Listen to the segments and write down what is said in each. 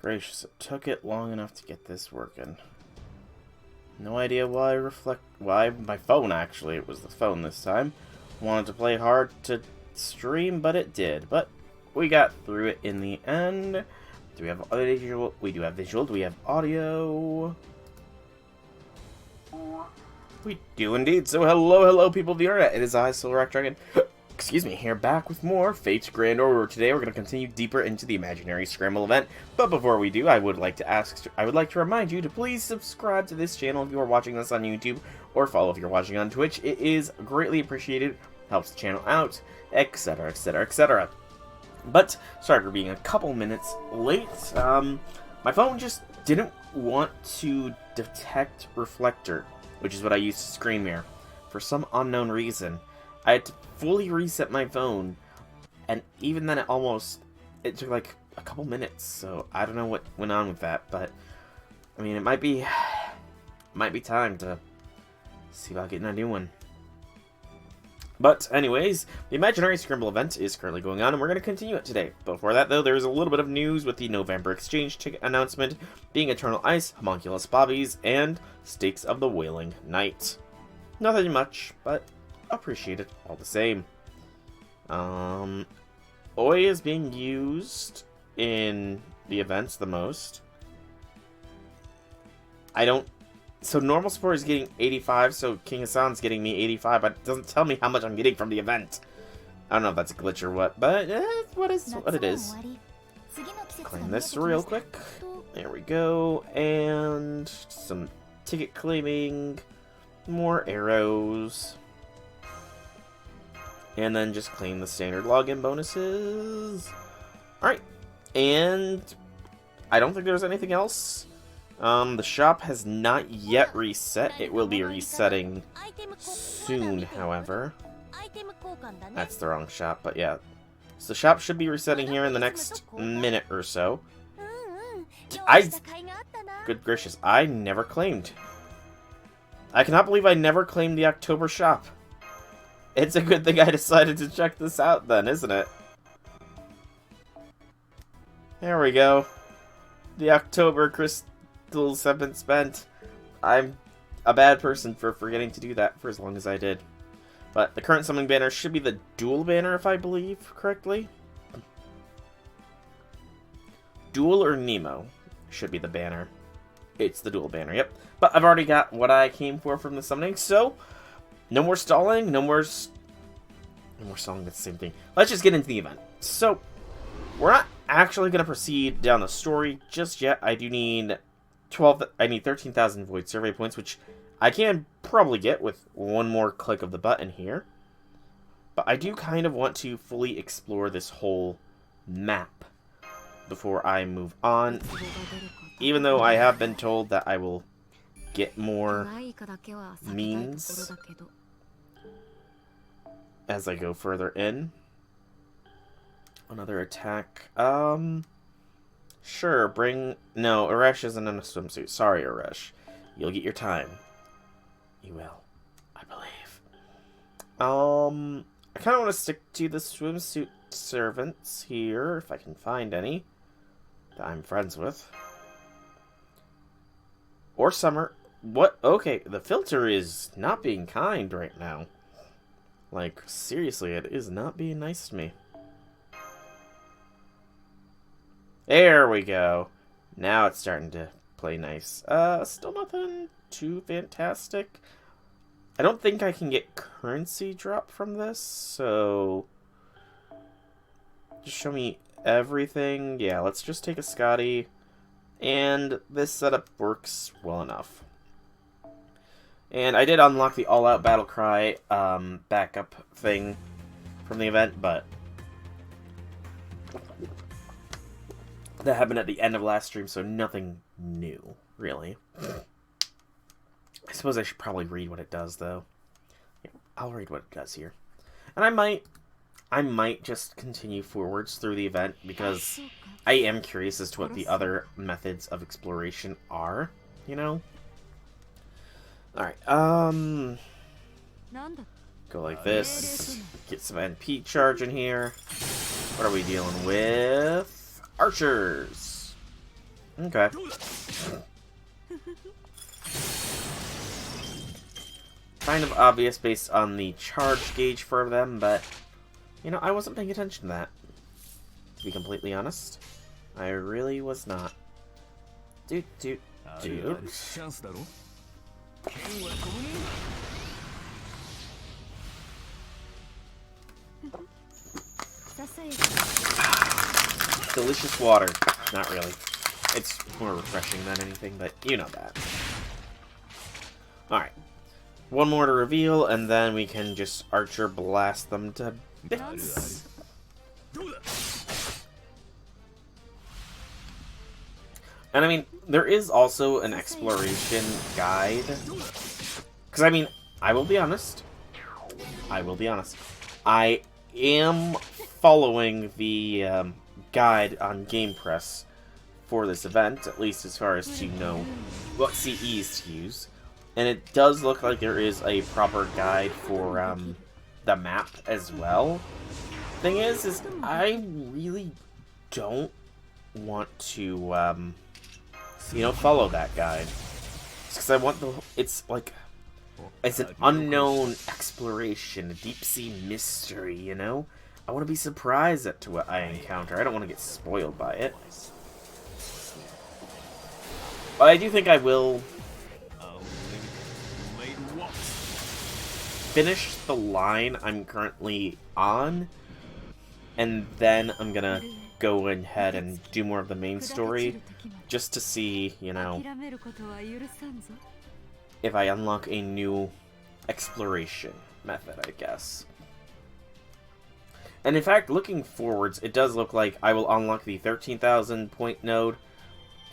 gracious, it took it long enough to get this working. No idea why my phone, actually, it was the phone this time, wanted to play hard to stream, but it did. But we got through it in the end. Do we have visual? We do have visual. Do we have audio? We do indeed. So hello people of the internet. It is I, Silver Dragon. Excuse me, here back with more Fate's Grand Order. Today we're going to continue deeper into the Imaginary Scramble event. But before we do, I would like to remind you to please subscribe to this channel if you are watching this on YouTube, or follow if you're watching on Twitch. It is greatly appreciated, helps the channel out, etc, etc, etc. But sorry for being a couple minutes late. My phone just didn't want to detect reflector, which is what I use to screen mirror. For some unknown reason, I had to fully reset my phone, and even then it took like a couple minutes, so I don't know what went on with that, but I mean, it might be time to see about getting a new one. But anyways, the Imaginary Scramble event is currently going on, and we're going to continue it today. Before that, though, there's a little bit of news with the November exchange ticket announcement being Eternal Ice, Homunculus Bobbies, and Stakes of the Wailing Knight. Nothing much, but appreciated all the same. Oi is being used in the events the most. So normal support is getting 85, so King Hassan's getting me 85, but it doesn't tell me how much I'm getting from the event. I don't know if that's a glitch or what, but what it is. Claim this real quick. There we go, and some ticket claiming, more arrows. And then just claim the standard login bonuses. Alright. And I don't think there's anything else. The shop has not yet reset. It will be resetting soon, however. That's the wrong shop, but yeah. So the shop should be resetting here in the next minute or so. Good gracious, I never claimed. I cannot believe I never claimed the October shop. It's a good thing I decided to check this out then, isn't it? There we go. The October crystals have been spent. I'm a bad person for forgetting to do that for as long as I did. But the current summoning banner should be the dual banner, if I believe correctly. Dual or Nemo should be the banner. It's the dual banner, yep. But I've already got what I came for from the summoning, so no more stalling, no more stalling, that's the same thing. Let's just get into the event. So, we're not actually going to proceed down the story just yet. I do need 13,000 void survey points, which I can probably get with one more click of the button here. But I do kind of want to fully explore this whole map before I move on. Even though I have been told that I will get more means as I go further in. Another attack. Sure, no, Aresh isn't in a swimsuit. Sorry, Aresh. You'll get your time. You will, I believe. I kind of want to stick to the swimsuit servants here, if I can find any that I'm friends with. Or Summer. What? Okay, the filter is not being kind right now. Like, seriously, it is not being nice to me. There we go. Now it's starting to play nice. Still nothing too fantastic. I don't think I can get currency drop from this, so just show me everything. Yeah, let's just take a Scotty. And this setup works well enough. And I did unlock the all-out battle cry backup thing from the event, but that happened at the end of last stream, so nothing new, really. I suppose I should probably read what it does, though. Yeah, I'll read what it does here. And I might just continue forwards through the event, because I am curious as to what the other methods of exploration are, you know? Alright, go like this. Get some NP charge in here. What are we dealing with? Archers. Okay. Kind of obvious based on the charge gauge for them, but, you know, I wasn't paying attention to that. To be completely honest. I really was not. Dude. Delicious water. Not really. It's more refreshing than anything, but you know that. Alright. One more to reveal, and then we can just Archer blast them to bits. And I mean, there is also an exploration guide. Because I mean, I will be honest. I am following the guide on Game Press for this event, at least as far as to know what CEs to use. And it does look like there is a proper guide for the map as well. Thing is I really don't want to, you know, follow that guide. Because I want it's like, it's an unknown exploration, a deep sea mystery, you know? I want to be surprised at to what I encounter. I don't want to get spoiled by it. But I do think I will finish the line I'm currently on, and then I'm gonna go ahead and do more of the main story, just to see, you know, if I unlock a new exploration method, I guess. And in fact, looking forwards, it does look like I will unlock the 13,000 point node,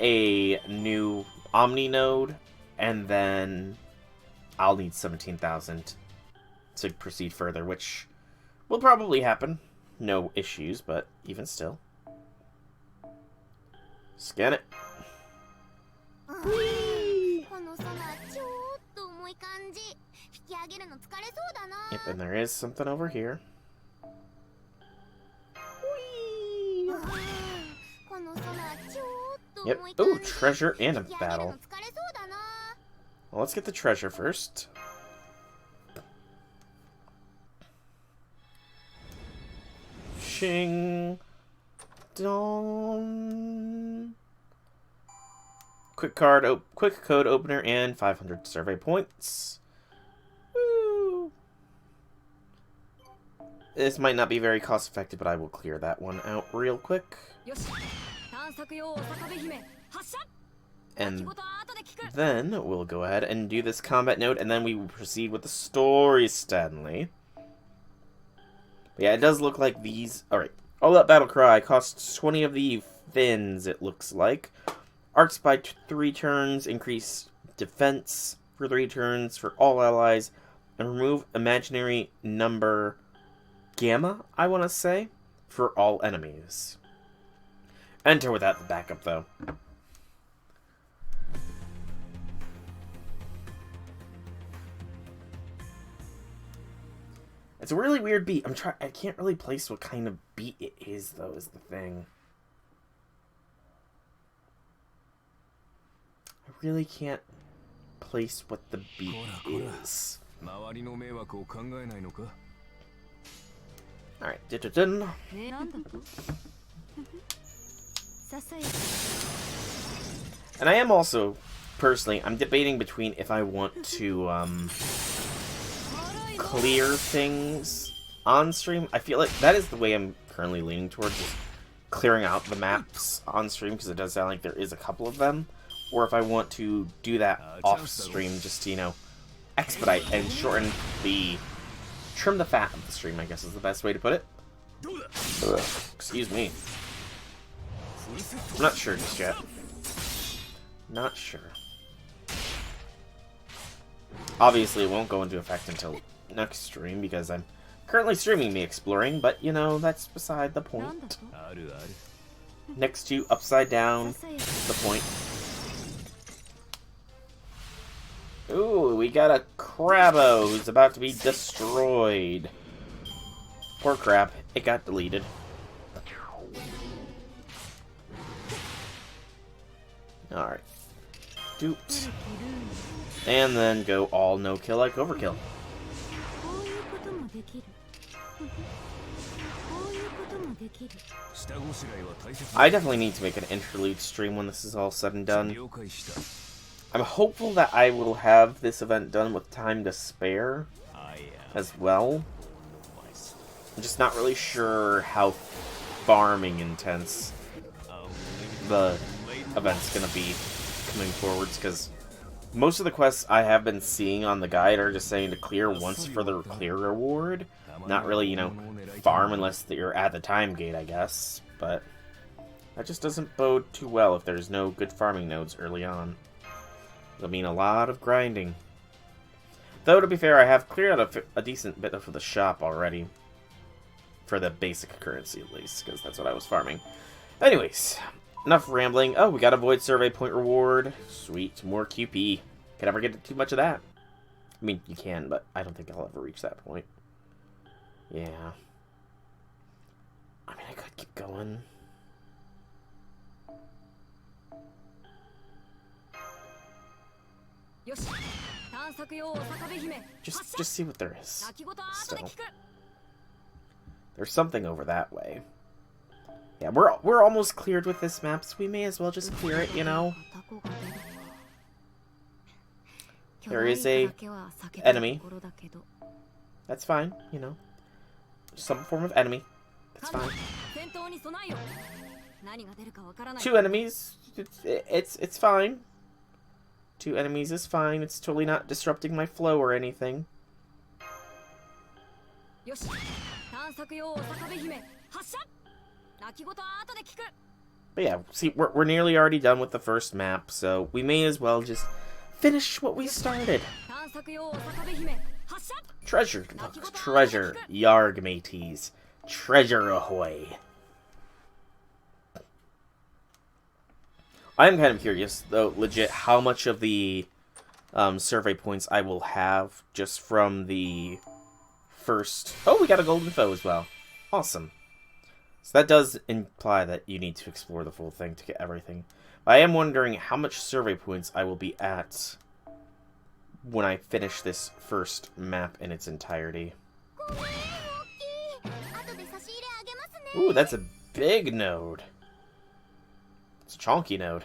a new Omni node, and then I'll need 17,000 to proceed further, which will probably happen. No issues, but even still. Scan it. Yep, and there is something over here. Yep. Ooh, treasure and a battle. Well, let's get the treasure first. Ching dong. Quick code opener and 500 survey points. Woo. This might not be very cost effective, but I will clear that one out real quick. And then we'll go ahead and do this combat node, and then we will proceed with the story, Stanley. But yeah, it does look like these... Alright. All that battle cry costs 20 of the fins, it looks like. Arcs by 3 turns, increase defense for 3 turns for all allies, and remove imaginary number gamma, I want to say, for all enemies. Enter without the backup, though. It's a really weird beat. I can't really place what kind of beat it is, though, is the thing. I really can't place what the beat is. Alright. And I am also, personally, I'm debating between if I want to, clear things on stream. I feel like that is the way I'm currently leaning towards, just clearing out the maps on stream, because it does sound like there is a couple of them. Or if I want to do that off stream, just to, you know, expedite and shorten the... trim the fat of the stream, I guess is the best way to put it. Excuse me. I'm not sure just yet. Not sure. Obviously, it won't go into effect until next stream, because I'm currently streaming me exploring, but, you know, that's beside the point. Next to Upside Down, the point. Ooh, we got a Crabbo who's about to be destroyed. Poor crap, it got deleted. Alright. Duped. And then go all no-kill like overkill. I definitely need to make an interlude stream when this is all said and done. I'm hopeful that I will have this event done with time to spare as well. I'm just not really sure how farming intense the event's gonna be coming forwards, because most of the quests I have been seeing on the guide are just saying to clear once for the clear reward. Not really, you know, farm unless you're at the time gate, I guess. But that just doesn't bode too well if there's no good farming nodes early on. It'll mean a lot of grinding. Though, to be fair, I have cleared out a decent bit of the shop already. For the basic currency, at least, because that's what I was farming. Anyways, enough rambling. Oh, we got a Void Survey point reward. Sweet, more QP. Can never get too much of that. I mean, you can, but I don't think I'll ever reach that point. Yeah. I mean, I could keep going. Just see what there is. Still. There's something over that way. Yeah, we're almost cleared with this map, so we may as well just clear it, you know? There is a enemy. That's fine, you know. Some form of enemy. That's fine. 2 enemies. It's fine. 2 enemies is fine. It's totally not disrupting my flow or anything. But yeah, see, we're nearly already done with the first map, so we may as well just finish what we started. Treasure, look, treasure, yarg mateys, treasure ahoy. I'm kind of curious, though, legit, how much of the survey points I will have just from the first... Oh, we got a golden foe as well. Awesome. So that does imply that you need to explore the full thing to get everything. But I am wondering how much survey points I will be at when I finish this first map in its entirety. Ooh, that's a big node. It's a chonky node.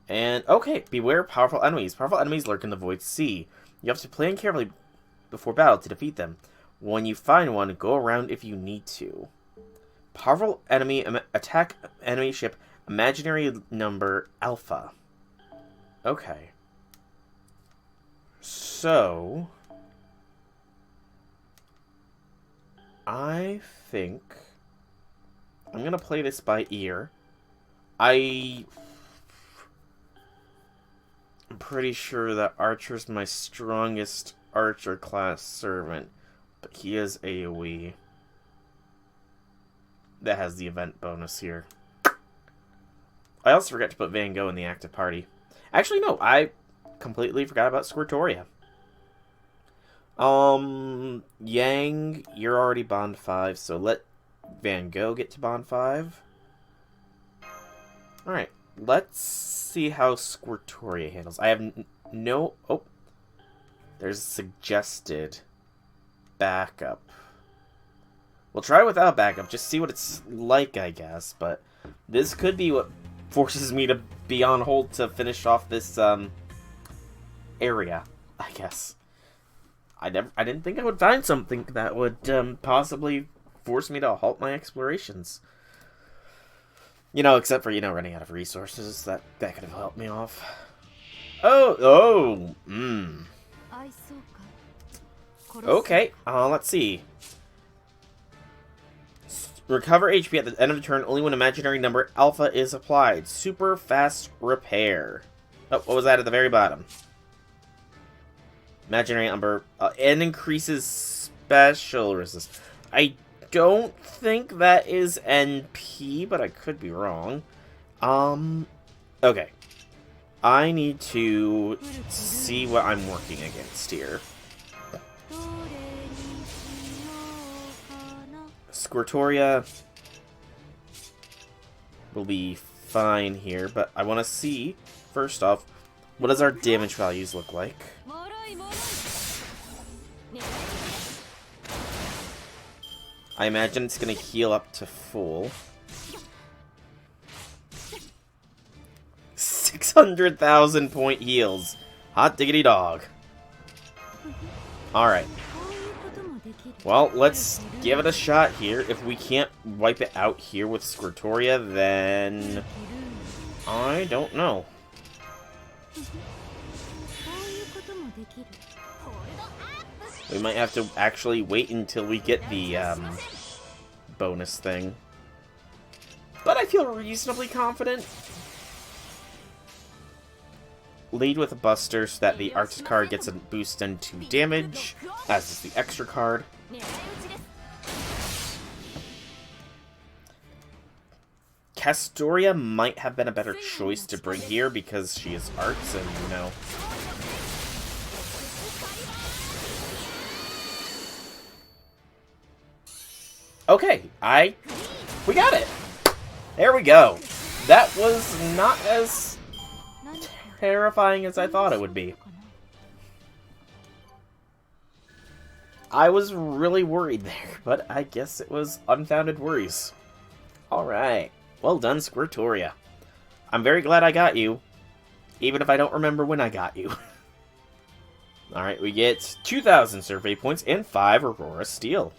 And, okay, beware powerful enemies. Powerful enemies lurk in the Void Sea. You have to plan carefully before battle to defeat them. When you find one, go around if you need to. Powerful enemy attack enemy ship imaginary number Alpha. Okay. So I think I'm gonna play this by ear. I'm pretty sure that Archer's my strongest Archer class servant, but he is AoE. That has the event bonus here. I also forgot to put Van Gogh in the active party. Actually, no, I completely forgot about Squirtoria. Yang, you're already Bond 5, so let Van Gogh get to Bond 5. Alright, let's see how Squirtoria handles. I have no... Oh, there's a suggested backup. We'll try without backup, just see what it's like, I guess. But this could be what forces me to be on hold to finish off this area, I guess. I didn't think I would find something that would possibly force me to halt my explorations. You know, except for, you know, running out of resources. That could have helped me off. Okay, let's see. Recover HP at the end of the turn only when imaginary number Alpha is applied. Super fast repair. Oh, what was that at the very bottom? Imaginary number and increases special resist. I don't think that is NP, but I could be wrong. Okay. I need to see what I'm working against here. Squirtoria will be fine here, but I want to see, first off, what does our damage values look like? I imagine it's going to heal up to full. 600,000 point heals. Hot diggity dog. Alright. Well, let's give it a shot here. If we can't wipe it out here with Squirtoria, then I don't know. We might have to actually wait until we get the bonus thing. But I feel reasonably confident. Lead with a Buster so that the Arts card gets a boost into damage, as is the extra card. Castoria might have been a better choice to bring here because she is Arts and, you know... Okay, we got it! There we go! That was not as terrifying as I thought it would be. I was really worried there, but I guess it was unfounded worries. Alright, well done, Squirtoria. I'm very glad I got you, even if I don't remember when I got you. Alright, we get 2,000 survey points and 5 Aurora Steel.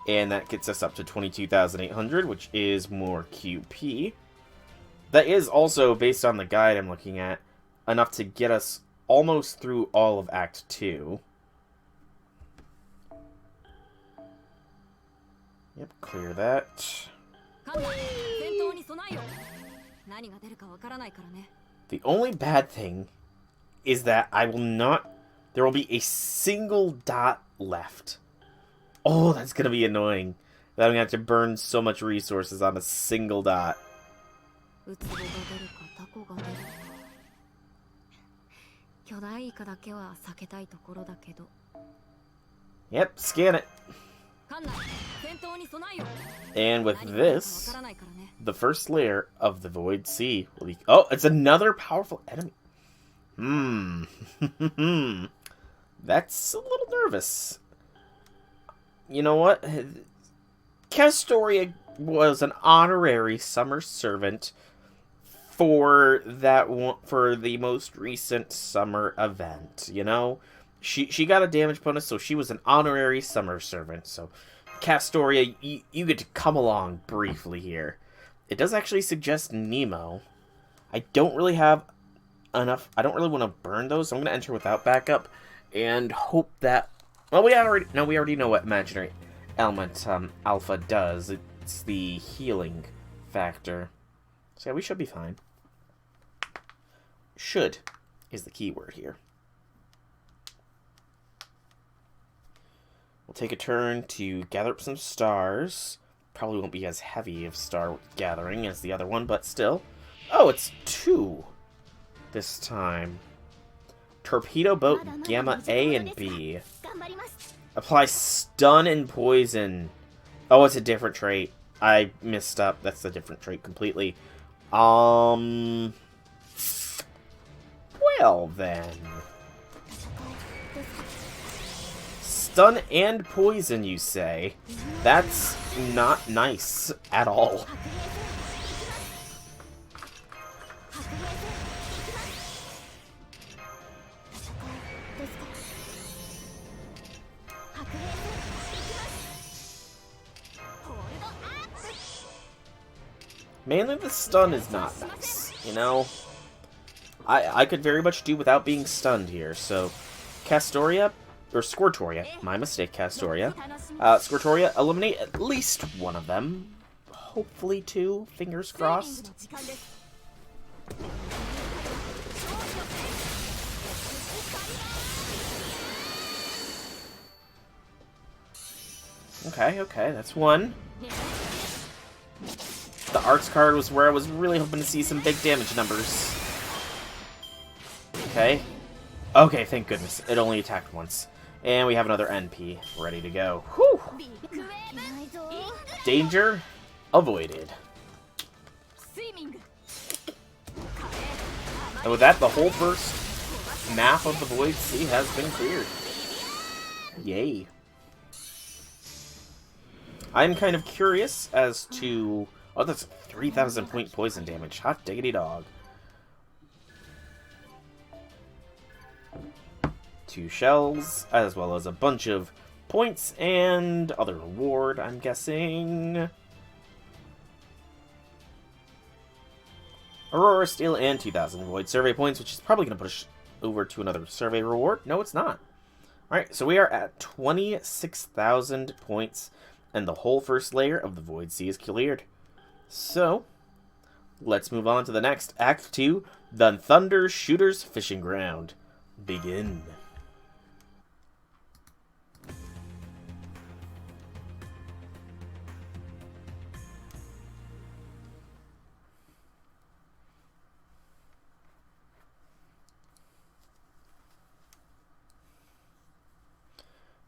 And that gets us up to 22,800, which is more QP. That is also, based on the guide I'm looking at, enough to get us almost through all of Act 2. Yep, clear that. The only bad thing is that there will be a single dot left. Oh, that's going to be annoying. That I'm going to have to burn so much resources on a single dot. Yep, scan it. And with this, the first layer of the Void Sea will be... Oh, it's another powerful enemy. That's a little nervous. You know what? Castoria was an honorary summer servant for the most recent summer event. You know, she got a damage bonus, so she was an honorary summer servant. So, Castoria, you get to come along briefly here. It does actually suggest Nemo. I don't really have enough. I don't really want to burn those, so I'm going to enter without backup and hope that. Well, we already know what Imaginary Element Alpha does. It's the healing factor. So yeah, we should be fine. Should is the key word here. We'll take a turn to gather up some stars. Probably won't be as heavy of star gathering as the other one, but still. Oh, it's 2 this time. Torpedo Boat Gamma A and B. Apply Stun and Poison. Oh, it's a different trait. I messed up. That's a different trait completely. Well then. Stun and Poison, you say? That's not nice at all. Mainly the stun is not nice, you know? I could very much do without being stunned here, so... Castoria, or Squirtoria, my mistake, Castoria. Squirtoria, eliminate at least one of them. Hopefully 2, fingers crossed. Okay, that's 1. The arts card was where I was really hoping to see some big damage numbers. Okay, thank goodness. It only attacked once. And we have another NP ready to go. Whew! Danger avoided. And with that, the whole first map of the Void Sea has been cleared. Yay. I'm kind of curious as to... Oh, that's 3,000 point poison damage. Hot diggity dog. 2 shells, as well as a bunch of points and other reward, I'm guessing. Aurora Steel and 2,000 Void Survey points, which is probably going to push over to another survey reward. No, it's not. Alright, so we are at 26,000 points, and the whole first layer of the Void Sea is cleared. So, let's move on to the next. Act 2, the Thunder Shooter's Fishing Ground. Begin.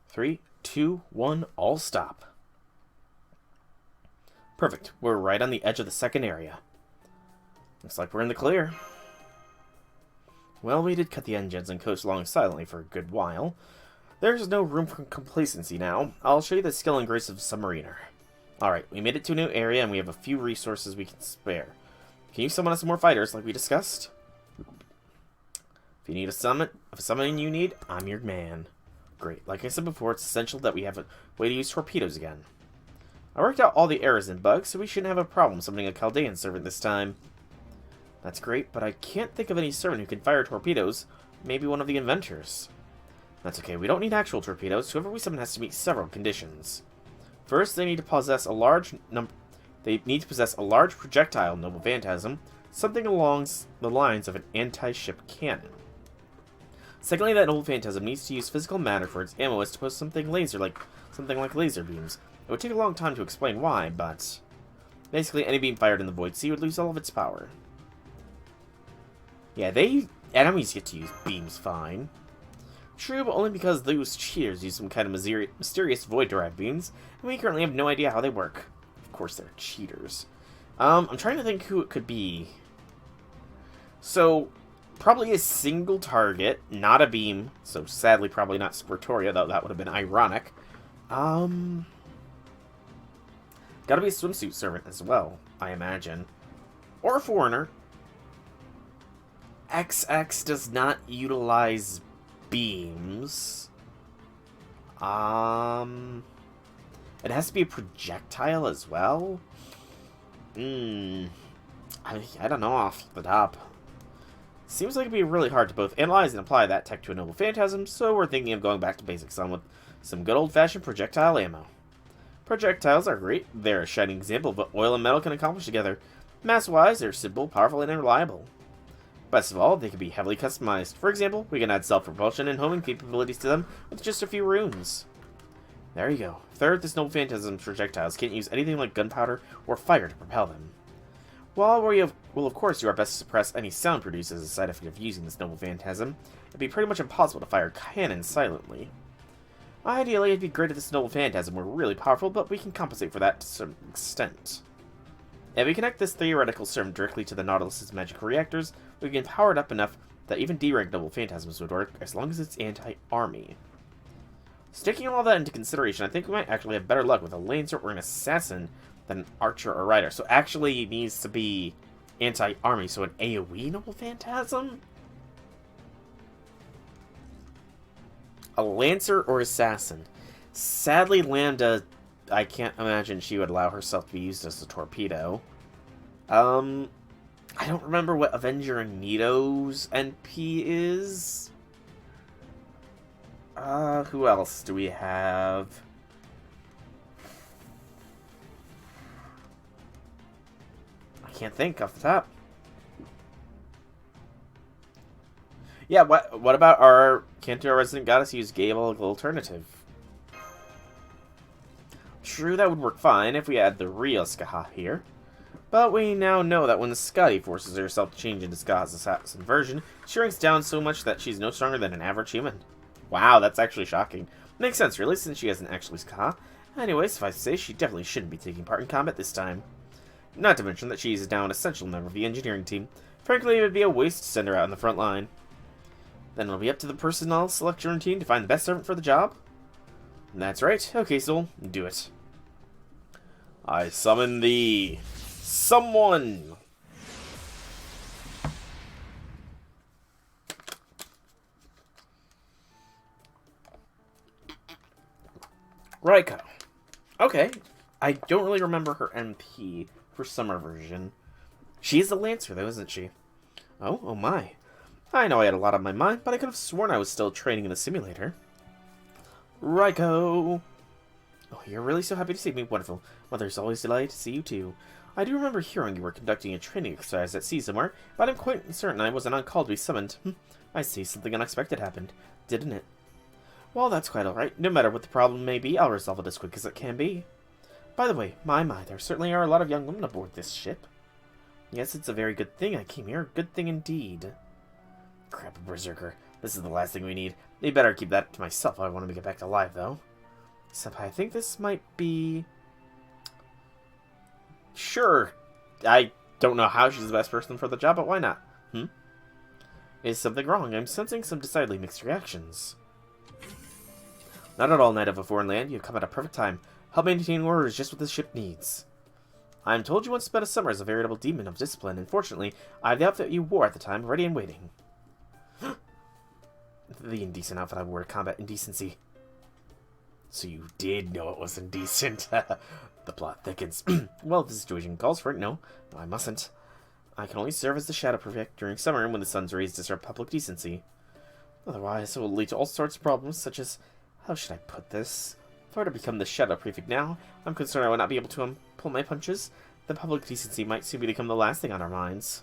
Three, two, one, all stop. Perfect. We're right on the edge of the second area. Looks like we're in the clear. Well, we did cut the engines and coast along silently for a good while. There's no room for complacency now. I'll show you the skill and grace of a submariner. Alright, we made it to a new area and we have a few resources we can spare. Can you summon us some more fighters like we discussed? If you need a summoning you need, I'm your man. Great. Like I said before, it's essential that we have a way to use torpedoes again. I worked out all the errors and bugs, so we shouldn't have a problem summoning a Chaldean servant this time. That's great, but I can't think of any servant who can fire torpedoes. Maybe one of the inventors. That's okay, we don't need actual torpedoes. Whoever we summon has to meet several conditions. First, they need to possess a large projectile noble phantasm, something along the lines of an anti-ship cannon. Secondly, that noble phantasm needs to use physical matter for its ammo as to possess something like laser beams. It would take a long time to explain why, but basically any beam fired in the Void Sea would lose all of its power. Yeah, enemies get to use beams fine. True, but only because those cheaters use some kind of mysterious void-derived beams, and we currently have no idea how they work. Of course, they're cheaters. I'm trying to think who it could be. So, probably a single target, not a beam. So, sadly, probably not Squirtoria, though that would have been ironic. Gotta be a swimsuit servant as well, I imagine. Or a foreigner. XX does not utilize beams. It has to be a projectile as well? I don't know off the top. Seems like it'd be really hard to both analyze and apply that tech to a noble phantasm, so we're thinking of going back to basics on with some good old-fashioned projectile ammo. Projectiles are great. They're a shining example of what oil and metal can accomplish together. Mass-wise, they're simple, powerful, and reliable. Best of all, they can be heavily customized. For example, we can add self-propulsion and homing capabilities to them with just a few runes. There you go. Third, this noble phantasm's projectiles can't use anything like gunpowder or fire to propel them. While we will of course do our best to suppress any sound produced as a side effect of using this noble phantasm, it'd be pretty much impossible to fire cannons silently. Ideally, it'd be great if this noble phantasm were really powerful, but we can compensate for that to some extent. If we connect this theoretical servant directly to the Nautilus's magical reactors, we can power it up enough that even D-rank noble phantasms would work, as long as it's anti-army. So taking all that into consideration, I think we might actually have better luck with a lancer or an assassin than an archer or rider. So actually it needs to be anti-army, so an AoE noble phantasm? A lancer or assassin? Sadly, Lambda, I can't imagine she would allow herself to be used as a torpedo. I don't remember what Avenger Nito's NP is. Who else do we have? I can't think off the top. Yeah, what about our Cantor Resident Goddess use Gable alternative? True, that would work fine if we had the real Skaha here. But we now know that when the Scotty forces herself to change into Skaha's assassin version, she shrinks down so much that she's no stronger than an average human. Wow, that's actually shocking. Makes sense, really, since she isn't actually Skaha. Anyways, if I say, she definitely shouldn't be taking part in combat this time. Not to mention that she is now an essential member of the engineering team. Frankly, it would be a waste to send her out in the front line. Then it'll be up to the personnel selection team to find the best servant for the job? That's right. Okay, Soul, do it. I summon thee. Someone! Raiko. Okay. I don't really remember her MP for summer version. She is a Lancer, though, isn't she? Oh my. I know I had a lot on my mind, but I could have sworn I was still training in the simulator. Raiko! Oh, you're really so happy to see me? Wonderful. Mother's always delighted to see you, too. I do remember hearing you were conducting a training exercise at sea somewhere, but I'm quite certain I wasn't on call to be summoned. I see, something unexpected happened, didn't it? Well, that's quite alright. No matter what the problem may be, I'll resolve it as quick as it can be. By the way, my, there certainly are a lot of young women aboard this ship. Yes, it's a very good thing I came here. Good thing indeed. Crap, Berserker. This is the last thing we need. You better keep that to myself if I want to get back to life, though. Senpai, I think this might be... Sure. I don't know how she's the best person for the job, but why not? Is something wrong? I'm sensing some decidedly mixed reactions. Not at all, Knight of a Foreign Land. You've come at a perfect time. Help maintain order is just what this ship needs. I'm told you once spent a summer as a veritable demon of discipline, and fortunately, I have the outfit you wore at the time ready and waiting. The indecent outfit I wore to combat indecency. So you did know it was indecent. The plot thickens. Well, if the situation calls for it, no, I mustn't. I can only serve as the Shadow Prefect during summer when the sun's rays disrupt public decency. Otherwise, it will lead to all sorts of problems, such as... How should I put this? If I were to become the Shadow Prefect now, I'm concerned I would not be able to pull my punches. The public decency might soon become the last thing on our minds.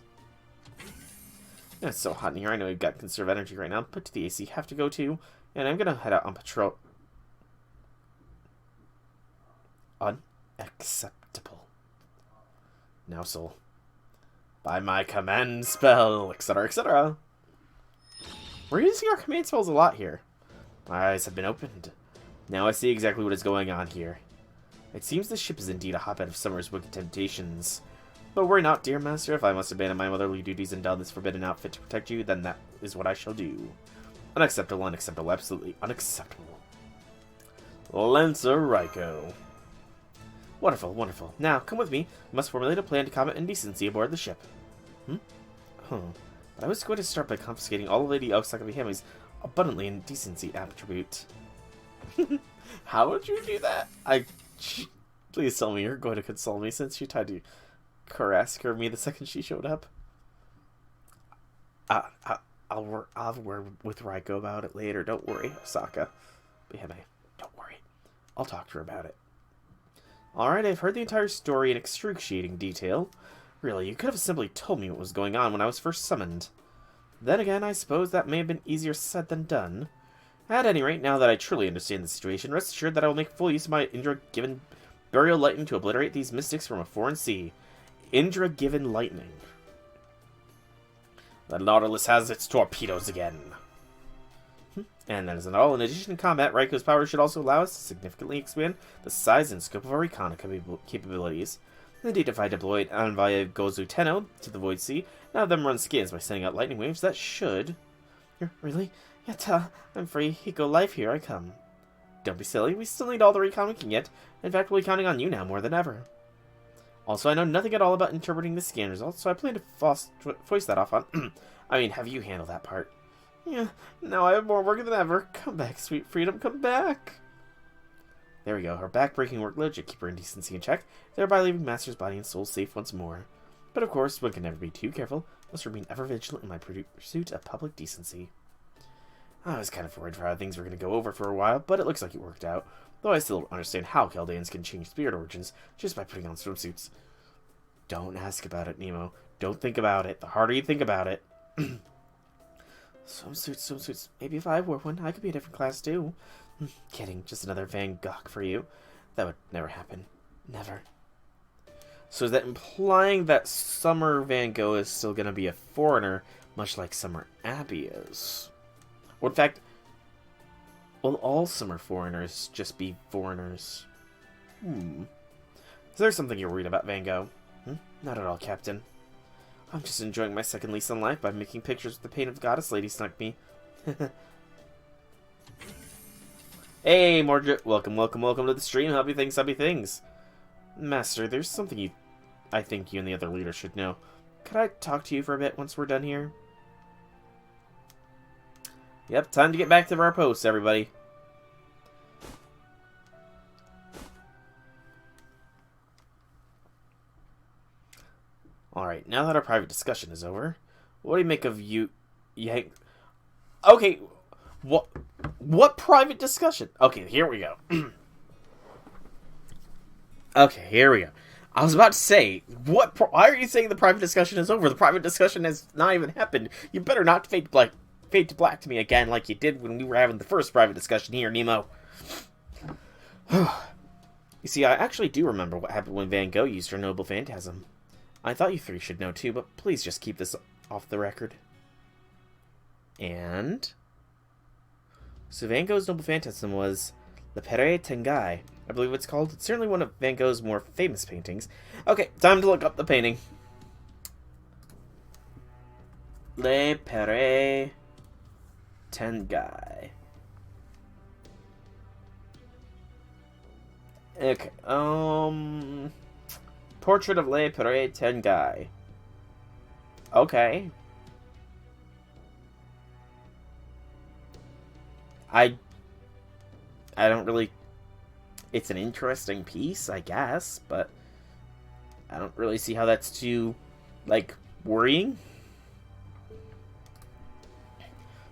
It's so hot in here. I know you've got conserve energy right now, but to the AC have to go too, and I'm gonna head out on patrol. Unacceptable. Now, Soul. By my command spell, etc., etc. We're using our command spells a lot here. My eyes have been opened. Now I see exactly what is going on here. It seems the ship is indeed a hotbed of summer's wicked temptations. But worry not, dear master. If I must abandon my motherly duties and don this forbidden outfit to protect you, then that is what I shall do. Unacceptable, unacceptable, absolutely unacceptable. Lancer Raiko. Wonderful, wonderful. Now, come with me. We must formulate a plan to combat indecency aboard the ship. But I was going to start by confiscating all of Lady Osaka Mihami's abundantly indecency attribute. How would you do that? Please tell me you're going to console me since she tried to caress me the second she showed up. I'll have a word with Raiko about it later. Don't worry, Osaka. Mihime, don't worry. I'll talk to her about it. Alright, I've heard the entire story in excruciating detail. Really, you could have simply told me what was going on when I was first summoned. Then again, I suppose that may have been easier said than done. At any rate, now that I truly understand the situation, rest assured that I will make full use of my Indra-given burial lightning to obliterate these mystics from a foreign sea. Indra-given lightning. The Nautilus has its torpedoes again. And that isn't all. In addition to combat, Raiko's power should also allow us to significantly expand the size and scope of our recon capabilities. Indeed, if I deployed Anvaya Gozu Tenno to the Void Sea, and have them run scans by sending out lightning waves, that should... Really? Yatta, I'm free. Hiko life, here I come. Don't be silly, we still need all the recon we can get. In fact, we'll be counting on you now more than ever. Also, I know nothing at all about interpreting the scan results, so I plan to voice that off on... I mean, have you handle that part. Yeah, now I have more work than ever. Come back, sweet freedom, come back. There we go, her back-breaking workload should keep her indecency in check, thereby leaving Master's body and soul safe once more. But of course, one can never be too careful, must remain ever vigilant in my pursuit of public decency. I was kind of worried for how things were going to go over for a while, but it looks like it worked out, though I still don't understand how Chaldeans can change spirit origins just by putting on swimsuits. Don't ask about it, Nemo. Don't think about it. The harder you think about it. Swimsuits. Maybe if I wore one, I could be a different class too. Kidding, just another Van Gogh for you. That would never happen. Never. So is that implying that Summer Van Gogh is still going to be a foreigner, much like Summer Abbey is? Or in fact, will all summer foreigners just be foreigners? Is there something you're worried about, Van Gogh? Not at all, Captain. I'm just enjoying my second lease on life by making pictures with the paint of Goddess Lady snuck me. Hey, Mordred. Welcome to the stream. Happy things. Master, there's something I think you and the other leaders should know. Could I talk to you for a bit once we're done here? Yep, time to get back to our posts, everybody. Alright, now that our private discussion is over, what do you make of Yang? Okay, what private discussion? Okay, here we go. Okay, here we go. I was about to say, why are you saying the private discussion is over? The private discussion has not even happened. You better not fade to black to me again like you did when we were having the first private discussion here, Nemo. You see, I actually do remember what happened when Van Gogh used her noble phantasm. I thought you three should know too, but please just keep this off the record. And so Van Gogh's noble phantasm was Le Pere Tengai, I believe it's called. It's certainly one of Van Gogh's more famous paintings. Okay, time to look up the painting. Le Pere Tengai. Okay, Portrait of Le Pere Tengai. Okay. I don't really... It's an interesting piece, I guess, but I don't really see how that's too, like, worrying.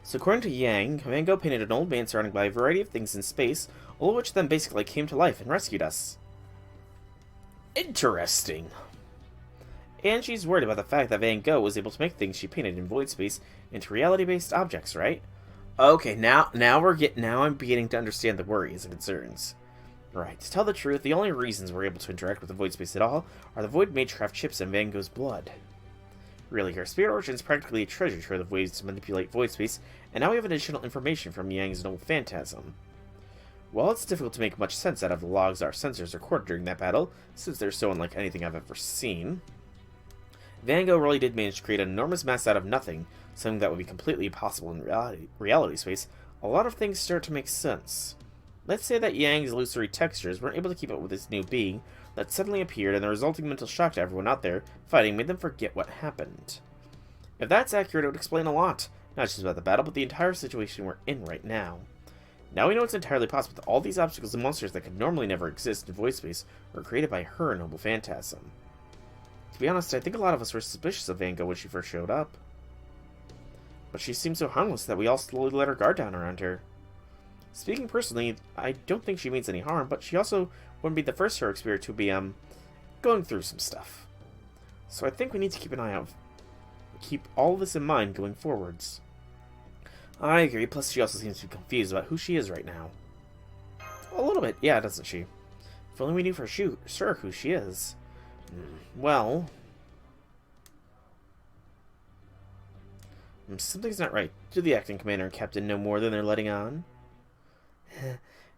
So according to Yang, Van Gogh painted an old man surrounded by a variety of things in space, all of which then basically came to life and rescued us. Interesting. And she's worried about the fact that Van Gogh was able to make things she painted in void space into reality-based objects, right? Okay, now I'm beginning to understand the worries and concerns. Right, to tell the truth, the only reasons we're able to interact with the void space at all are the void magecraft chips in Van Gogh's blood. Really, her spirit origin is practically a treasure trove of ways to manipulate void space, and now we have additional information from Yang's noble phantasm. While it's difficult to make much sense out of the logs our sensors recorded during that battle, since they're so unlike anything I've ever seen, Van Gogh really did manage to create an enormous mass out of nothing, something that would be completely impossible in reality space. A lot of things start to make sense. Let's say that Yang's illusory textures weren't able to keep up with this new being that suddenly appeared, and the resulting mental shock to everyone out there fighting made them forget what happened. If that's accurate, it would explain a lot, not just about the battle, but the entire situation we're in right now. Now we know it's entirely possible that all these obstacles and monsters that could normally never exist in void space were created by her noble phantasm. To be honest, I think a lot of us were suspicious of Van Gogh when she first showed up. But she seemed so harmless that we all slowly let our guard down around her. Speaking personally, I don't think she means any harm, but she also wouldn't be the first Heroic Spirit to be, going through some stuff. So I think we need to keep an eye out. Keep all this in mind going forwards. I agree, plus she also seems to be confused about who she is right now. A little bit, yeah, doesn't she? If only we knew for sure who she is. Well... something's not right. Do the acting commander and captain know more than they're letting on?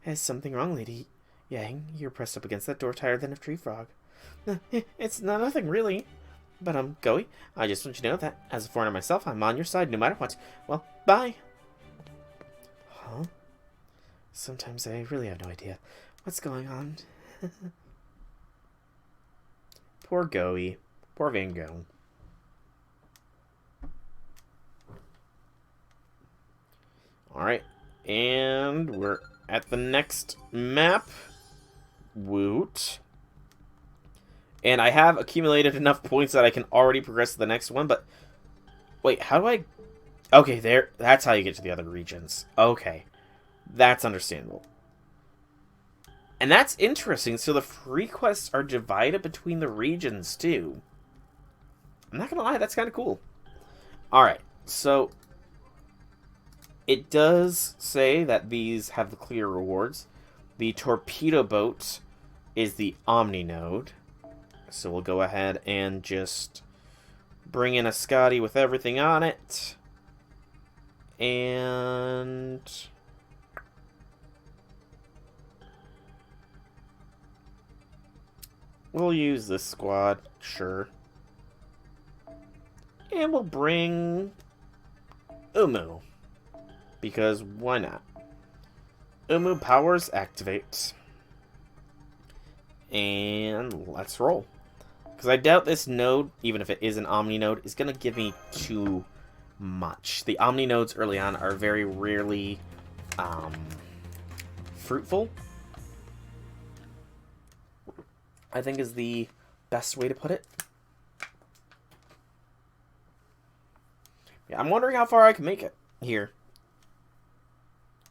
Is something wrong, Lady Yang? You're pressed up against that door tighter than a tree frog. It's nothing, really. But, Goey, I just want you to know that, as a foreigner myself, I'm on your side no matter what. Well, bye. Huh? Sometimes I really have no idea what's going on. Poor Goey. Poor Van Gogh. Alright, and we're at the next map. Woot. And I have accumulated enough points that I can already progress to the next one, but... Wait, how do I... Okay, there. That's how you get to the other regions. Okay. That's understandable. And that's interesting, so the free quests are divided between the regions, too. I'm not gonna lie, that's kind of cool. Alright, so... It does say that these have the clear rewards. The torpedo boat is the Omni node. So we'll go ahead and just bring in a Scotty with everything on it. And... we'll use this squad, sure. And we'll bring Umu. Because why not? Umu powers activate. And let's roll. Because I doubt this node, even if it is an Omni node, is going to give me too much. The Omni nodes early on are very rarely fruitful, I think is the best way to put it. Yeah, I'm wondering how far I can make it here.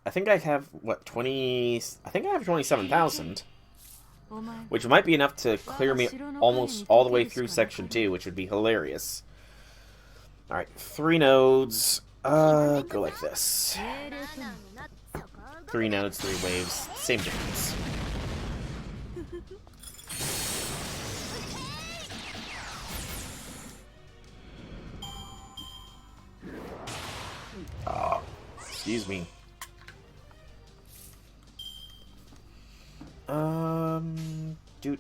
I think I have, what, 20... I think I have 27,000. Which might be enough to clear me almost all the way through Section 2, which would be hilarious. Alright, 3 nodes. Go like this. 3 nodes, 3 waves. Same difference. Oh, excuse me. Doot.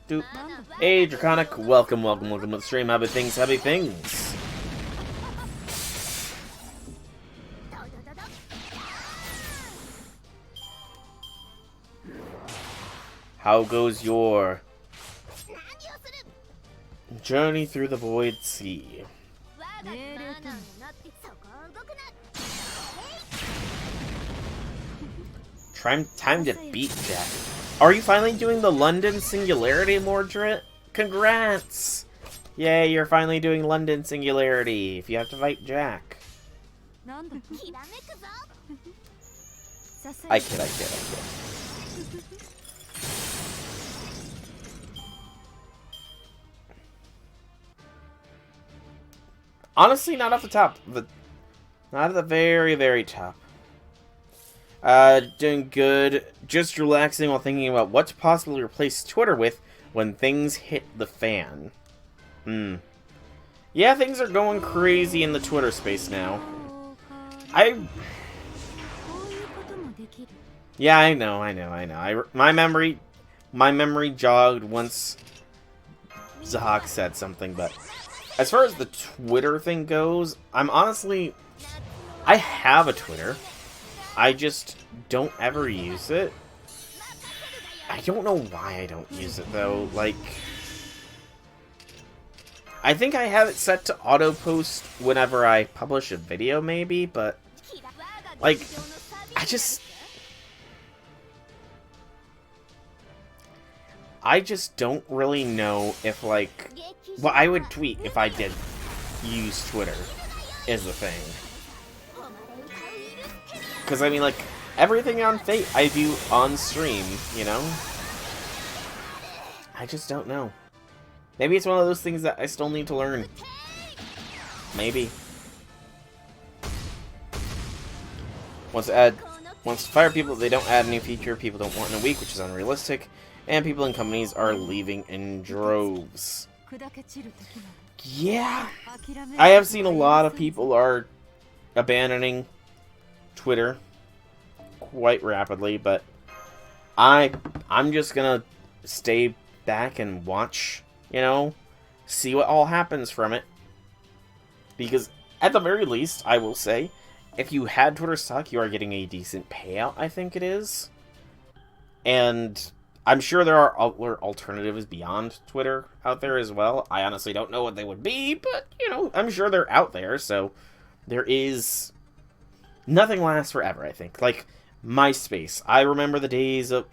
Doot. Hey, Draconic, welcome to the stream. Happy things. How goes your journey through the void sea? Time to beat Jack. Are you finally doing the London Singularity, Mordred? Congrats! Yay, you're finally doing London Singularity. If you have to fight Jack. I kid. Honestly, not off the top. Not at the very, very top. Doing good. Just relaxing while thinking about what to possibly replace Twitter with when things hit the fan. Yeah, things are going crazy in the Twitter space now. Yeah, I know. My memory jogged once Zahak said something, but as far as the Twitter thing goes, I have a Twitter. I just don't ever use it. I don't know why I don't use it, though. Like, I think I have it set to auto-post whenever I publish a video, maybe, but, like, I just don't really know if, like, well, I would tweet if I did use Twitter, is the thing. Because, I mean, like, everything on Fate I do on stream, you know? I just don't know. Maybe it's one of those things that I still need to learn. Maybe. Once to fire people, they don't add a new feature, people don't want in a week, which is unrealistic, and people and companies are leaving in droves. Yeah. I have seen a lot of people are abandoning Twitter quite rapidly, but I'm just gonna stay back and watch, you know, see what all happens from it. Because at the very least, I will say, if you had Twitter stock, you are getting a decent payout, I think it is. And I'm sure there are other alternatives beyond Twitter out there as well. I honestly don't know what they would be, but, you know, I'm sure they're out there, so there is... Nothing lasts forever, I think. Like, MySpace. I remember the days of...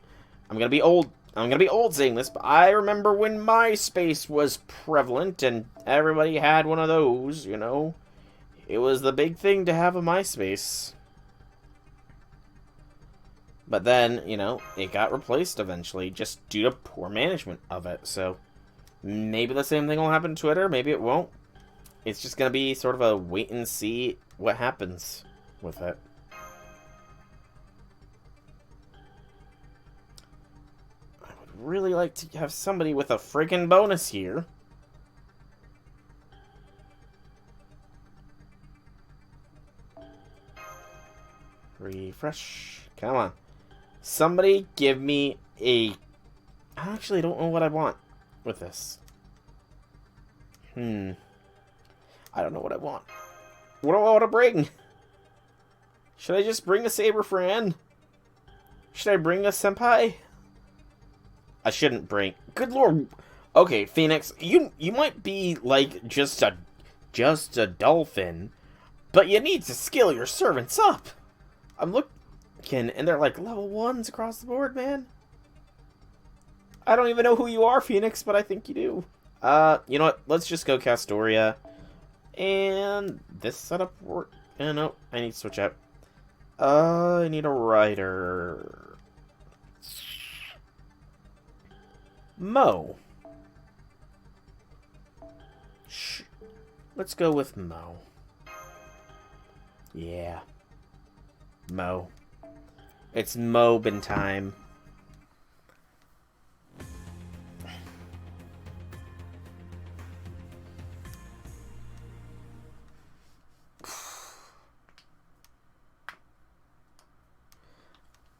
I'm gonna be old saying this, but I remember when MySpace was prevalent and everybody had one of those, you know? It was the big thing to have a MySpace. But then, you know, it got replaced eventually, just due to poor management of it. So, maybe the same thing will happen to Twitter, maybe it won't. It's just gonna be sort of a wait and see what happens with it. I would really like to have somebody with a friggin' bonus here. Refresh. Come on. Somebody give me a... I actually don't know what I want with this. I don't know what I want. What do I want to bring? Should I just bring a Saber friend? Should I bring a senpai? I shouldn't bring... Good lord. Okay, Phoenix, you might be like just a dolphin, but you need to skill your servants up. I'm looking, and they're like level 1s across the board, man. I don't even know who you are, Phoenix, but I think you do. You know what? Let's just go Castoria. And this setup work. No, I need to switch out. I need a rider. Mo. Let's go with Mo. Yeah. Mo. It's Mobin time.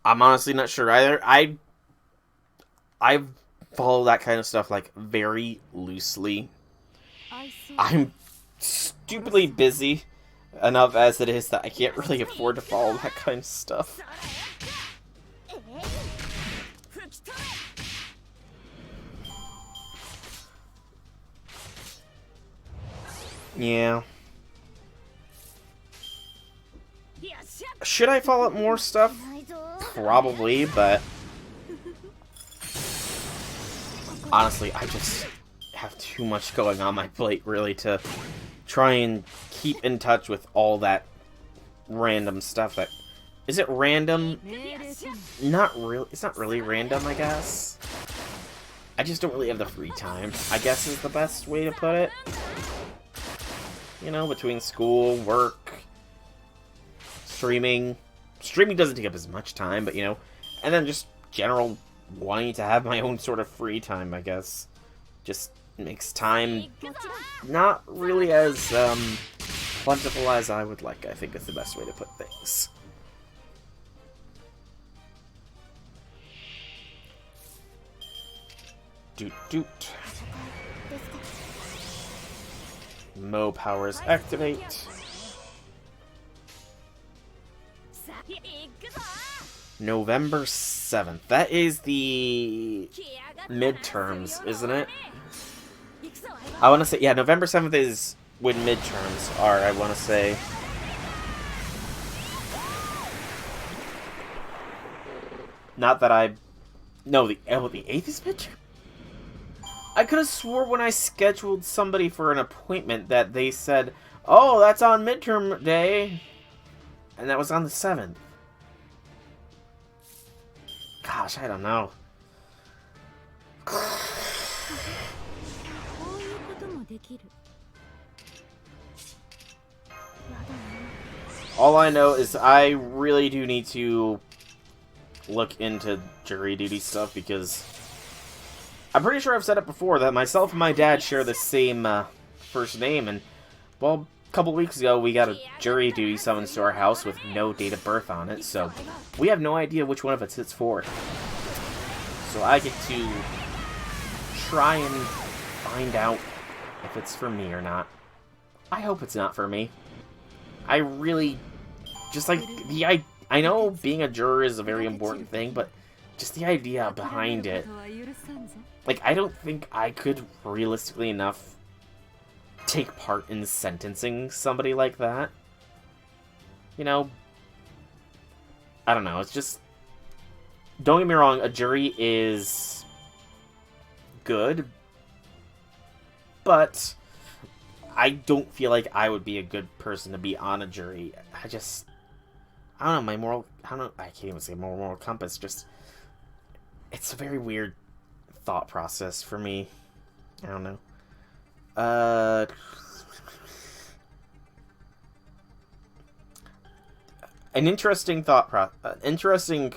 I'm honestly not sure either. I follow that kind of stuff like very loosely. I'm stupidly busy enough as it is that I can't really afford to follow that kind of stuff. Yeah. Should I follow up more stuff? Probably, but honestly, I just have too much going on my plate, really, to try and keep in touch with all that random stuff that... Is it random? Not really. It's not really random, I guess. I just don't really have the free time, I guess is the best way to put it. You know, between school, work, streaming. Streaming doesn't take up as much time, but, you know, and then just general wanting to have my own sort of free time, I guess. Just makes time not really as plentiful as I would like, I think is the best way to put things. Doot doot. Mo powers activate. November 7th. That is the midterms, isn't it? I want to say, yeah, November 7th is when midterms are, I want to say. Not that I... No, the 8th is midterm? I could have swore when I scheduled somebody for an appointment that they said, oh, that's on midterm day. And that was on the 7th. Gosh, I don't know. All I know is I really do need to look into jury duty stuff because I'm pretty sure I've said it before that myself and my dad share the same first name, and well, a couple weeks ago we got a jury duty summons to our house with no date of birth on it, so we have no idea which one of us it's for. So I get to try and find out if it's for me or not. I hope it's not for me. I really just like I know being a juror is a very important thing, but just the idea behind it. Like, I don't think I could realistically enough take part in sentencing somebody like that. You know, I don't know, it's just... Don't get me wrong, a jury is good, but I don't feel like I would be a good person to be on a jury. I don't know, I can't even say moral compass, just... It's a very weird thought process for me. I don't know. An interesting thought interesting...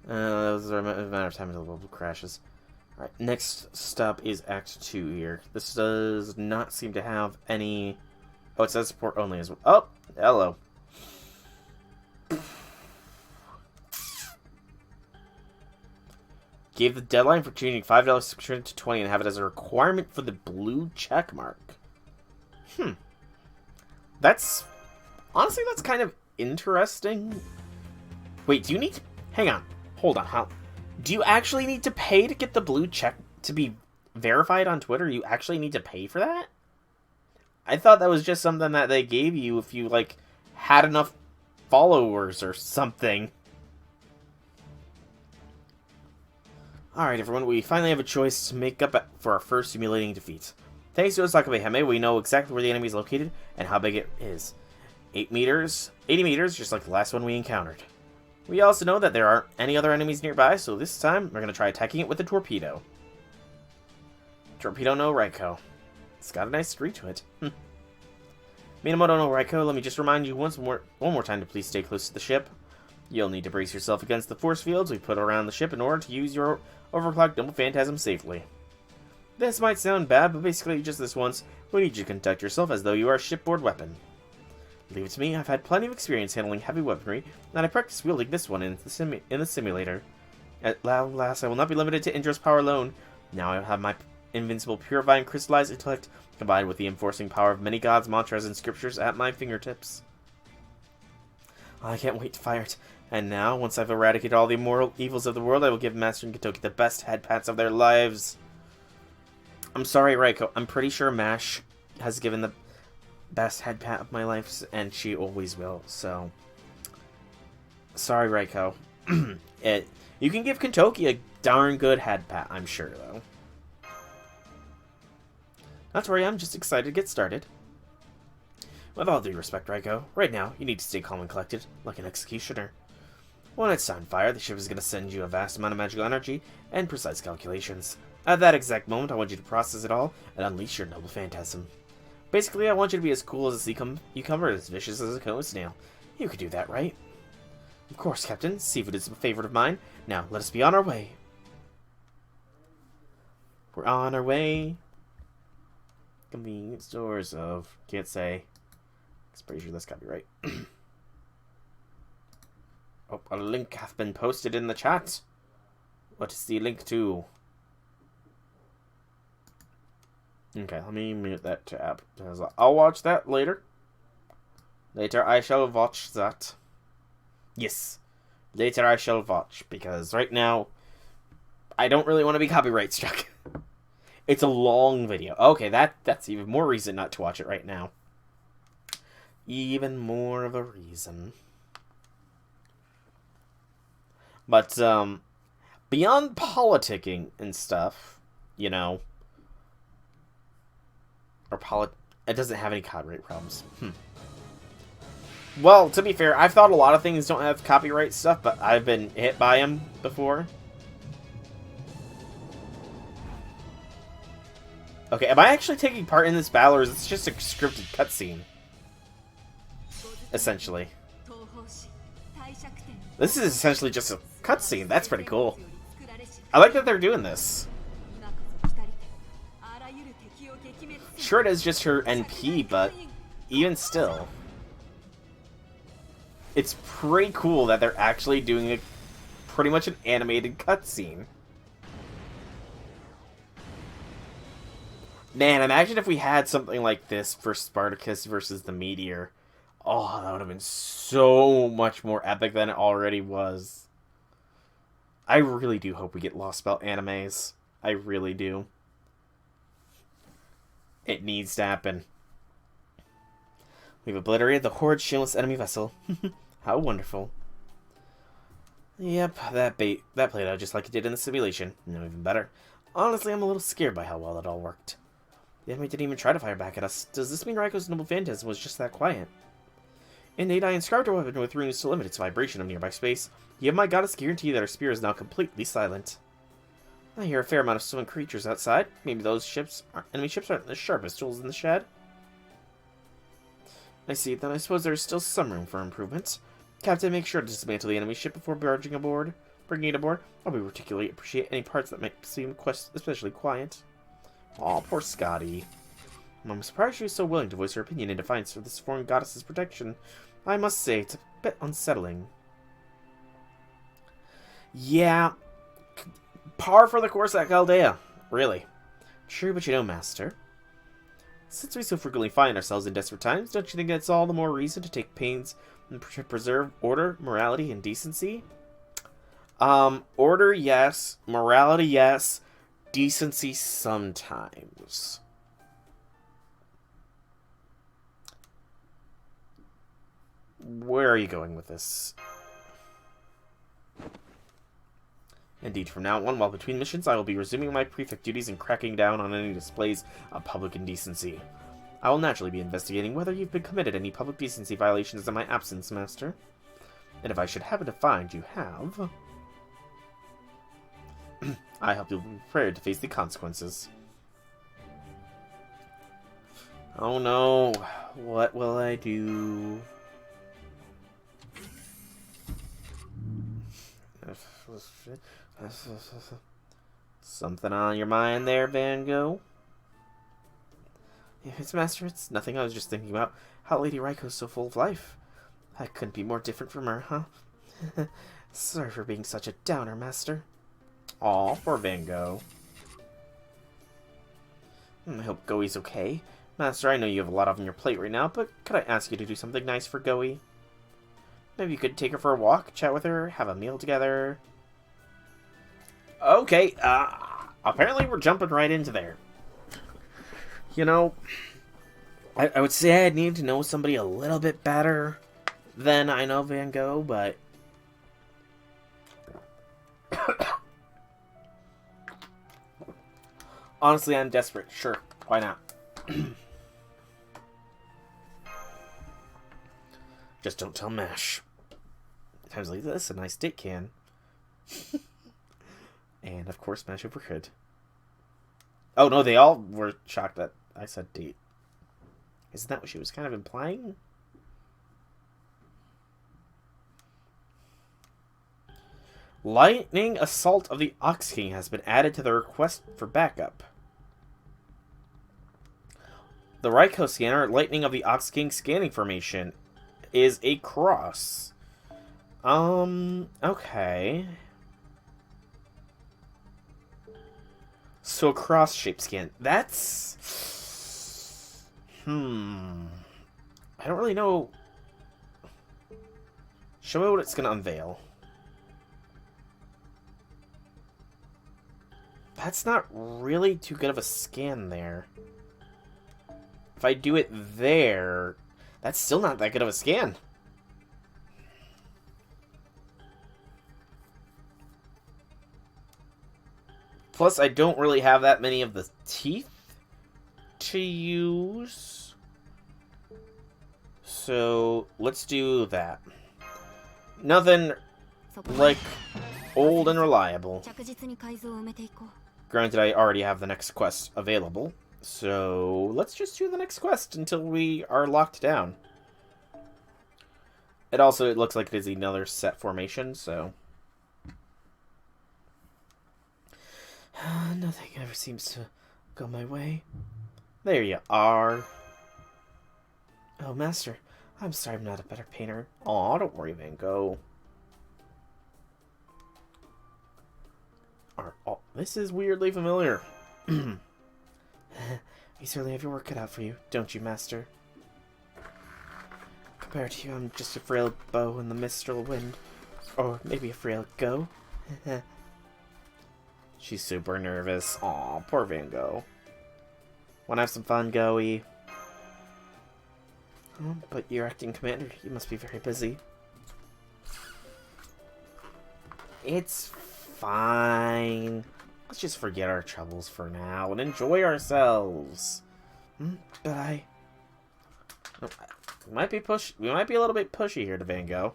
Those are a matter of time until the world crashes. Alright, next stop is Act 2 here. This does not seem to have any Oh, it says support only as well. Oh, hello. Gave the deadline for changing $5 subscription to 20 and have it as a requirement for the blue check mark. That's... Honestly, that's kind of interesting. Wait, do you need to... Hang on. Hold on. How... Do you actually need to pay to get the blue check to be verified on Twitter? You actually need to pay for that? I thought that was just something that they gave you if you, like, had enough followers or something. Alright, everyone, we finally have a choice to make up for our first humiliating defeat. Thanks to Osakabe Hime, we know exactly where the enemy is located and how big it is. 80 meters, just like the last one we encountered. We also know that there aren't any other enemies nearby, so this time we're going to try attacking it with a torpedo. Torpedo no Raiko. It's got a nice streak to it. Minamoto no Raiko, let me just remind you one more time to please stay close to the ship. You'll need to brace yourself against the force fields we put around the ship in order to use your overclocked double phantasm safely. This might sound bad, but basically just this once, we need you to conduct yourself as though you are a shipboard weapon. Leave it to me, I've had plenty of experience handling heavy weaponry, and I practice wielding this one in the simulator. At last, I will not be limited to Indra's power alone. Now I have my invincible, purifying, crystallized intellect, combined with the enforcing power of many gods, mantras, and scriptures at my fingertips. I can't wait to fire it. And now, once I've eradicated all the immoral evils of the world, I will give Master and Katoki the best head pats of their lives. I'm sorry, Raiko. I'm pretty sure Mash has given the best head pat of my life, and she always will, so... Sorry, Raiko. You can give Kentoki a darn good head pat, I'm sure, though. Not to worry, I'm just excited to get started. With all due respect, Raiko, right now, you need to stay calm and collected, like an executioner. When it's time to fire, the ship is going to send you a vast amount of magical energy and precise calculations. At that exact moment, I want you to process it all and unleash your noble phantasm. Basically, I want you to be as cool as a sea cucumber and as vicious as a cone snail. You could do that, right? Of course, Captain. Seafood is a favorite of mine. Now, let us be on our way. We're on our way. Convenience stores of... Can't say. I'm pretty sure that's gotta be right. Oh, a link hath been posted in the chat. What is the link to? Okay, let me mute that tab. I'll watch that later. Later I shall watch that. Yes. Later I shall watch, because right now I don't really want to be copyright struck. It's a long video. Okay, that's even more reason not to watch it right now. Even more of a reason. But, beyond politicking and stuff, you know, it doesn't have any copyright problems. Well, to be fair, I've thought a lot of things don't have copyright stuff, but I've been hit by them before. Okay, am I actually taking part in this battle, or is this just a scripted cutscene? Essentially. This is essentially just a cutscene. That's pretty cool. I like that they're doing this. Sure, it is just her NP, but even still. It's pretty cool that they're actually doing pretty much an animated cutscene. Man, imagine if we had something like this for Spartacus versus the Meteor. Oh, that would have been so much more epic than it already was. I really do hope we get Lost Belt animes. I really do. It needs to happen. We've obliterated the horrid, shameless enemy vessel. How wonderful. Yep, that played out just like it did in the simulation. No, even better. Honestly, I'm a little scared by how well it all worked. The enemy didn't even try to fire back at us. Does this mean Raiko's noble phantasm was just that quiet? Indeed, I inscribed our weapon with runes to limit its vibration of nearby space. You have my goddess guarantee that our spear is now completely silent. I hear a fair amount of swimming creatures outside. Maybe those enemy ships aren't the sharpest tools in the shed. I see, then I suppose there is still some room for improvement. Captain, make sure to dismantle the enemy ship before bringing it aboard. I'll be particularly appreciate any parts that might seem especially quiet. Aw, poor Scotty. I'm surprised she was so willing to voice her opinion in defiance of this foreign goddess's protection. I must say, it's a bit unsettling. Yeah, par for the course at Chaldea, really. True, but you know, Master, since we so frequently find ourselves in desperate times, don't you think that's all the more reason to take pains and preserve order, morality, and decency? Order, yes. Morality, yes. Decency, sometimes. Where are you going with this? Indeed, from now on, while between missions, I will be resuming my prefect duties and cracking down on any displays of public indecency. I will naturally be investigating whether you've been committed any public decency violations in my absence, Master. And if I should happen to find you have, I hope you'll be prepared to face the consequences. Oh no, what will I do? Something on your mind there, Van Gogh? Yes, Master, it's nothing. I was just thinking about how Lady Raiko's so full of life. I couldn't be more different from her, huh? Sorry for being such a downer, Master. Aw, poor Van Gogh. I hope Goey's okay. Master, I know you have a lot on your plate right now, but could I ask you to do something nice for Goey? Maybe you could take her for a walk, chat with her, have a meal together. Okay, apparently we're jumping right into there. You know, I would say I'd need to know somebody a little bit better than I know Van Gogh, but honestly, I'm desperate. Sure, why not? Just don't tell Mash. Times like this, a nice date can. And, of course, Mash overheard. Oh, no, they all were shocked that I said date. Isn't that what she was kind of implying? Lightning Assault of the Ox King has been added to the request for backup. The Raiko scanner, Lightning of the Ox King scanning formation, is a cross. Okay. So a cross-shaped scan. That's... I don't really know. Show me what it's going to unveil. That's not really too good of a scan there. If I do it there, that's still not that good of a scan. Plus, I don't really have that many of the teeth to use. So, let's do that. Nothing like old and reliable. Granted, I already have the next quest available. So, let's just do the next quest until we are locked down. It looks like it is another set formation, so... Nothing ever seems to go my way. There you are. Oh, Master, I'm sorry I'm not a better painter. Aw, don't worry, Van Gogh. This is weirdly familiar. You certainly have your work cut out for you, don't you, Master? Compared to you, I'm just a frail bow in the mistral wind. Or maybe a frail go. She's super nervous. Aw, poor Van Gogh. Wanna have some fun, Goey? Oh, but you're acting commander. You must be very busy. It's fine. Let's just forget our troubles for now and enjoy ourselves. But we might be a little bit pushy here to Van Gogh.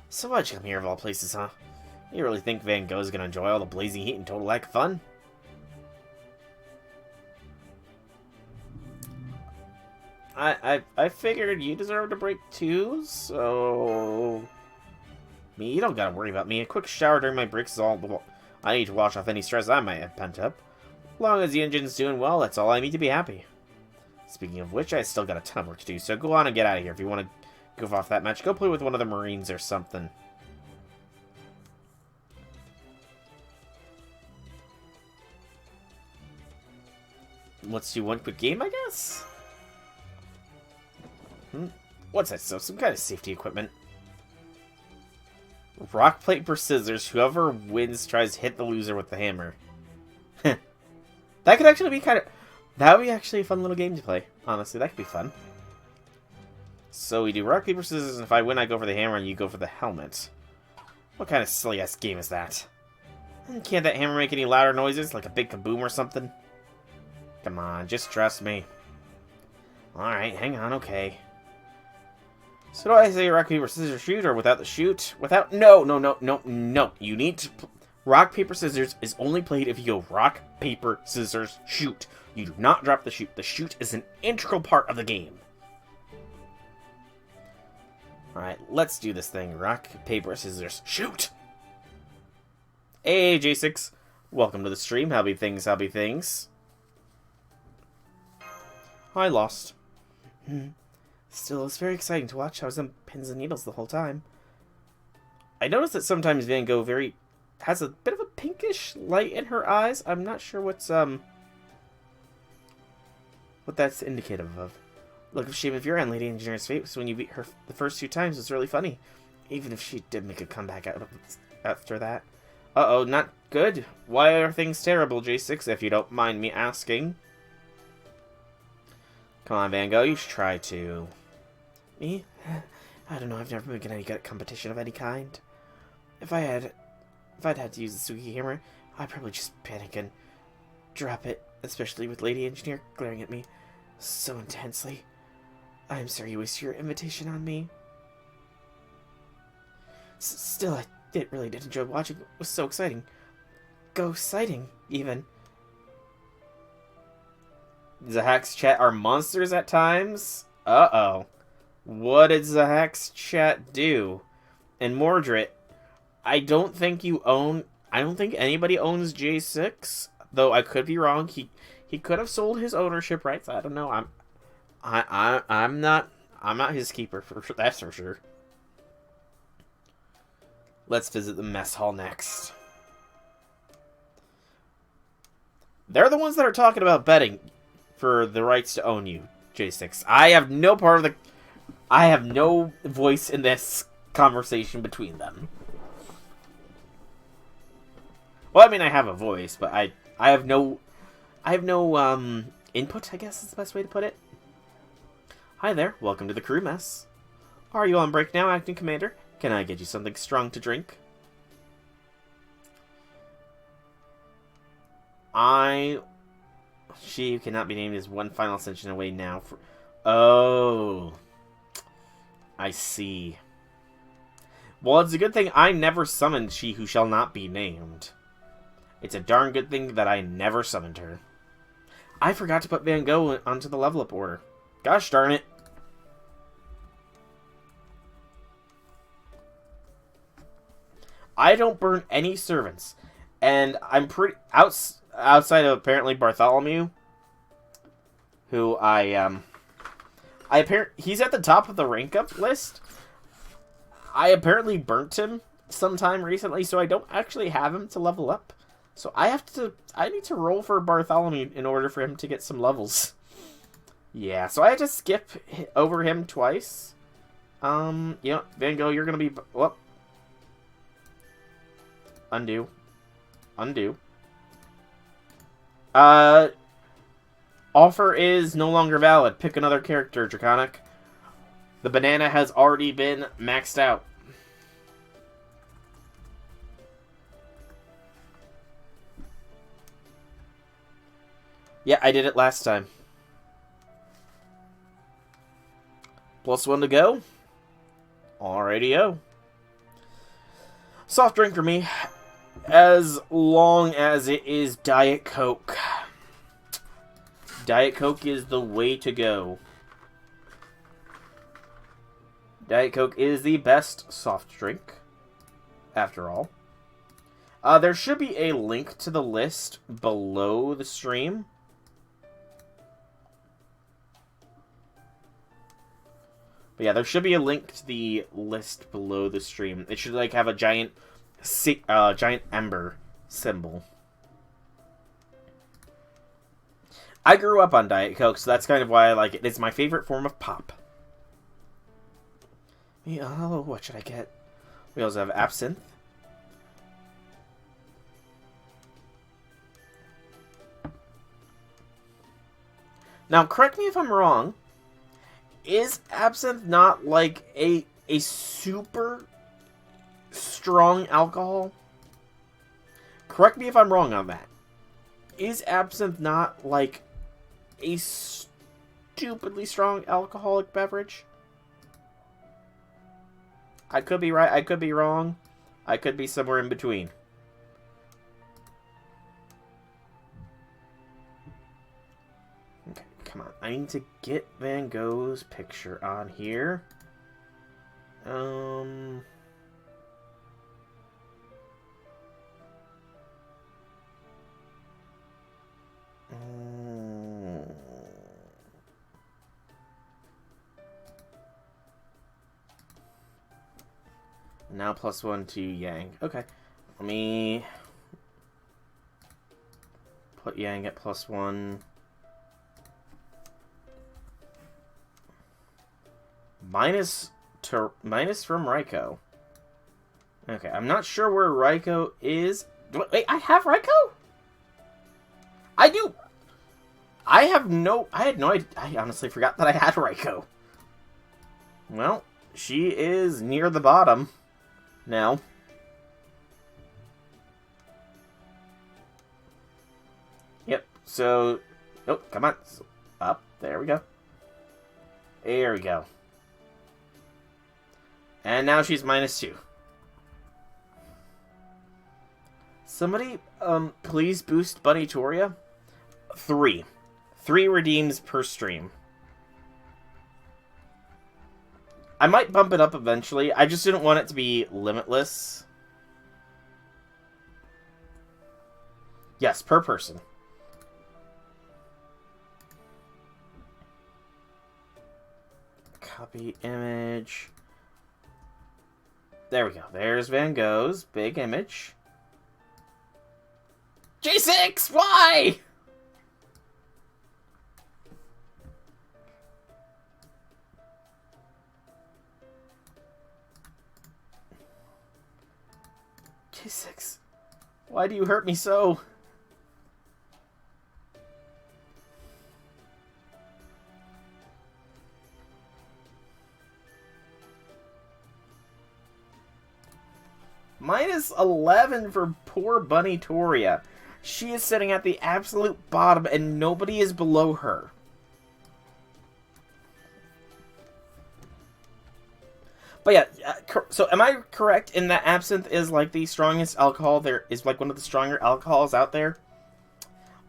So why'd you come here of all places, huh? You really think Van Gogh's gonna enjoy all the blazing heat and total lack of fun? I figured you deserved a break too, so... You don't gotta worry about me. A quick shower during my breaks is all I need to wash off any stress I might have pent up. long as the engine's doing well, that's all I need to be happy. Speaking of which, I still got a ton of work to do, so go on and get out of here. If you want to goof off that match, go play with one of the Marines or something. Let's do one quick game, I guess? What's that stuff? Some kind of safety equipment. Rock, paper, scissors. Whoever wins tries to hit the loser with the hammer. That could actually be kind of... That would be actually a fun little game to play. Honestly, that could be fun. So we do rock, paper, scissors, and if I win, I go for the hammer, and you go for the helmet. What kind of silly-ass game is that? Can't that hammer make any louder noises? Like a big kaboom or something? Come on, just trust me. Alright, hang on, okay. So do I say rock, paper, scissors, shoot, or without the shoot? Without... No. You need to... Rock, paper, scissors is only played if you go rock, paper, scissors, shoot. You do not drop the shoot. The shoot is an integral part of the game. Alright, let's do this thing. Rock, paper, scissors, shoot! Hey, J6. Welcome to the stream. How'by things, how'by things. I lost. Still, it's very exciting to watch. I was on pins and needles the whole time. I noticed that sometimes Van Gogh has a bit of a pinkish light in her eyes. I'm not sure what that's indicative of. Look of shame if you're on Lady Engineer's face when you beat her the first 2 times. It's really funny. Even if she did make a comeback after that. Uh-oh, not good. Why are things terrible, J6, if you don't mind me asking? Come on, Van Gogh, you should try to. Me? I don't know, I've never been any good at competition of any kind. If I'd had to use the Suki hammer, I'd probably just panic and drop it, especially with Lady Engineer glaring at me so intensely. I'm sorry you wasted your invitation on me. Still, I really did enjoy watching. It was so exciting. Go exciting, even. Zahak's chat are monsters at times? Uh-oh. What did Zahak's chat do? And Mordred, I don't think anybody owns J6, though I could be wrong. He could have sold his ownership rights. I don't know. I'm not his keeper, that's for sure. Let's visit the mess hall next. They're the ones that are talking about betting for the rights to own you, J6. I have no voice in this conversation between them. Well, I mean, I have a voice, but I have no input, I guess is the best way to put it. Hi there, welcome to the crew mess. Are you on break now, acting commander? Can I get you something strong to drink? She who cannot be named is one final ascension away now. Oh. I see. Well, it's a good thing I never summoned she who shall not be named. It's a darn good thing that I never summoned her. I forgot to put Van Gogh onto the level up order. Gosh darn it. I don't burn any servants. And I'm pretty... outside of apparently Bartholomew, who he's at the top of the rank up list. I apparently burnt him sometime recently, so I don't actually have him to level up. So I need to roll for Bartholomew in order for him to get some levels. Yeah, so I had to skip over him twice. Yeah, Van Gogh, you're gonna be... Whoop. Undo. Offer is no longer valid. Pick another character, Draconic. The banana has already been maxed out. Yeah, I did it last time. +1 to go. Alrighty-o. Soft drink for me. As long as it is Diet Coke. Diet Coke is the way to go. Diet Coke is the best soft drink, after all. There should be a link to the list below the stream. But yeah, there should be a link to the list below the stream. It should, like, have a giant ember symbol. I grew up on Diet Coke, so that's kind of why I like it. It's my favorite form of pop. Oh, what should I get? We also have absinthe. Now, correct me if I'm wrong. Is absinthe not like a super strong alcohol? Correct me if I'm wrong on that. Is absinthe not like a stupidly strong alcoholic beverage? I could be right, I could be wrong. I could be somewhere in between. Okay, come on. I need to get Van Gogh's picture on here. Now +1 to Yang. Okay. Let me put Yang at +1. Minus from Raiko. Okay, I'm not sure where Raiko is. Wait, I have Raiko? I do. I had no idea. I honestly forgot that I had Raiko. Well, she is near the bottom now. Yep, so... Oh, come on. Up. There we go. There we go. And now she's -2. Somebody, please boost Bunny Toria. 3. 3 redeems per stream. I might bump it up eventually. I just didn't want it to be limitless. Yes, per person. Copy image. There we go. There's Van Gogh's big image. J6! Why? J6. Why do you hurt me so? -11 for poor Bunny Toria. She is sitting at the absolute bottom and nobody is below her. But yeah, so am I correct in that absinthe is like the strongest alcohol? There is like one of the stronger alcohols out there.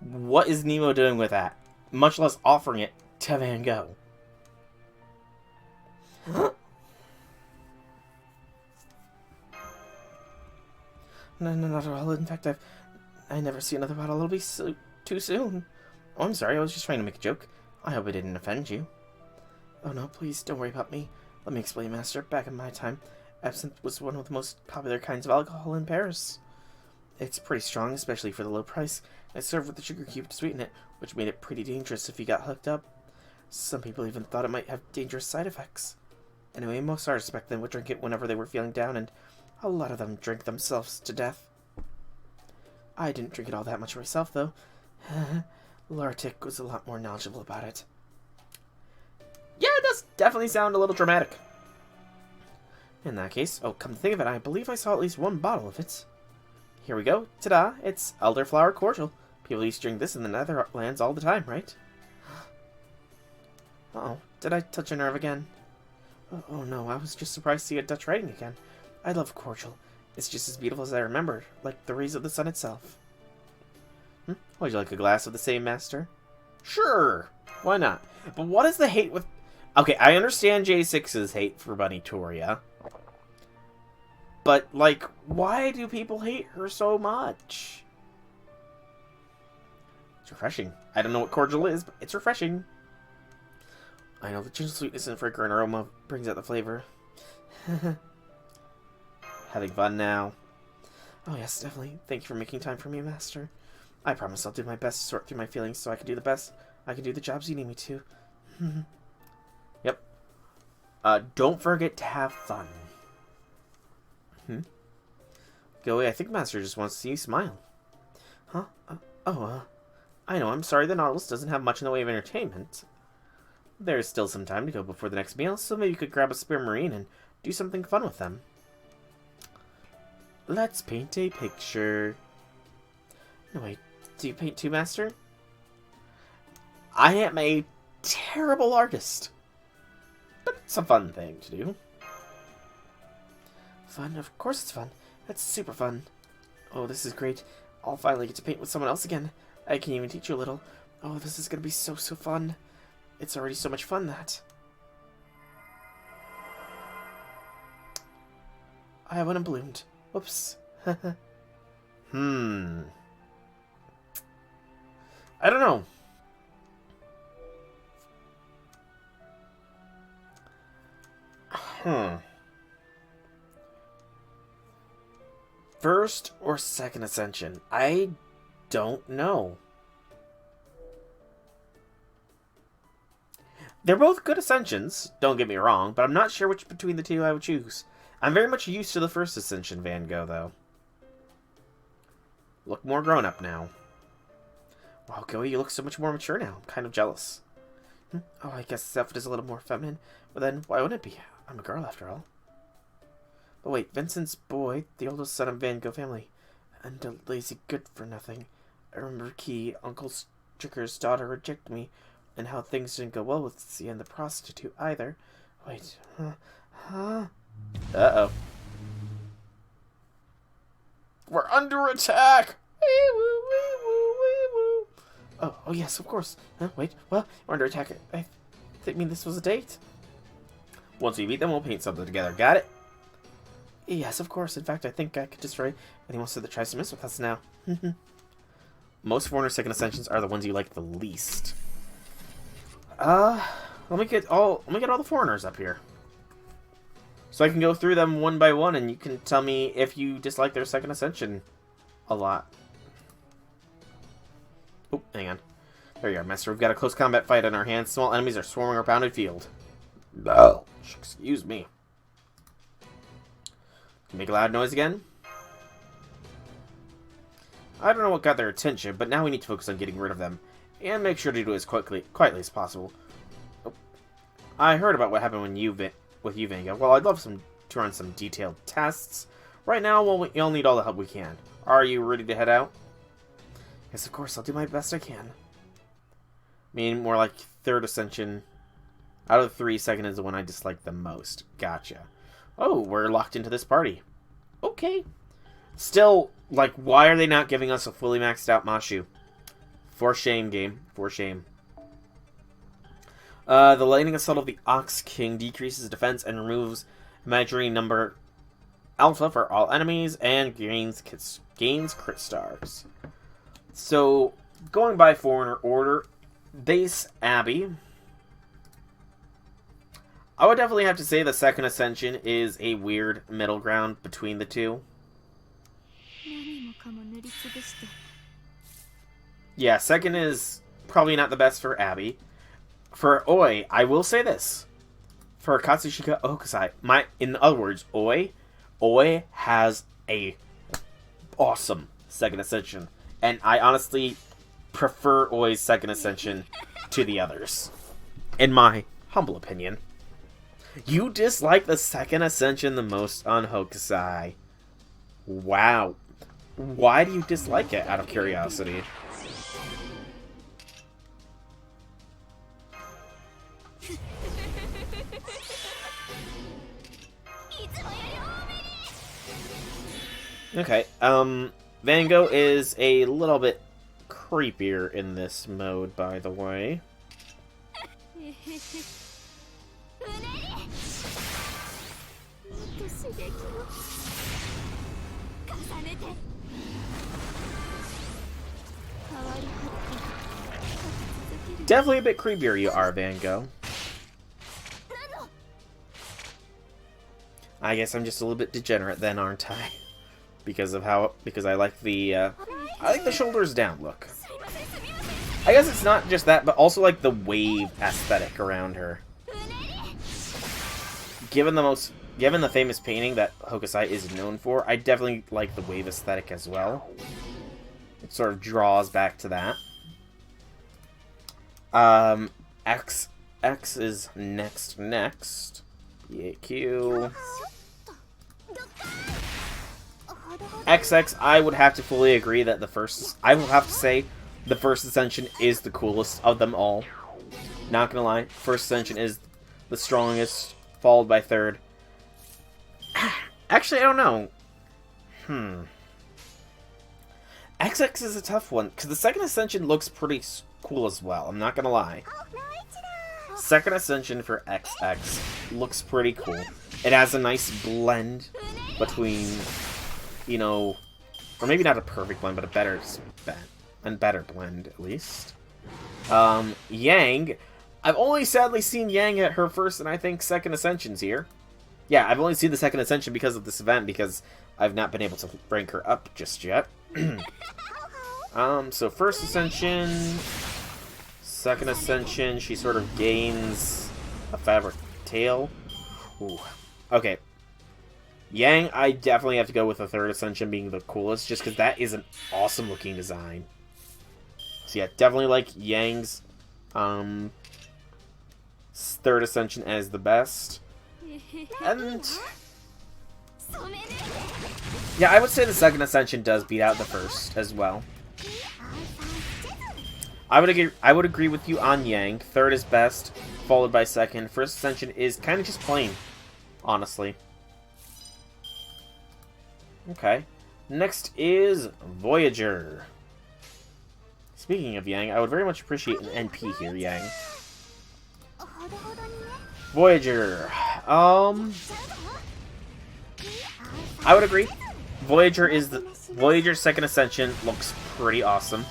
What is Nemo doing with that? Much less offering it to Van Gogh. No, not at all. In fact, I never see another bottle. It'll be too soon. Oh, I'm sorry. I was just trying to make a joke. I hope I didn't offend you. Oh no, please don't worry about me. Let me explain, Master. Back in my time, absinthe was one of the most popular kinds of alcohol in Paris. It's pretty strong, especially for the low price. It's served with a sugar cube to sweeten it, which made it pretty dangerous if you got hooked up. Some people even thought it might have dangerous side effects. Anyway, most artists back then would drink it whenever they were feeling down, and a lot of them drank themselves to death. I didn't drink it all that much myself, though. Lartic was a lot more knowledgeable about it. Yeah, it does definitely sound a little dramatic. In that case, oh, come to think of it, I believe I saw at least one bottle of it. Here we go. Ta-da! It's elderflower cordial. People used to drink this in the Netherlands all the time, right? Uh-oh. Did I touch a nerve again? Oh no, I was just surprised to see a Dutch writing again. I love cordial. It's just as beautiful as I remember, like the rays of the sun itself. Would you like a glass of the same, Master? Sure! Why not? But what is the hate with... Okay, I understand J6's hate for Bunny Toria. But, like, why do people hate her so much? It's refreshing. I don't know what cordial is, but it's refreshing. I know the gentle sweetness and fragrant aroma brings out the flavor. Having fun now. Oh yes, definitely. Thank you for making time for me, Master. I promise I'll do my best to sort through my feelings so I can do the best. I can do the jobs you need me to. Yep. Don't forget to have fun. Go away. I think Master just wants to see you smile. Huh? I know. I'm sorry the Nautilus doesn't have much in the way of entertainment. There's still some time to go before the next meal, so maybe you could grab a spare marine and do something fun with them. Let's paint a picture. No, wait. Do you paint too, Master? I am a terrible artist. But it's a fun thing to do. Fun? Of course it's fun. That's super fun. Oh, this is great. I'll finally get to paint with someone else again. I can even teach you a little. Oh, this is gonna be so fun. It's already so much fun that... I went and bloomed. Whoops. I don't know. First or second ascension? I don't know. They're both good ascensions, don't get me wrong, but I'm not sure which between the two I would choose. I'm very much used to the first ascension Van Gogh, though. Look more grown up now. Wow, Goey, you look so much more mature now. I'm kind of jealous. Oh, I guess this outfit is a little more feminine. But then, why wouldn't it be? I'm a girl, after all. But wait, Vincent's boy, the oldest son of Van Gogh family, and a lazy good-for-nothing. I remember Key, Uncle Stricker's daughter, rejected me, and how things didn't go well with C and the prostitute either. Wait, Uh-oh. We're under attack! Oh, yes, of course. Wait, well, we're under attack. I mean this was a date. Once we beat them, we'll paint something together. Got it? Yes, of course. In fact, I think I could destroy anyone that tries to mess with us now. Most Foreigner second ascensions are the ones you like the least. Let me get all the foreigners up here. So I can go through them one by one, and you can tell me if you dislike their second ascension a lot. Oh, hang on. There you are, Master. We've got a close combat fight on our hands. Small enemies are swarming our pounded field. No. Excuse me. Make a loud noise again? I don't know what got their attention, but now we need to focus on getting rid of them. And make sure to do it as quietly as possible. Oh. I heard about what happened with you, Van Gogh. Well, I'd love to run some detailed tests. Right now, we'll need all the help we can. Are you ready to head out? Yes, of course. I'll do my best I can. I mean, more like third ascension. Out of the three, second is the one I dislike the most. Gotcha. Oh, we're locked into this party. Okay. Still, like, why are they not giving us a fully maxed out Mashu? For shame, game. For shame. The lightning assault of the Ox King decreases defense and removes imaginary number alpha for all enemies and gains crit stars. So, going by Foreigner order, base Abby. I would definitely have to say the second ascension is a weird middle ground between the two. Yeah, second is probably not the best for Abby. For Oi, I will say this. For Katsushika Hokusai, in other words, Oi has a awesome second ascension. And I honestly prefer Oi's second ascension to the others. In my humble opinion. You dislike the second ascension the most on Hokusai. Wow. Why do you dislike it, out of curiosity? Okay, Van Gogh is a little bit creepier in this mode, by the way. Definitely a bit creepier you are, Van Gogh. I guess I'm just a little bit degenerate then, aren't I? Because I like the shoulders down look. I guess it's not just that, but also like the wave aesthetic around her. Given the famous painting that Hokusai is known for, I definitely like the wave aesthetic as well. It sort of draws back to that. X is next. BAQ. XX, I would have to fully agree that I will have to say the first Ascension is the coolest of them all. Not gonna lie, first Ascension is the strongest, followed by third. Actually, I don't know. XX is a tough one, because the second Ascension looks pretty cool as well, I'm not gonna lie. Second Ascension for XX looks pretty cool. It has a nice blend between, you know, or maybe not a perfect blend, but a better blend, at least. Yang, I've only sadly seen Yang at her first and I think second Ascensions here. Yeah, I've only seen the second Ascension because of this event, because I've not been able to rank her up just yet. So first Ascension, second Ascension, she sort of gains a fabric tail. Ooh. Okay. Yang, I definitely have to go with the third Ascension being the coolest, just because that is an awesome looking design. So yeah, definitely like Yang's third Ascension as the best. And yeah, I would say the second Ascension does beat out the first as well. I would agree with you on Yang. Third is best, followed by second. First Ascension is kind of just plain, honestly. Okay. Next is Voyager. Speaking of Yang, I would very much appreciate an NP here, Yang. Voyager. I would agree. Voyager's second Ascension looks pretty awesome.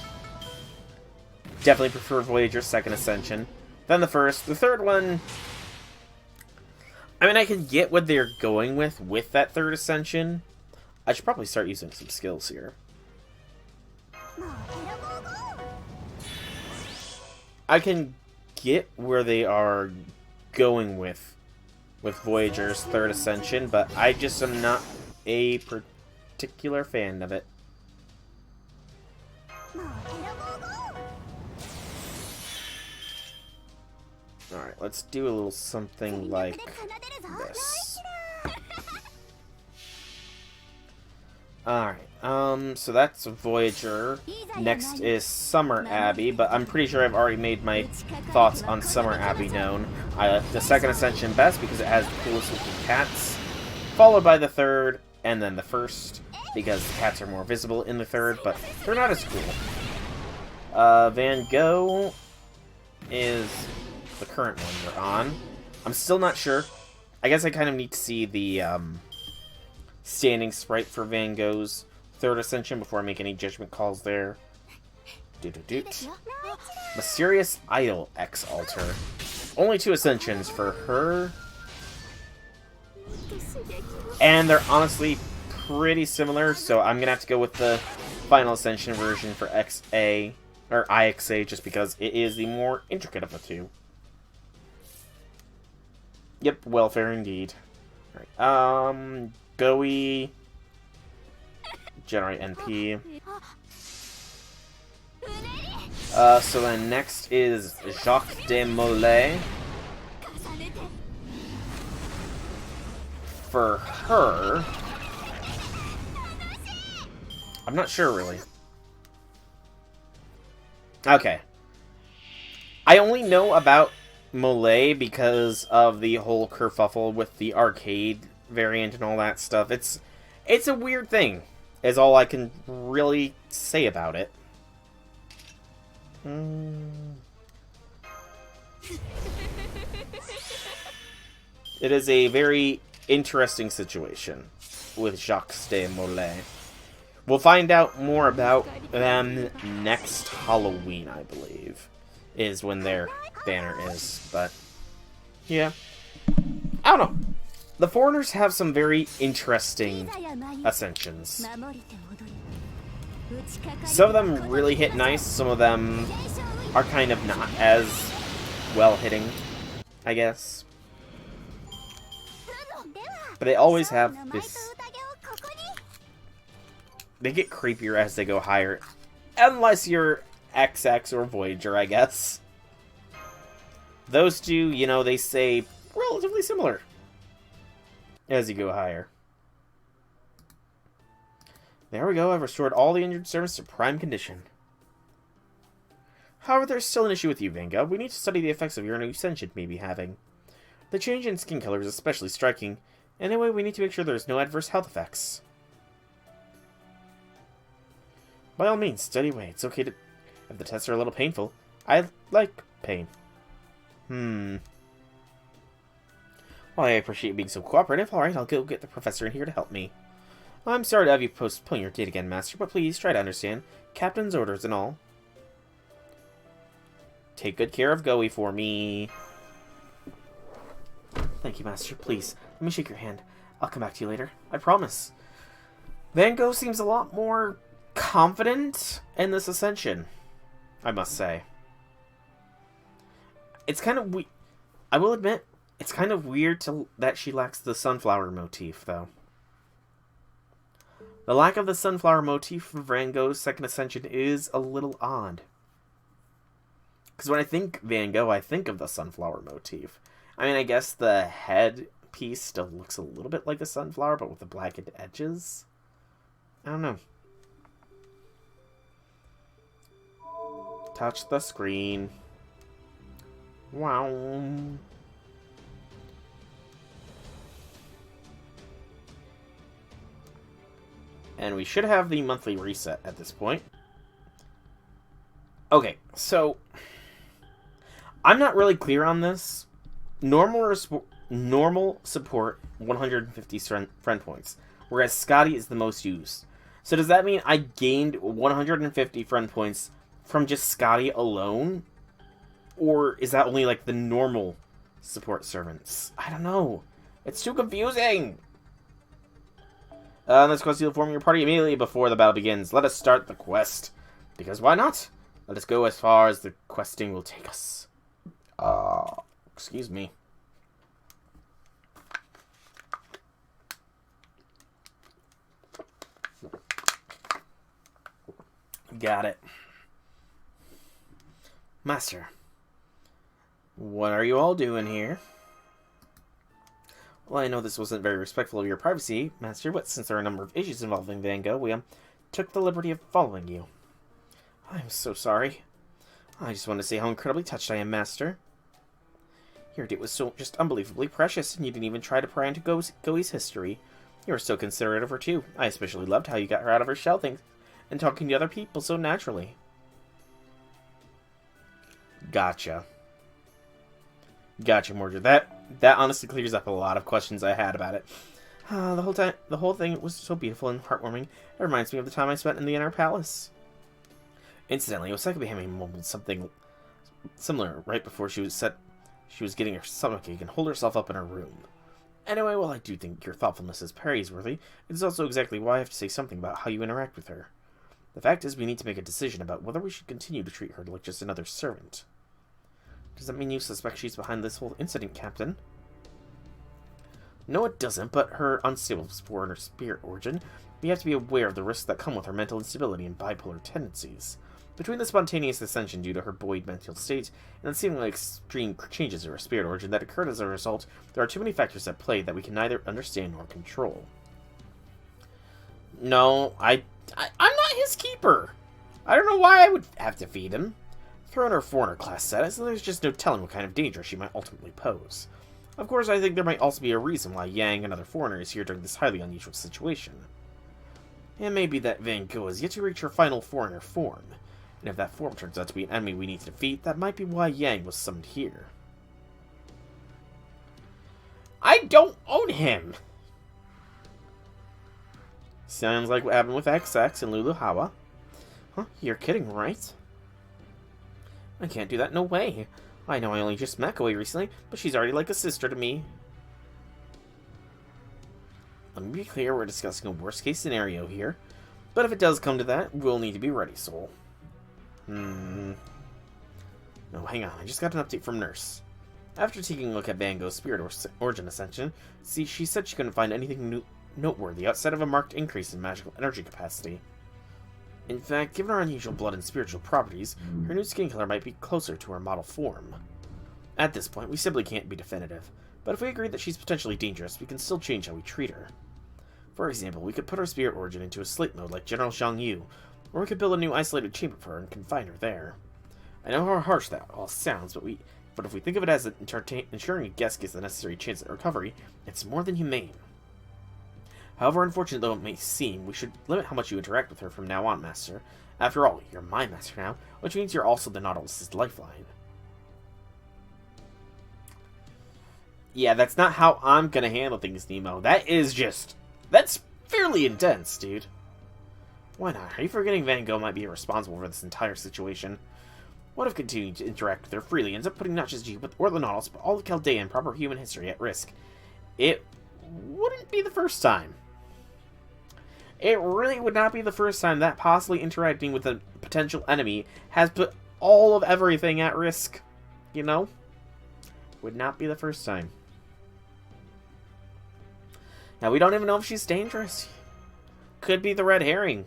Definitely prefer Voyager's second Ascension than the first. The third one, I mean, I can get what they're going with that third Ascension. I should probably start using some skills here. I can get where they are going with Voyager's third Ascension, but I just am not a particular fan of it. Alright, let's do a little something like this. Alright, so that's Voyager. Next is Summer Abbey, but I'm pretty sure I've already made my thoughts on Summer Abbey known. I like the second Ascension best because it has the coolest looking cats, followed by the third, and then the first, because the cats are more visible in the third, but they're not as cool. Van Gogh is the current one we're on. I'm still not sure. I guess I kind of need to see the standing sprite for Van Gogh's third Ascension before I make any judgment calls there. Mysterious Idol X Alter. Only 2 Ascensions for her. And they're honestly pretty similar, so I'm gonna have to go with the final Ascension version for XA, or IXA, just because it is the more intricate of the two. Yep, welfare indeed. Alright, Goey. Generate NP. So then next is Jacques de Molay. For her, I'm not sure really. Okay. I only know about Molay because of the whole kerfuffle with the arcade variant and all that stuff. It's a weird thing, is all I can really say about it. It is a very interesting situation with Jacques de Molay. We'll find out more about them next Halloween, I believe, is when their banner is. But, yeah. I don't know. The foreigners have some very interesting ascensions. Some of them really hit nice, some of them are kind of not as well hitting, I guess. But they always have this... They get creepier as they go higher. Unless you're XX or Voyager, I guess. Those two, you know, they stay relatively similar as you go higher. There we go, I've restored all the injured servants to prime condition. However, there's still an issue with you, Vanga. We need to study the effects of your new ascension may be having. The change in skin color is especially striking. Anyway, we need to make sure there's no adverse health effects. By all means, study away. It's okay to... If the tests are a little painful. I like pain. Well, I appreciate you being so cooperative. Alright, I'll go get the professor in here to help me. I'm sorry to have you postpone your date again, Master, but please try to understand. Captain's orders and all. Take good care of Goey for me. Thank you, Master. Please, let me shake your hand. I'll come back to you later. I promise. Van Gogh seems a lot more confident in this ascension, I must say. It's kind of I will admit, it's kind of weird that she lacks the sunflower motif, though. The lack of the sunflower motif for Van Gogh's second ascension is a little odd. Because when I think Van Gogh, I think of the sunflower motif. I mean, I guess the head piece still looks a little bit like a sunflower, but with the blackened edges. I don't know. Touch the screen. Wow. And we should have the monthly reset at this point. Okay, so... I'm not really clear on this. Normal support, 150 friend points. Whereas Scotty is the most used. So does that mean I gained 150 friend points from just Scotty alone? Or is that only like the normal support servants? I don't know. It's too confusing! Let's quest you'll form your party immediately before the battle begins. Let us start the quest. Because why not? Let us go as far as the questing will take us. Excuse me. Got it. Master. What are you all doing here? Well, I know this wasn't very respectful of your privacy, Master, but since there are a number of issues involving Van Gogh, we took the liberty of following you. I'm so sorry. I just want to say how incredibly touched I am, Master. Your date was so just unbelievably precious, and you didn't even try to pry into Goey's history. You were so considerate of her, too. I especially loved how you got her out of her shell things and talking to other people so naturally. Gotcha. Gotcha, Mordred. That honestly clears up a lot of questions I had about it. The whole thing was so beautiful and heartwarming. It reminds me of the time I spent in the Inner Palace. Incidentally, Osaka Behemi mumbled something similar right before she was getting her stomachache and holed herself up in her room. Anyway, while I do think your thoughtfulness is praiseworthy, it is also exactly why I have to say something about how you interact with her. The fact is, we need to make a decision about whether we should continue to treat her like just another servant. Does that mean you suspect she's behind this whole incident, Captain? No, it doesn't, but her unstable foreigner spirit origin, we have to be aware of the risks that come with her mental instability and bipolar tendencies. Between the spontaneous ascension due to her buoyed mental state and the seemingly extreme changes in her spirit origin that occurred as a result, there are too many factors at play that we can neither understand nor control. No, I'm not his keeper. I don't know why I would have to feed him. Thrown her foreigner class status, there's just no telling what kind of danger she might ultimately pose. Of course, I think there might also be a reason why Yang, another foreigner, is here during this highly unusual situation. It may be that Van Gogh has yet to reach her final foreigner form, and if that form turns out to be an enemy we need to defeat, that might be why Yang was summoned here. I don't own him! Sounds like what happened with XX and Luluhawa. Huh? You're kidding, right? I can't do that, no way. I know I only just met Koei recently, but she's already like a sister to me. Let me be clear, we're discussing a worst-case scenario here. But if it does come to that, we'll need to be ready, Soul. No, hang on, I just got an update from Nurse. After taking a look at Van Gogh's Spirit Origin Ascension, she said she couldn't find anything noteworthy outside of a marked increase in magical energy capacity. In fact, given her unusual blood and spiritual properties, her new skin color might be closer to her model form. At this point, we simply can't be definitive, but if we agree that she's potentially dangerous, we can still change how we treat her. For example, we could put her spirit origin into a sleep mode like General Zhang Yu, or we could build a new isolated chamber for her and confine her there. I know how harsh that all sounds, but if we think of it as ensuring a guest gets the necessary chance at recovery, it's more than humane. However unfortunate though it may seem, we should limit how much you interact with her from now on, Master. After all, you're my master now, which means you're also the Nautilus's lifeline. Yeah, that's not how I'm gonna handle things, Nemo. That's fairly intense, dude. Why not? Are you forgetting Van Gogh might be responsible for this entire situation? What if continuing to interact with her freely ends up putting not just you, or the Nautilus, but all of Chaldea and proper human history at risk? It wouldn't be the first time. It really would not be the first time that possibly interacting with a potential enemy has put all of everything at risk. You know? Would not be the first time. Now, we don't even know if she's dangerous. Could be the red herring.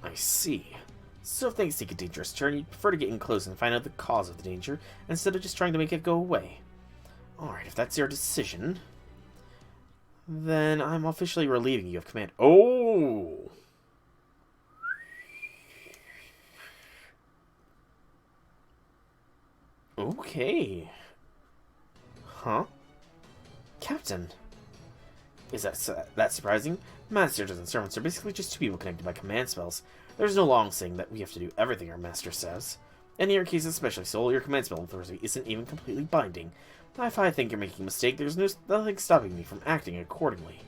I see. So if things take a dangerous turn, you'd prefer to get in close and find out the cause of the danger, instead of just trying to make it go away. Alright, if that's your decision, then I'm officially relieving you of command. Oh! Okay. Huh? Captain. Is that surprising? Masters and servants are basically just two people connected by command spells. There's no long saying that we have to do everything our master says. In your case especially, Soul, your command spell authority isn't even completely binding. If I think you're making a mistake, there's nothing stopping me from acting accordingly.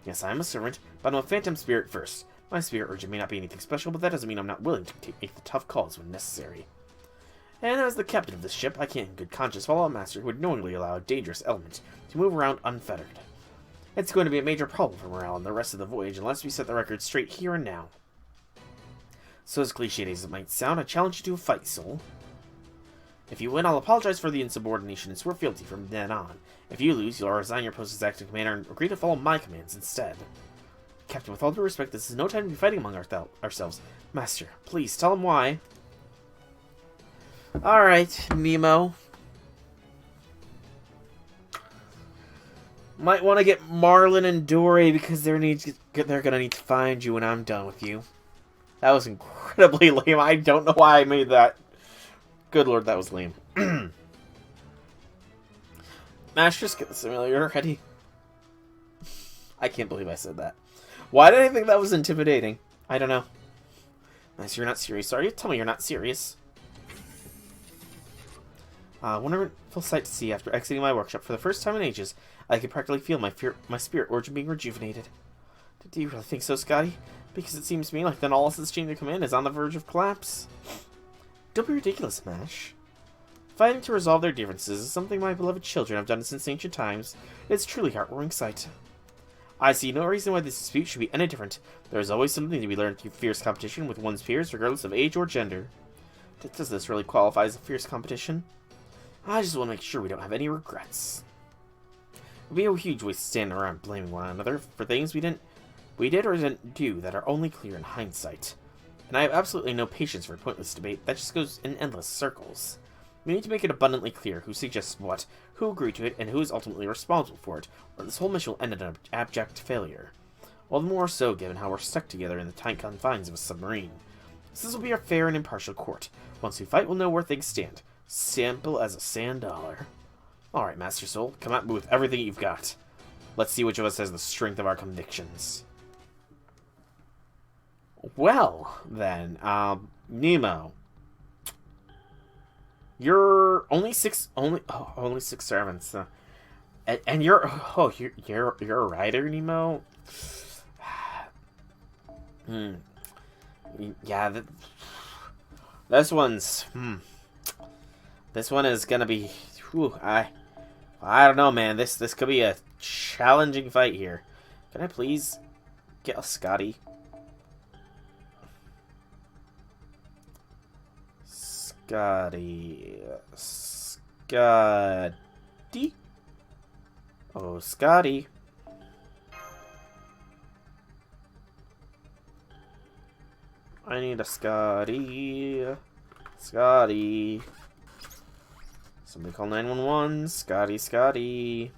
Yes, I'm a servant, but I'm a phantom spirit first. My spirit urgent may not be anything special, but that doesn't mean I'm not willing to make the tough calls when necessary. And as the captain of this ship, I can't in good conscience follow a master who would knowingly allow a dangerous element to move around unfettered. It's going to be a major problem for morale in the rest of the voyage unless we set the record straight here and now. So as cliched as it might sound, I challenge you to a fight, Soul. If you win, I'll apologize for the insubordination and swear fealty from then on. If you lose, you'll resign your post as acting commander and agree to follow my commands instead. Captain, with all due respect, this is no time to be fighting among ourselves. Master, please, tell him why. Alright, Nemo. Might want to get Marlin and Dory because they're gonna need to find you when I'm done with you. That was incredibly lame. I don't know why I made that. Good lord, that was lame. Masters, get the simulator ready. I can't believe I said that. Why did I think that was intimidating? I don't know. Master, you're not serious, are you? Tell me you're not serious. Wonderful sight to see after exiting my workshop. For the first time in ages, I could practically feel my spirit origin being rejuvenated. Do you really think so, Scotty? Because it seems to me like the Nautilus's chain of command is on the verge of collapse. Don't be ridiculous, Mash. Fighting to resolve their differences is something my beloved children have done since ancient times. It's truly a heart-warming sight. I see no reason why this dispute should be any different. There is always something to be learned through fierce competition with one's peers, regardless of age or gender. Does this really qualify as a fierce competition? I just want to make sure we don't have any regrets. It would be a huge waste to stand around blaming one another for things we did or didn't do that are only clear in hindsight. And I have absolutely no patience for pointless debate that just goes in endless circles. We need to make it abundantly clear who suggests what, who agreed to it, and who is ultimately responsible for it, or this whole mission will end in an abject failure. All the more so given how we're stuck together in the tight confines of a submarine. This will be a fair and impartial court. Once we fight, we'll know where things stand. Simple as a sand dollar. Alright, Master Soul, come at me with everything you've got. Let's see which of us has the strength of our convictions. Well, then, Nemo. You're only six servants. And you're you're a writer, Nemo. Hmm. Yeah. This one's. This one is gonna be. Whew, I don't know, man. This could be a challenging fight here. Can I please get a Scotty? Scotty. Scotty? Oh, Scotty. I need a Scotty. Scotty. Somebody call 911. Scotty, Scotty.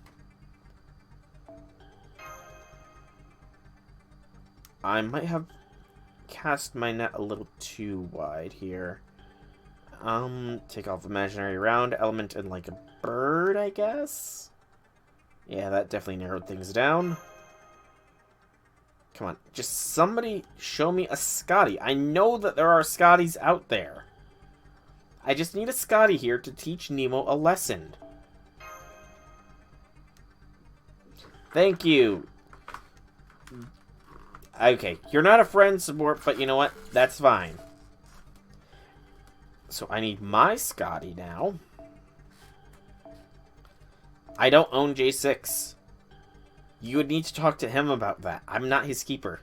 I might have cast my net a little too wide here. Take off imaginary round element and like a bird, I guess? Yeah, that definitely narrowed things down. Come on, just somebody show me a Scotty. I know that there are Scotties out there. I just need a Scotty here to teach Nemo a lesson. Thank you. Okay, you're not a friend support, but you know what? That's fine. So I need my Scotty now. I don't own J6. You would need to talk to him about that. I'm not his keeper.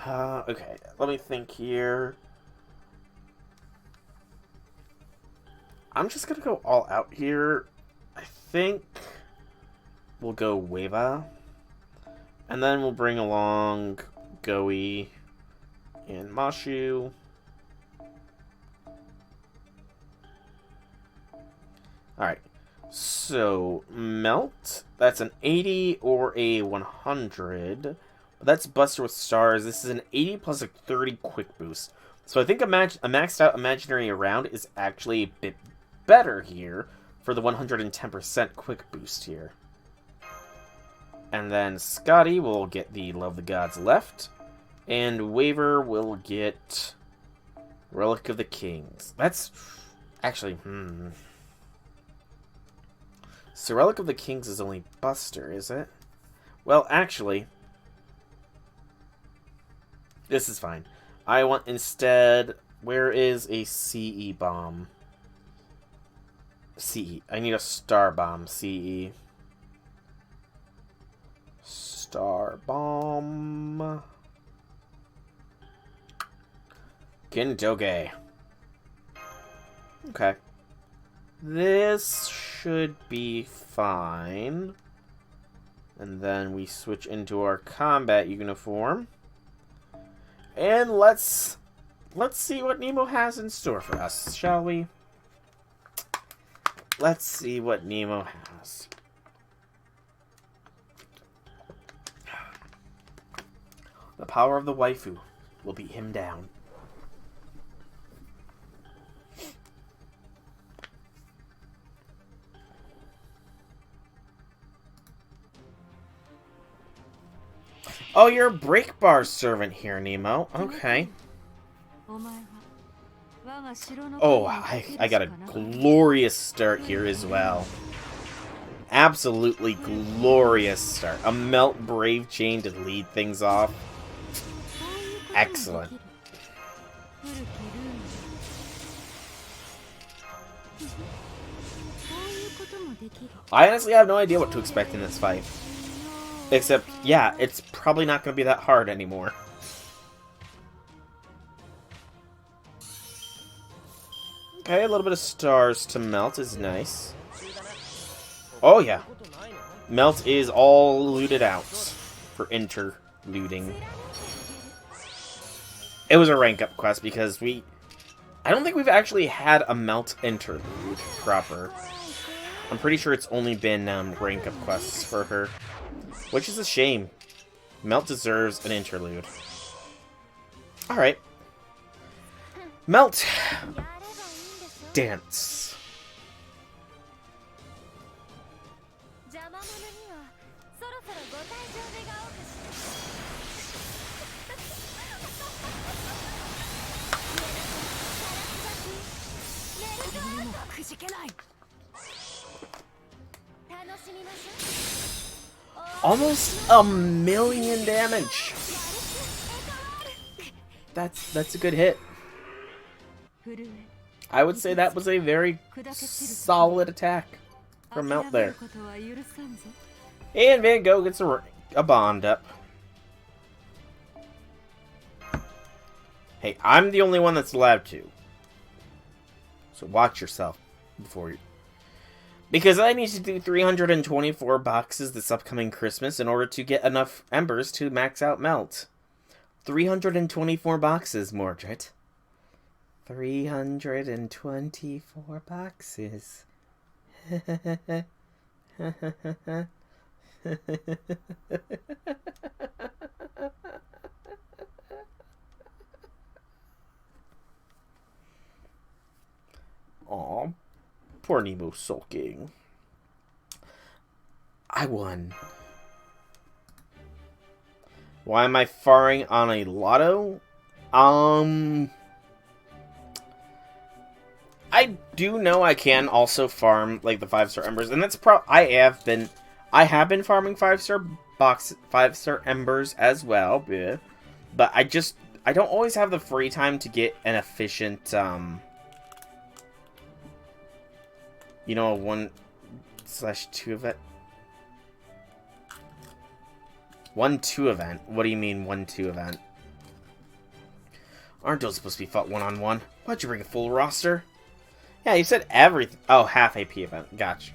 Okay, let me think here. I'm just gonna go all out here. I think we'll go Weva. And then we'll bring along Goey and Mashu. Alright. So, Melt. That's an 80 or a 100. But that's Buster with stars. This is an 80 plus a 30 quick boost. So I think a maxed out imaginary round is actually a bit better here for the 110% quick boost here. And then Scotty will get the Love the Gods left. And Waver will get Relic of the Kings. That's actually, So Relic of the Kings is only Buster, is it? Well, actually, this is fine. I want instead, where is a CE bomb? CE. I need a star bomb, CE. Star bomb. Gintoge. Okay. This should be fine. And then we switch into our combat uniform. And let's see what Nemo has in store for us, shall we? Let's see what Nemo has. The power of the waifu will beat him down. Oh, you're a break bar servant here, Nemo. Okay. Oh, I got a glorious start here as well. Absolutely glorious start. A Melt Brave Chain to lead things off. Excellent. I honestly have no idea what to expect in this fight. Except, yeah, it's probably not going to be that hard anymore. Okay, a little bit of stars to Melt is nice. Oh, yeah. Melt is all looted out for interluding. It was a rank up quest because I don't think we've actually had a Melt interlude proper. I'm pretty sure it's only been rank up quests for her. Which is a shame. Melt deserves an interlude. Alright. Melt! Dance. Almost 1,000,000 damage. That's a good hit. I would say that was a very solid attack from Melt there. And Van Gogh gets a bond up. Hey, I'm the only one that's allowed to. So watch yourself before you... Because I need to do 324 boxes this upcoming Christmas in order to get enough embers to max out Melt. 324 boxes, Mordred. 324 boxes. Aw, poor Nemo sulking. I won. Why am I firing on a lotto? I do know I can also farm like the 5-star embers, and that's I have been farming 5-star embers as well, yeah. But I don't always have the free time to get an efficient you know, a 1/2 event. 1/2 event? What do you mean 1/2 event? Aren't those supposed to be fought one-on-one? Why'd you bring a full roster? Yeah, you said everything. Oh, half AP event. Gotcha.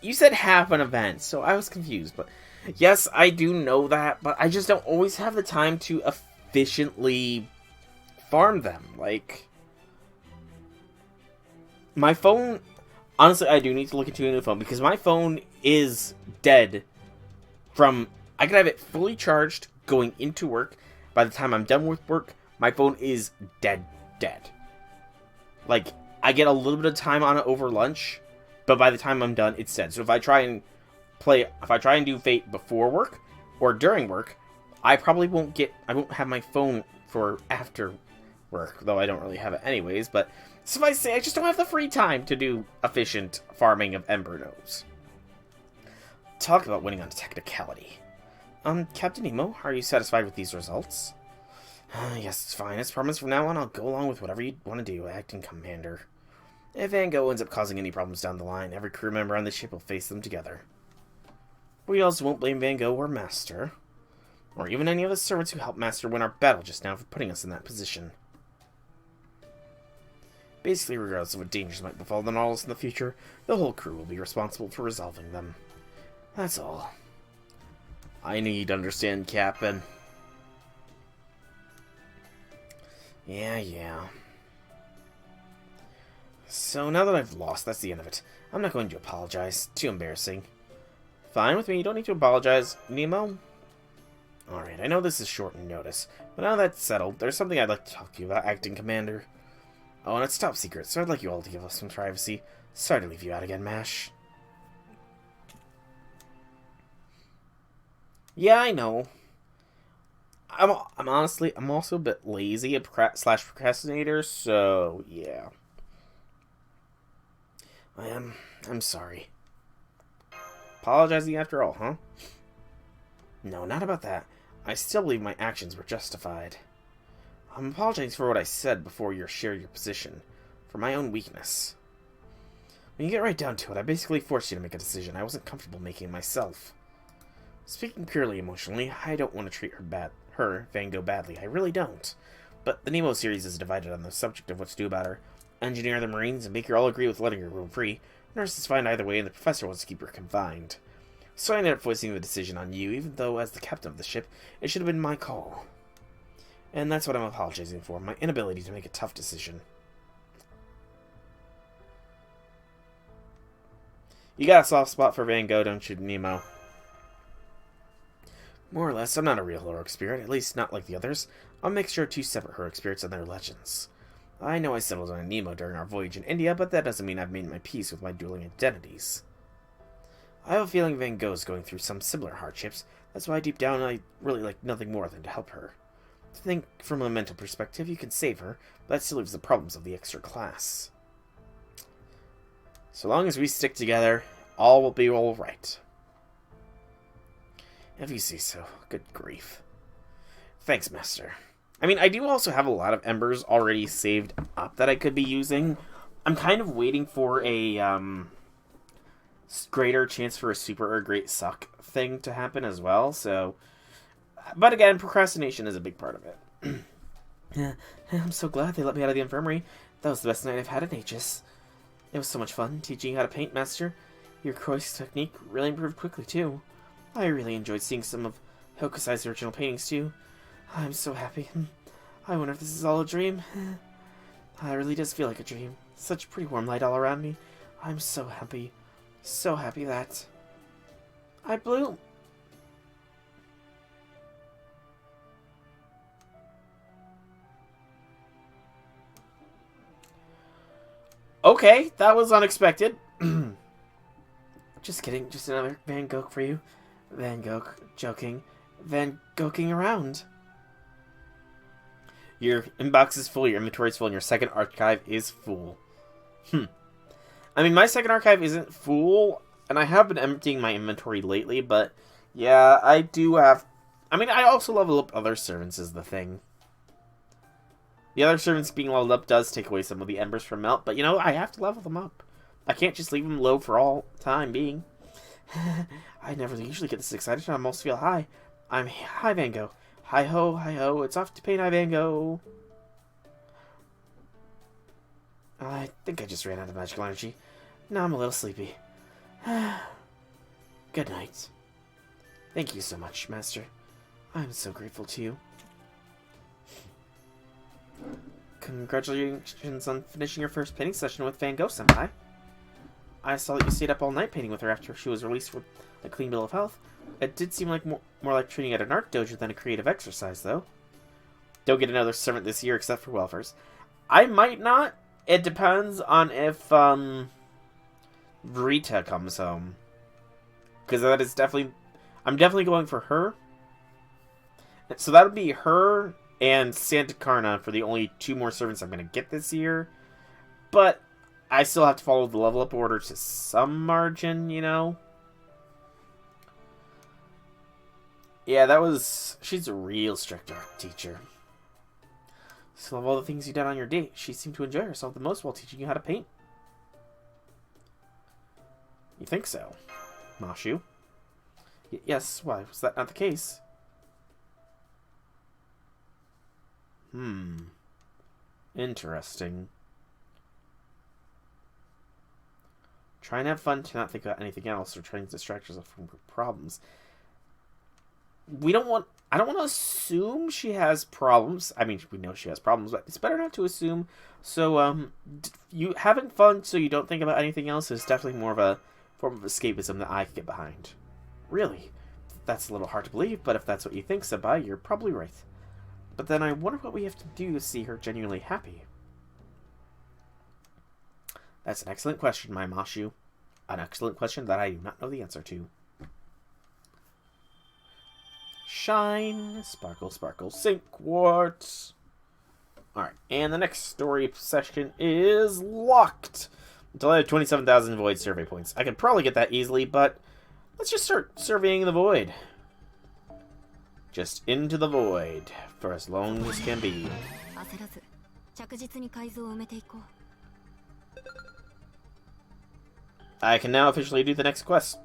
You said half an event, so I was confused. But yes, I do know that, but I just don't always have the time to efficiently farm them. Like, my phone... Honestly, I do need to look into a new phone, because my phone is dead from... I could have it fully charged going into work. By the time I'm done with work, my phone is dead. Like, I get a little bit of time on it over lunch, but by the time I'm done, it's dead. So if I try and do Fate before work or during work, I probably won't have my phone for after work, though I don't really have it anyways. But suffice to say, I just don't have the free time to do efficient farming of Ember Nodes. Talk about winning on technicality. Captain Nemo, are you satisfied with these results? Yes, it's fine. As promised, from now on, I'll go along with whatever you want to do, Acting Commander. If Van Gogh ends up causing any problems down the line, every crew member on the ship will face them together. We also won't blame Van Gogh or Master, or even any of the servants who helped Master win our battle just now for putting us in that position. Basically, regardless of what dangers might befall the Nautilus in the future, the whole crew will be responsible for resolving them. That's all. I need to understand, Captain. Yeah. So now that I've lost, that's the end of it. I'm not going to apologize. Too embarrassing. Fine with me, you don't need to apologize, Nemo. Alright, I know this is short notice, but now that's settled, there's something I'd like to talk to you about, Acting Commander. Oh, and it's top secret, so I'd like you all to give us some privacy. Sorry to leave you out again, MASH. Yeah, I know. I'm also a bit lazy slash procrastinator, so yeah. I'm sorry. Apologizing after all, huh? No, not about that. I still believe my actions were justified. I'm apologizing for what I said before you share your position, for my own weakness. When you get right down to it, I basically forced you to make a decision I wasn't comfortable making myself. Speaking purely emotionally, I don't want to treat her, Van Gogh, badly. I really don't. But the Nemo series is divided on the subject of what to do about her. Engineer the Marines and Baker all agree with letting her roam free. Nurse is fine either way, and the professor wants to keep her confined. So I ended up voicing the decision on you, even though, as the captain of the ship, it should have been my call. And that's what I'm apologizing for, my inability to make a tough decision. You got a soft spot for Van Gogh, don't you, Nemo? More or less, I'm not a real heroic spirit, at least not like the others. I'll make sure two separate heroic spirits and their legends. I know I settled on Nemo during our voyage in India, but that doesn't mean I've made my peace with my dueling identities. I have a feeling Van Gogh's going through some similar hardships. That's why deep down I really like nothing more than to help her. To think from a mental perspective, you can save her, but that still leaves the problems of the extra class. So long as we stick together, all will be alright. If you say so. Good grief. Thanks, Master. I mean, I do also have a lot of embers already saved up that I could be using. I'm kind of waiting for a greater chance for a super or great suck thing to happen as well, so... But again, procrastination is a big part of it. Yeah, I'm so glad they let me out of the infirmary. That was the best night I've had in ages. It was so much fun teaching you how to paint, Master. Your Croix technique really improved quickly, too. I really enjoyed seeing some of Hokusai's original paintings, too. I'm so happy. I wonder if this is all a dream. It really does feel like a dream. Such pretty warm light all around me. I'm so happy. So happy that I bloom. Okay, that was unexpected. Just kidding, just another Van Gogh for you. Van Gogh, joking. Van Goghing around. Your inbox is full, your inventory is full, and your second archive is full. I mean, my second archive isn't full, and I have been emptying my inventory lately, but yeah, I do have... I mean, I also level up other servants is the thing. The other servants being leveled up does take away some of the embers from Melt, but you know, I have to level them up. I can't just leave them low for all time being. I never usually get this excited, and I almost feel high. I'm high, Van Gogh. Hi-ho, hi-ho, it's off to paint Van Gogh. I think I just ran out of magical energy. Now I'm a little sleepy. Good night. Thank you so much, Master. I'm so grateful to you. Congratulations on finishing your first painting session with Van Gogh-senpai. I saw that you stayed up all night painting with her after she was released with a clean bill of health. It did seem like more like training at an art dojo than a creative exercise, though. Don't get another servant this year except for welfares. I might not. It depends on if Rita comes home. Because that is definitely... I'm definitely going for her. So that would be her and Santa Carna for the only 2 more servants I'm going to get this year. But I still have to follow the level up order to some margin, you know? Yeah, that was... She's a real strict art teacher. So of all the things you did on your date, she seemed to enjoy herself the most while teaching you how to paint. You think so, Mashu? Yes, why? Was that not the case? Interesting. Try and have fun to not think about anything else or try and distract yourself from problems. I don't want to assume she has problems. I mean, we know she has problems, but it's better not to assume. So, you having fun so you don't think about anything else is definitely more of a form of escapism that I can get behind. Really? That's a little hard to believe, but if that's what you think, Senpai, you're probably right. But then I wonder what we have to do to see her genuinely happy. That's an excellent question, my Mashu. An excellent question that I do not know the answer to. Shine, sparkle, sparkle, sink quartz. Alright, and the next story session is locked. Until I have 27,000 void survey points. I could probably get that easily, but let's just start surveying the void. Just into the void, for as long as can be. I can now officially do the next quest.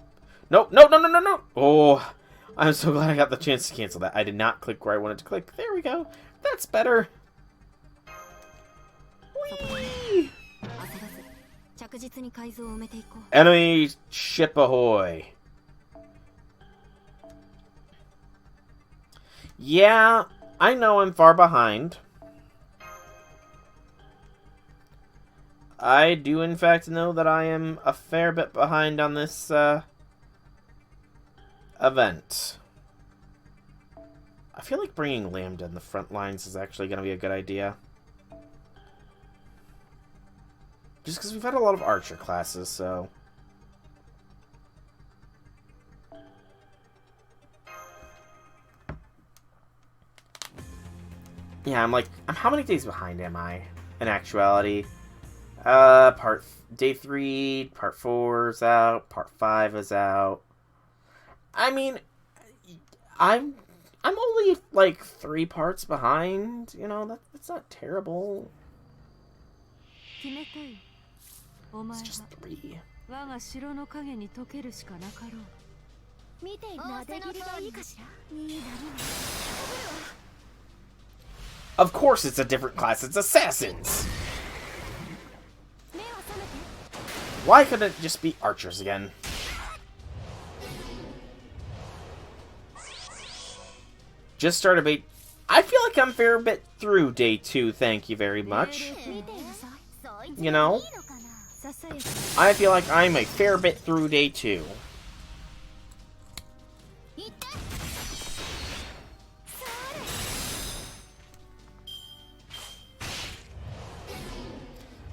No, no, no, no, no, no! Oh, I'm so glad I got the chance to cancel that. I did not click where I wanted to click. There we go. That's better. Whee! Enemy ship ahoy. Yeah, I know I'm far behind. I do in fact know that I am a fair bit behind on this event. I feel like bringing Lambda in the front lines is actually going to be a good idea. Just because we've had a lot of archer classes, so... Yeah, how many days behind am I, in actuality? Day 3, part 4 is out, part 5 is out. I mean, I'm only like 3 parts behind, you know, that's not terrible. It's just 3. Of course it's a different class, it's assassins! Why couldn't it just be archers again? Just started bait. I feel like I'm a fair bit through day 2, thank you very much. You know? I feel like I'm a fair bit through day 2.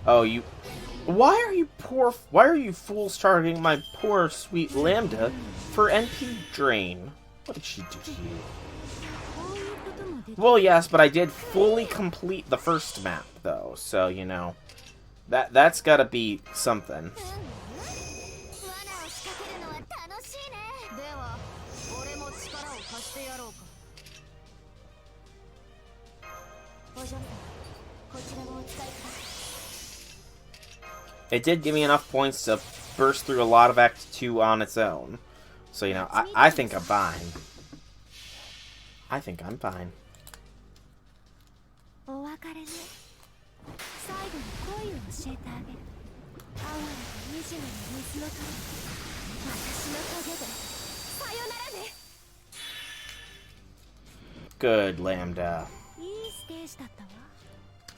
Oh, you... Why are you fools targeting my poor sweet Lambda for NP drain? What did she do to you? Well, yes, but I did fully complete the first map, though, so, you know, that's gotta be something. It did give me enough points to burst through a lot of Act 2 on its own. So, you know, I think I'm fine. I think I'm fine. Good, Lambda.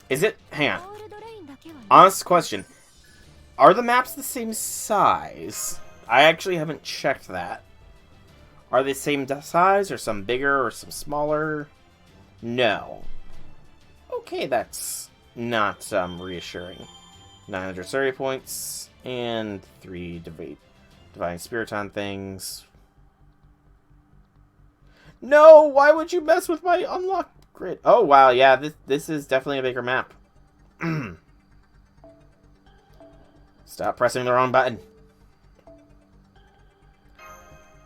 Is it? Hang on. Honest question. Are the maps the same size? I actually haven't checked that. Are they the same size, or some bigger, or some smaller? No. Okay, that's not reassuring. 900 Surrey points, and 3 Divine Spiriton things. No! Why would you mess with my unlock grid? Oh, wow, yeah, this is definitely a bigger map. Stop pressing the wrong button.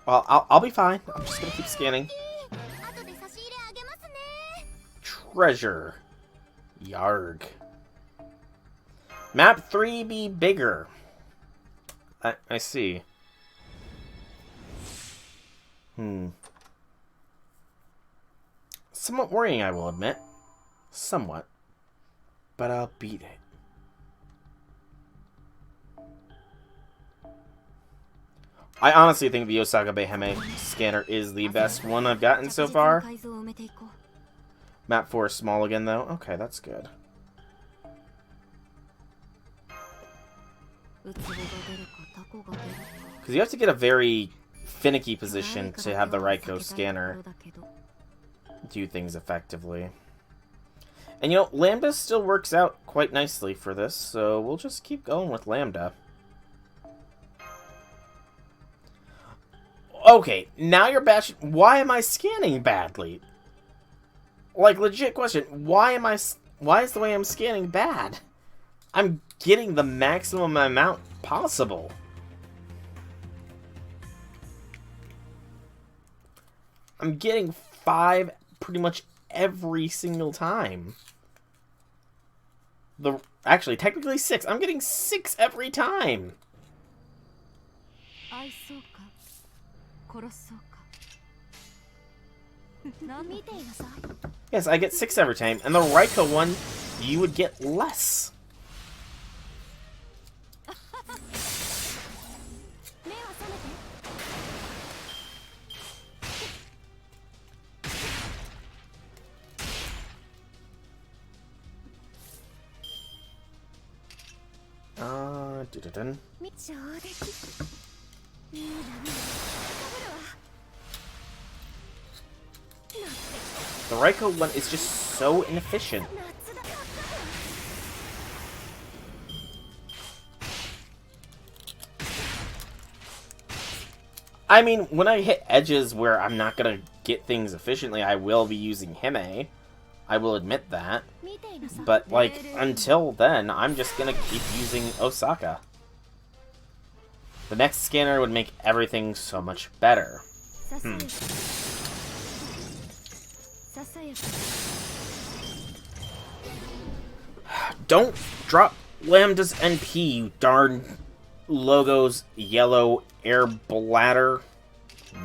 Well, I'll be fine. I'm just gonna keep scanning. Treasure. Yarg. Map 3 be bigger. I see. Somewhat worrying, I will admit. Somewhat. But I'll beat it. I honestly think the Osaka Beheme scanner is the best one I've gotten so far. Map 4 is small again, though. Okay, that's good. Because you have to get a very finicky position to have the Raiko scanner do things effectively. And, you know, Lambda still works out quite nicely for this, so we'll just keep going with Lambda. Okay, now you're bashing... Why am I scanning badly? Like, legit question. Why is the way I'm scanning bad? I'm getting the maximum amount possible. I'm getting 5 pretty much every single time. Actually, technically 6. I'm getting 6 every time. Yes, I get 6 every time, and the Raiko one, you would get less. Dun-dun-dun. The Raiko one is just so inefficient. I mean, when I hit edges where I'm not gonna get things efficiently, I will be using Hime. I will admit that. But, like, until then, I'm just gonna keep using Osaka. The next scanner would make everything so much better. Don't drop Lambda's NP, you darn Logo's yellow air bladder.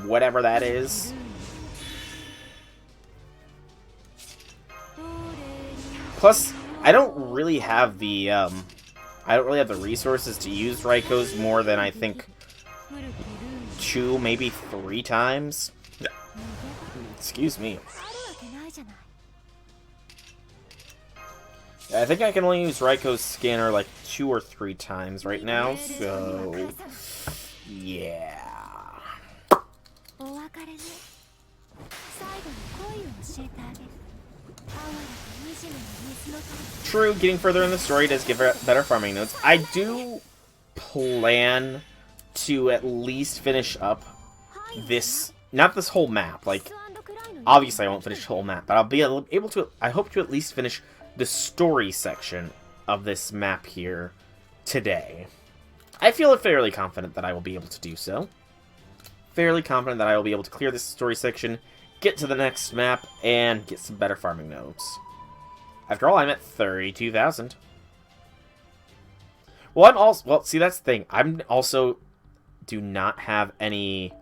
Whatever that is. Plus, I don't really have the resources to use Raikou more than I think 2, maybe 3 times. Excuse me. I think I can only use Raikou's scanner like 2 or 3 times right now, so yeah. True, getting further in the story does give better farming notes. I do plan to at least finish up this, not this whole map. Like, obviously I won't finish the whole map, but I'll be able to, I hope to at least finish the story section of this map here today. I feel fairly confident that I will be able to do so. Fairly confident that I will be able to clear this story section, get to the next map, and get some better farming nodes. After all, I'm at 32,000. Well, I'm also... Well, see, that's the thing. I'm also... do not have any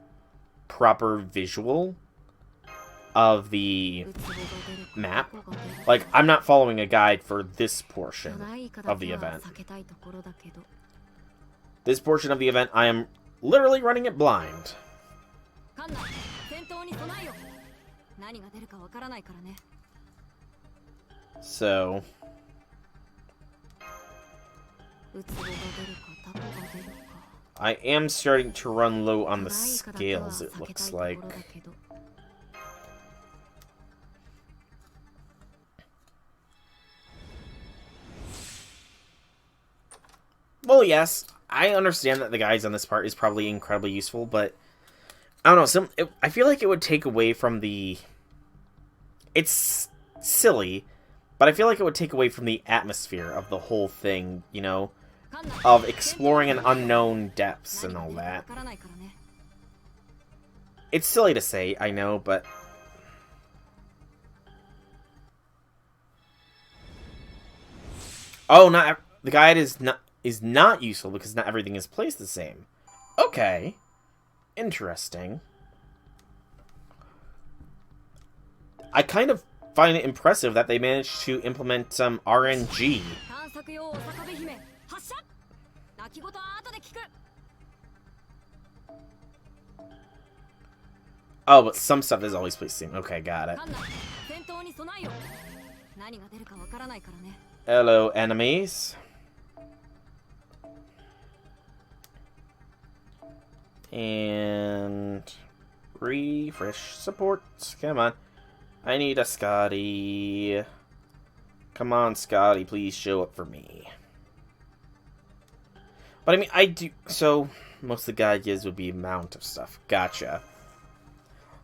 proper visual of the map. Like, I'm not following a guide for this portion of the event. This portion of the event, I am literally running it blind. So... I am starting to run low on the scales, it looks like. Well, yes, I understand that the guides on this part is probably incredibly useful, but I don't know, I feel like it would take away from the... It's silly, but I feel like it would take away from the atmosphere of the whole thing, you know? Of exploring an unknown depths and all that. It's silly to say, I know, but... Oh, the guide is not useful because not everything is placed the same. Okay. Interesting. I kind of find it impressive that they managed to implement some RNG. Oh, but some stuff is always placed the same. Okay, got it. Hello, enemies. And... refresh supports. Come on. I need a Scotty. Come on, Scotty, please show up for me. But I mean, I do... So, most of the guide gives would be amount of stuff. Gotcha.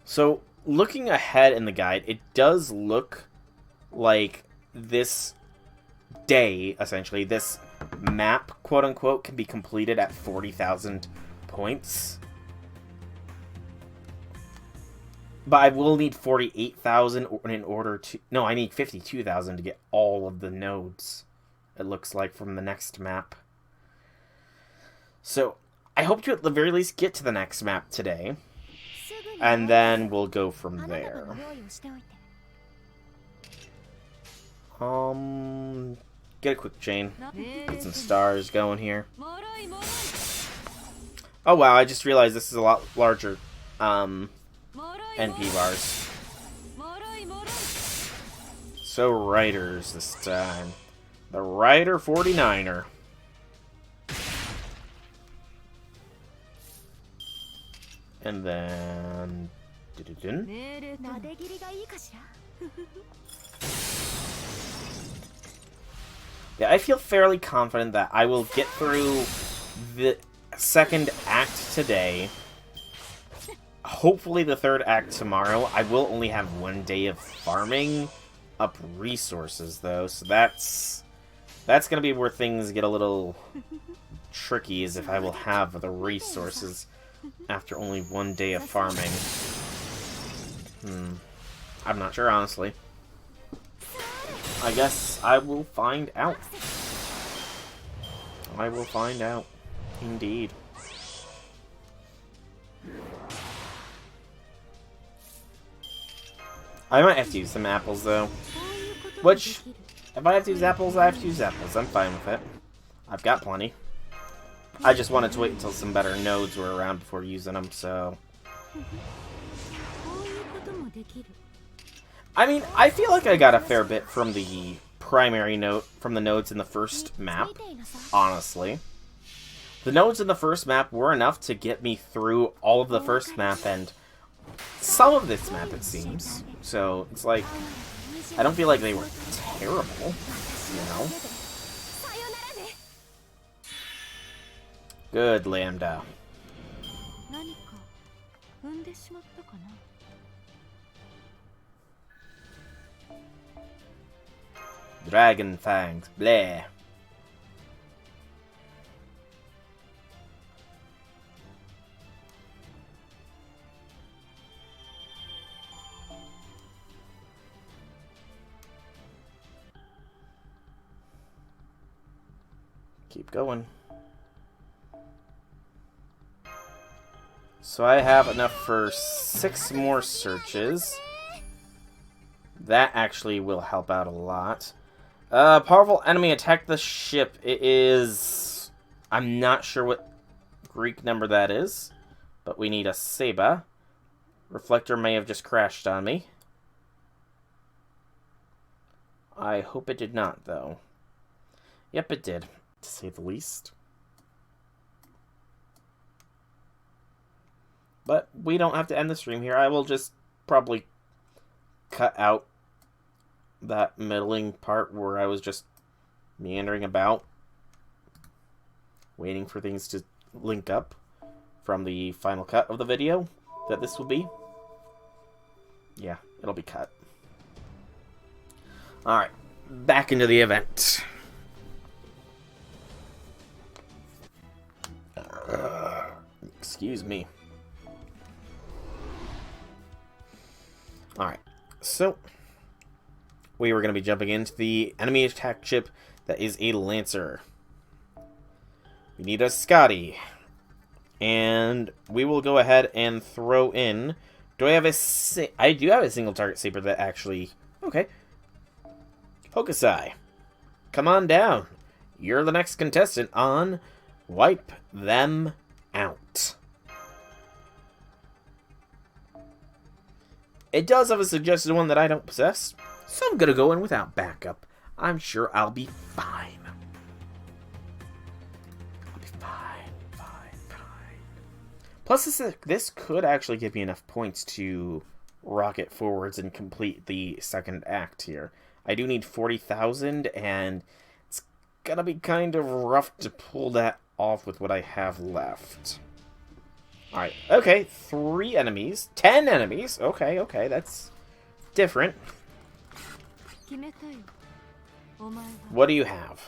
So, looking ahead in the guide, it does look like this day, essentially, this map, quote-unquote, can be completed at 40,000 points. But I will need 48,000 in order to... No, I need 52,000 to get all of the nodes, it looks like, from the next map. So, I hope to at the very least get to the next map today. And then we'll go from there. Get a quick chain. Get some stars going here. Oh wow, I just realized this is a lot larger, NP bars. So Riders this time. The Rider 49er. And then... Yeah, I feel fairly confident that I will get through the second act today. Hopefully the third act tomorrow. I will only have 1 day of farming up resources, though, so that's gonna be where things get a little tricky, is if I will have the resources after only 1 day of farming. I'm not sure, honestly. I guess I will find out. I will find out. Indeed. I might have to use some apples, though. Which, if I have to use apples, I have to use apples. I'm fine with it. I've got plenty. I just wanted to wait until some better nodes were around before using them, so... I mean, I feel like I got a fair bit from the primary node, from the nodes in the first map, honestly. The nodes in the first map were enough to get me through all of the first map and some of this map, it seems. So, it's like, I don't feel like they were terrible, you know? Good, Lambda. Dragon fangs, bleh. Keep going. So I have enough for 6 more searches. That actually will help out a lot. Powerful enemy attacked the ship. It is... I'm not sure what Greek number that is, but we need a Seba. Reflector may have just crashed on me. I hope it did not, though. Yep, it did, to say the least. But we don't have to end the stream here. I will just probably cut out that middling part where I was just meandering about, waiting for things to link up from the final cut of the video that this will be. Yeah, it'll be cut. Alright, back into the event. Excuse me. Alright, so we were going to be jumping into the enemy attack ship that is a Lancer. We need a Scotty. And we will go ahead and throw in... Do I have a... I do have a single target saber that actually... Okay. Hokusai. Come on down. You're the next contestant on Wipe Them Out. It does have a suggested one that I don't possess, so I'm gonna go in without backup. I'm sure I'll be fine. I'll be fine. Plus, this could actually give me enough points to rocket forwards and complete the second act here. I do need 40,000, and it's gonna be kind of rough to pull that off with what I have left. Alright, okay, 3 enemies. 10 enemies! Okay, that's different. What do you have?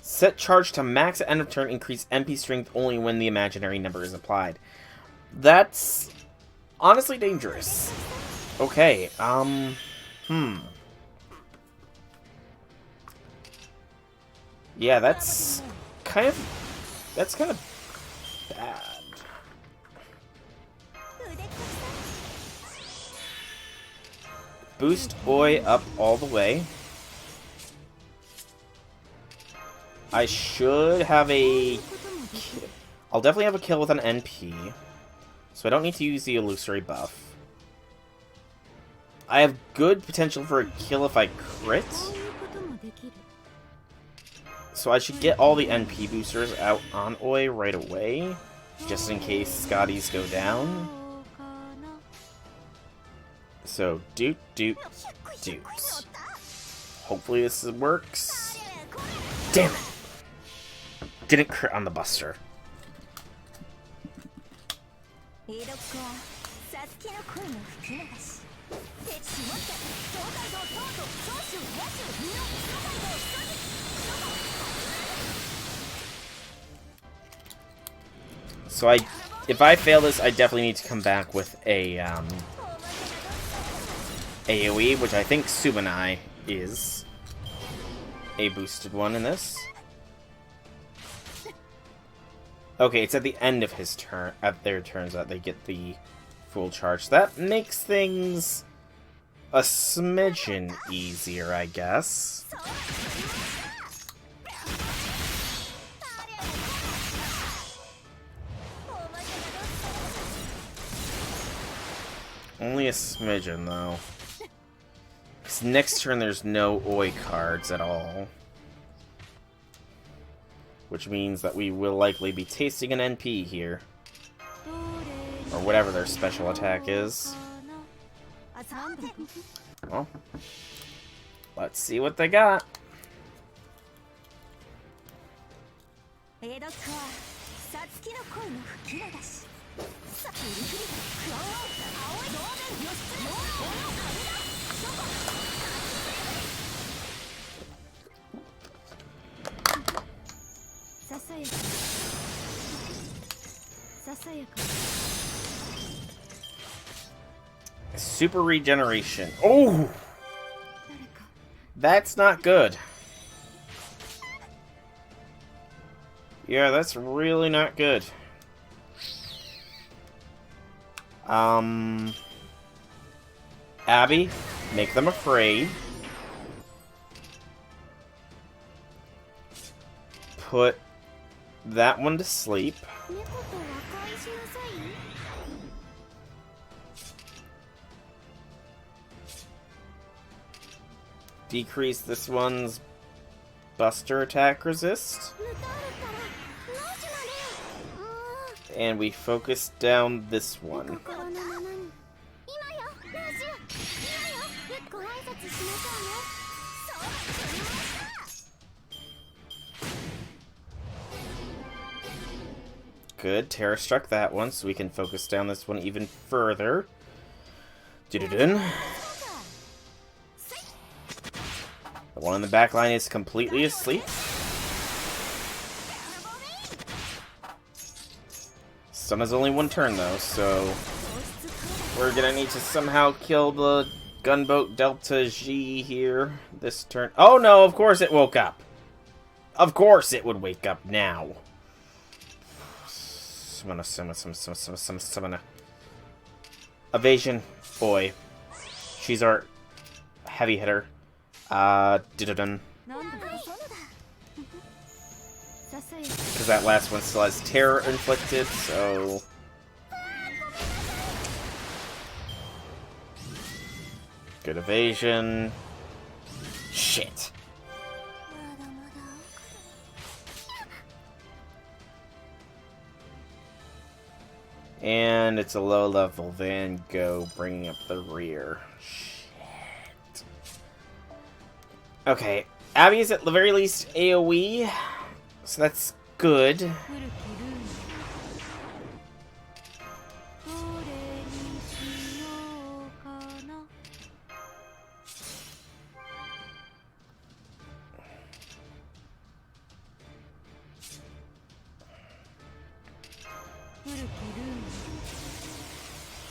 Set charge to max at end of turn, increase MP strength only when the imaginary number is applied. That's honestly dangerous. Okay, yeah, that's kind of bad. Boost Oi up all the way. I should have a... I'll definitely have a kill with an NP. So I don't need to use the illusory buff. I have good potential for a kill if I crit. So I should get all the NP boosters out on Oi right away, just in case Scotties go down. So, doot. Hopefully this works. Damn it! Didn't crit on the Buster. So if I fail this, I definitely need to come back with a AoE, which I think Sumanai is a boosted one in this. Okay, it's at the end of his turn, at their turns that they get the full charge. That makes things a smidgen easier, I guess. Only a smidgen, though. Because next turn there's no Oi cards at all. Which means that we will likely be tasting an NP here. Or whatever their special attack is. Well, let's see what they got. Super regeneration. Oh! That's not good. Yeah, that's really not good. Abby, make them afraid. Put that one to sleep. Decrease this one's Buster attack resist. And we focus down this one. Good. Terra struck that one, so we can focus down this one even further. The one in the back line is completely asleep. Stun has only one turn, though, so we're gonna need to somehow kill the gunboat Delta G here this turn. Oh no, of course it woke up. Of course it would wake up now. Summon. Evasion. Boy. She's our heavy hitter. Because that last one still has terror inflicted, so... Good evasion. Shit. And it's a low level Van Gogh bringing up the rear. Shit. Okay, Abby is at the very least AoE, so that's good.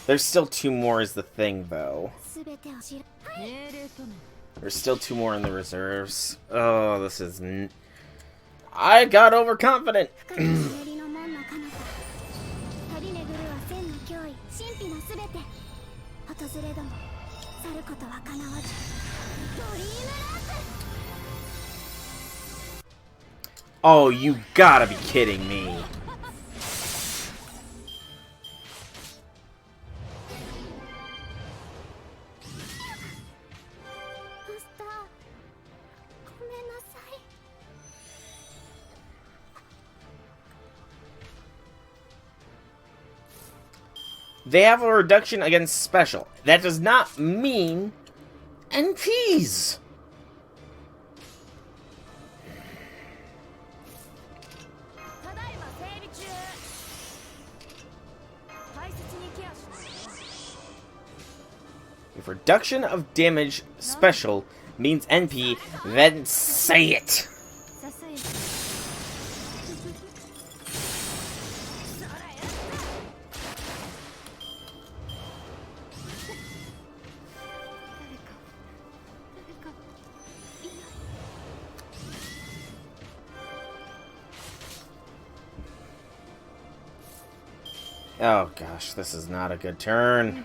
There's still two more is the thing, though. There's still two more in the reserves. Oh, this is... I got overconfident! Oh, you gotta be kidding me. They have a reduction against special. That does not mean NPs. We If reduction of damage special means NP, then say it! Oh gosh, this is not a good turn.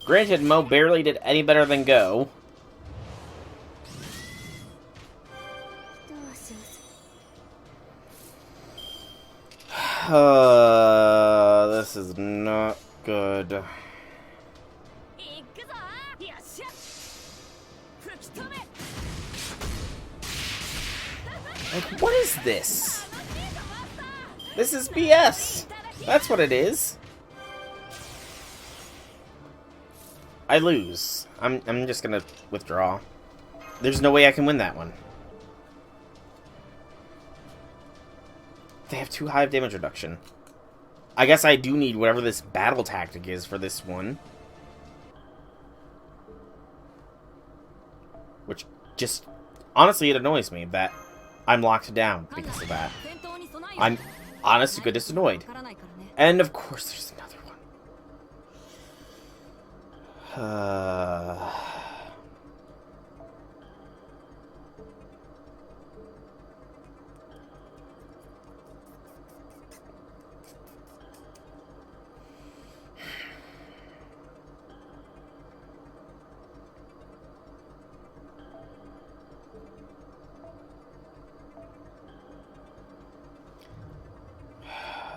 Granted, Mo barely did any better than Go. This is not good. Like, what is this? This is BS. That's what it is. I lose. I'm just gonna withdraw. There's no way I can win that one. They have too high of damage reduction. I guess I do need whatever this battle tactic is for this one. Which just... honestly, it annoys me that I'm locked down because of that. I'm honest to goodness annoyed. And of course there's another one.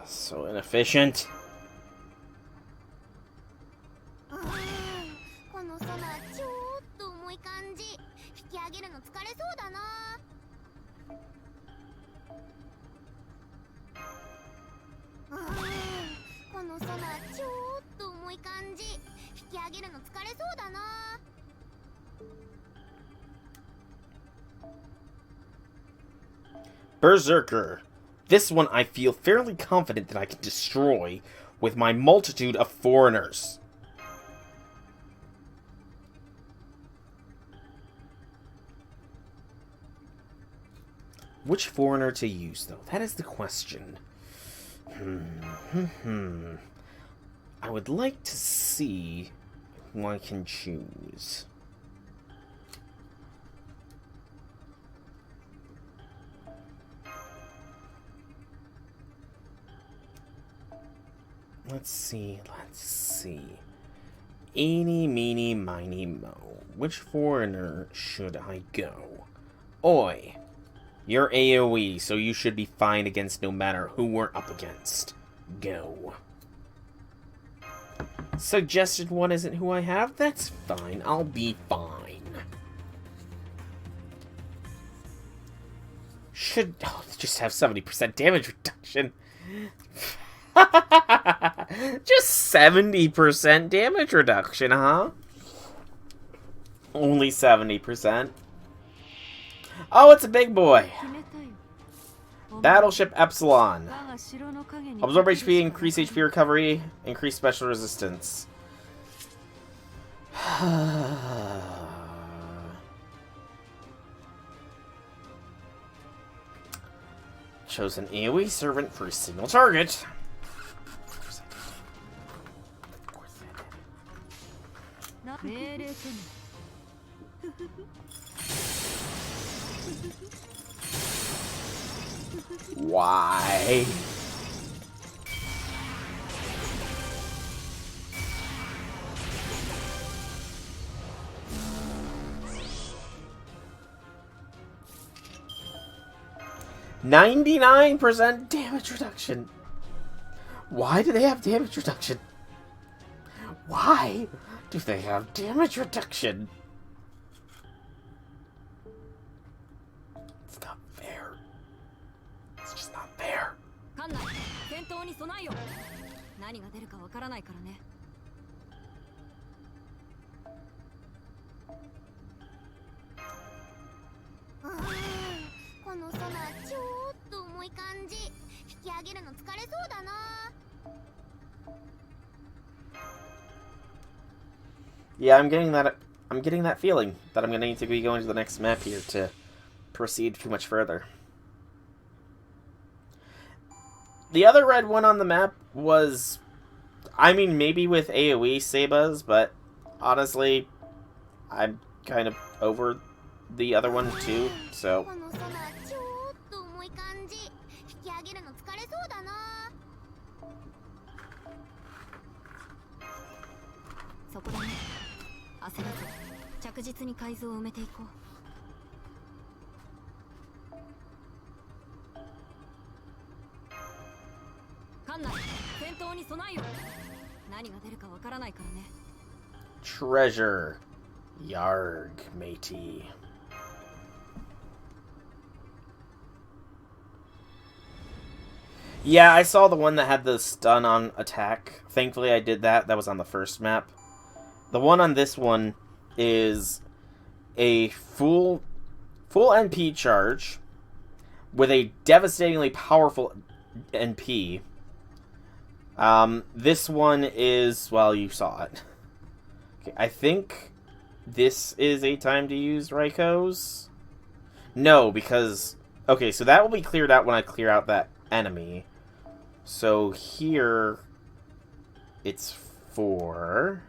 So inefficient. Berserker. This one I feel fairly confident that I can destroy with my multitude of foreigners. Which foreigner to use, though? That is the question. I would like to see who I can choose. Let's see. Eeny, meeny, miny, mo. Which foreigner should I go? Oi. You're AoE, so you should be fine against no matter who we're up against. Go. Suggested one isn't who I have? That's fine. I'll be fine. Should just have 70% damage reduction. Just 70% damage reduction, huh? Only 70%. Oh, it's a big boy. Battleship Epsilon. Absorb HP, increase HP recovery, increase special resistance. Chosen AoE servant for a single target. Why? %99 damage reduction. Why do they have damage reduction? Why do they have damage reduction? It's not fair. It's just not fair. Yeah, I'm getting that feeling that I'm going to need to be going to the next map here to proceed too much further. The other red one on the map was, I mean, maybe with AoE Sebas, but honestly, I'm kind of over the other one too, so... Treasure. Yarg, matey. Yeah, I saw the one that had the stun on attack. Thankfully I did that. That was on the first map. The one on this one is a full NP charge with a devastatingly powerful NP. This one is, well, you saw it. Okay, I think this is a time to use Raikou. No, because... Okay, so that will be cleared out when I clear out that enemy. So here... It's 4...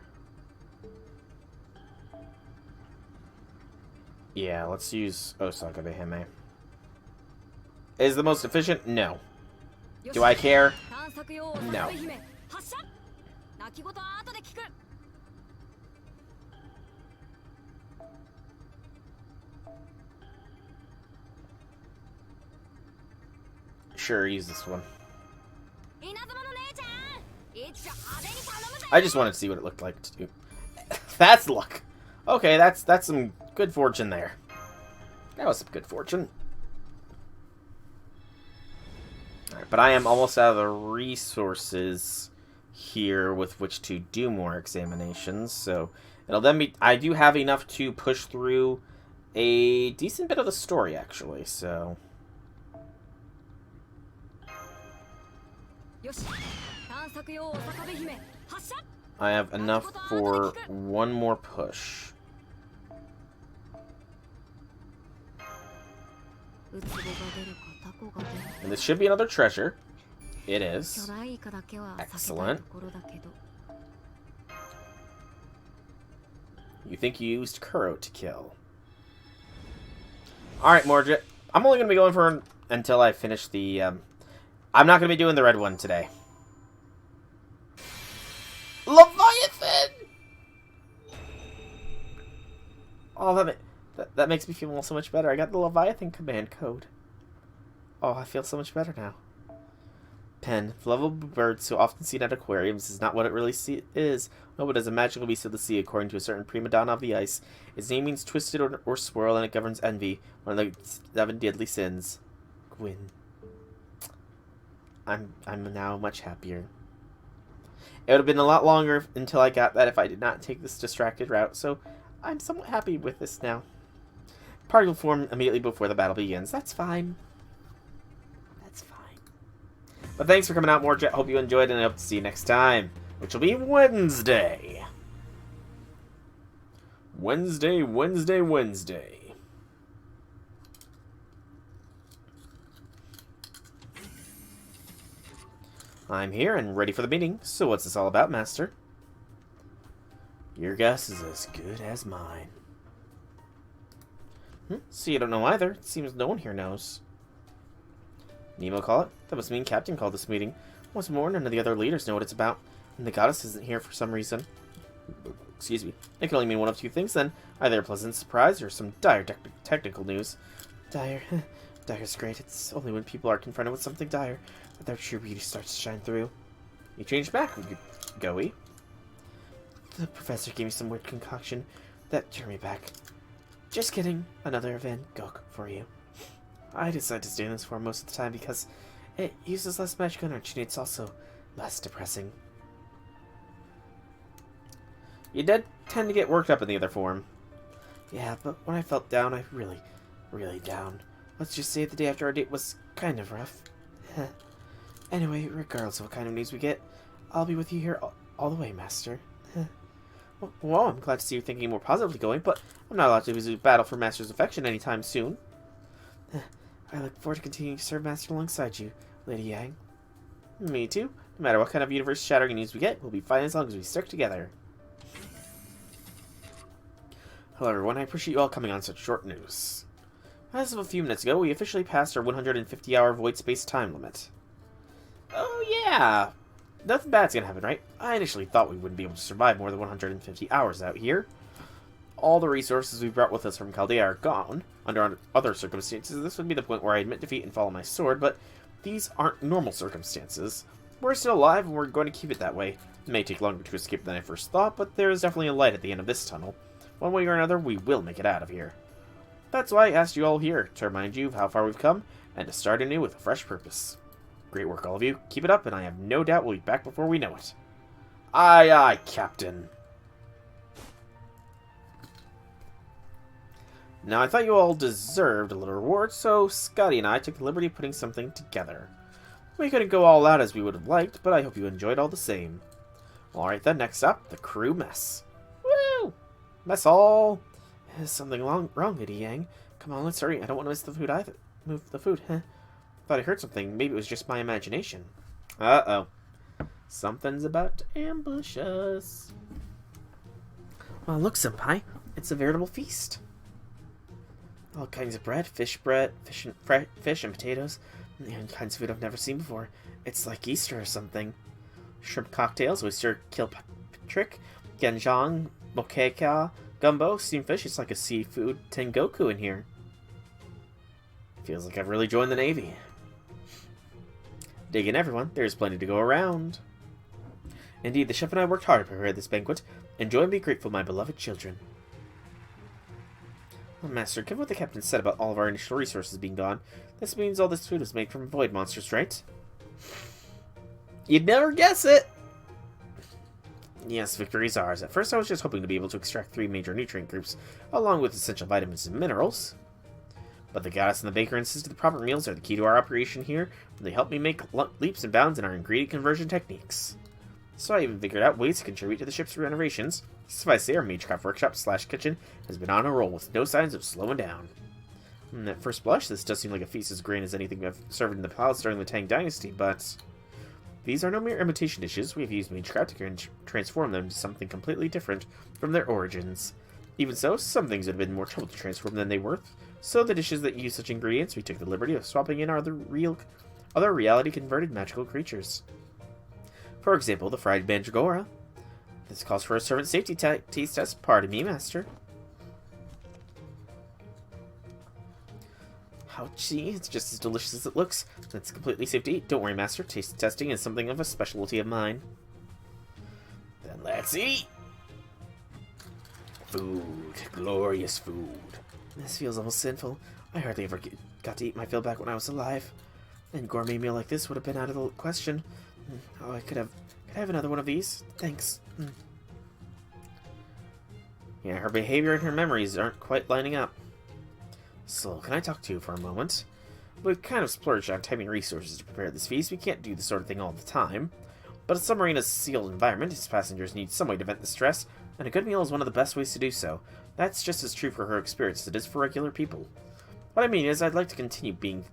Yeah, let's use Osaka Behime. Is the most efficient? No. Do I care? No. Sure, use this one. I just wanted to see what it looked like to do. That's luck. Okay, that's some good fortune there. That was some good fortune. Alright, but I am almost out of the resources here with which to do more examinations, so it'll then be... I do have enough to push through a decent bit of the story, actually, so... I have enough for one more push. And this should be another treasure. It is. Excellent. You think you used Kuro to kill. Alright, Morgit. I'm only going to be going for until I finish the... I'm not going to be doing the red one today. Leviathan! Oh, that makes me feel so much better. I got the Leviathan command code. Oh, I feel so much better now. Pen. The lovable bird so often seen at aquariums is not what it really is. No, but is a magical beast of the sea, according to a certain prima donna of the ice. Its name means twisted or swirl, and it governs envy, one of the 7 deadly sins. Gwyn. I'm now much happier. It would have been a lot longer until I got that if I did not take this distracted route, so I'm somewhat happy with this now. Party will form immediately before the battle begins. That's fine. That's fine. But thanks for coming out, Morgit. Hope you enjoyed, and I hope to see you next time, which will be Wednesday. Wednesday. I'm here and ready for the meeting. So what's this all about, Master? Your guess is as good as mine. So you don't know either. It seems no one here knows. Nemo call it? That must mean Captain called this meeting. What's more, none of the other leaders know what it's about. And the goddess isn't here for some reason. Excuse me. It can only mean one of two things then. Either a pleasant surprise or some dire technical news. Dire. Dire's great. It's only when people are confronted with something dire that their true beauty starts to shine through. You changed back, Goey. The professor gave me some weird concoction that turned me back. Just kidding. Another Van Gogh for you. I decided to stay in this form most of the time because it uses less magic energy and it's also less depressing. You did tend to get worked up in the other form. Yeah, but when I felt down, I really down. Let's just say the day after our date was kind of rough. Anyway, regardless of what kind of news we get, I'll be with you here all the way, Master. Well, I'm glad to see you're thinking more positively going, but I'm not allowed to battle for Master's affection anytime soon. I look forward to continuing to serve Master alongside you, Lady Yang. Me too. No matter what kind of universe-shattering news we get, we'll be fine as long as we stick together. Hello everyone, I appreciate you all coming on such short notice. As of a few minutes ago, we officially passed our 150-hour void space time limit. Oh yeah! Nothing bad's gonna happen, right? I initially thought we wouldn't be able to survive more than 150 hours out here. All the resources we brought with us from Chaldea are gone. Under other circumstances, this would be the point where I admit defeat and follow my sword, but these aren't normal circumstances. We're still alive, and we're going to keep it that way. It may take longer to escape than I first thought, but there is definitely a light at the end of this tunnel. One way or another, we will make it out of here. That's why I asked you all here, to remind you of how far we've come, and to start anew with a fresh purpose. Great work, all of you. Keep it up, and I have no doubt we'll be back before we know it. Aye, aye, Captain. Now, I thought you all deserved a little reward, so Scotty and I took the liberty of putting something together. We couldn't go all out as we would have liked, but I hope you enjoyed all the same. Alright then, next up, the crew mess. Woo! Mess all! Is something wrong, Lady Yang? Come on, let's hurry. I don't want to miss the food either. Move the food, huh? Thought I heard something. Maybe it was just my imagination. Uh-oh. Something's about to ambush us. Well, look, Senpai. It's a veritable feast. All kinds of fish and potatoes, and kinds of food I've never seen before. It's like Easter or something. Shrimp cocktails, oyster kilpatrick, genjang, mokkeka, gumbo, steamed fish. It's like a seafood tengoku in here. Feels like I've really joined the Navy. Dig in, everyone. There's plenty to go around. Indeed, the chef and I worked hard to prepare this banquet. Enjoy and be grateful, my beloved children. Well, Master, given what the captain said about all of our initial resources being gone, this means all this food was made from void monsters, right? You'd never guess it! Yes, victory is ours. At first I was just hoping to be able to extract 3 major nutrient groups, along with essential vitamins and minerals. But the goddess and the baker insisted the proper meals are the key to our operation here, and they helped me make leaps and bounds in our ingredient conversion techniques. So I even figured out ways to contribute to the ship's renovations. Suffice to say, our Magecraft workshop / kitchen has been on a roll with no signs of slowing down. And at first blush, this does seem like a feast as grand as anything I've served in the palace during the Tang Dynasty, but these are no mere imitation dishes. We have used Magecraft to transform them into something completely different from their origins. Even so, some things would have been more trouble to transform than they were. So the dishes that use such ingredients, we took the liberty of swapping in other reality-converted magical creatures. For example, the fried mandragora. This calls for a servant safety taste test. Pardon me, Master. Ouchie, it's just as delicious as it looks. It's completely safe to eat. Don't worry, Master. Taste testing is something of a specialty of mine. Then let's eat! Food. Glorious food. This feels almost sinful. I hardly ever got to eat my fill back when I was alive. And gourmet meal like this would have been out of the question. Oh, I could I have another one of these? Thanks. Yeah, her behavior and her memories aren't quite lining up. So, can I talk to you for a moment? We've kind of splurged on time and resources to prepare this feast. We can't do this sort of thing all the time. But a submarine is a sealed environment. Its passengers need some way to vent the stress, and a good meal is one of the best ways to do so. That's just as true for her experience as it is for regular people. What I mean is, I'd like to continue being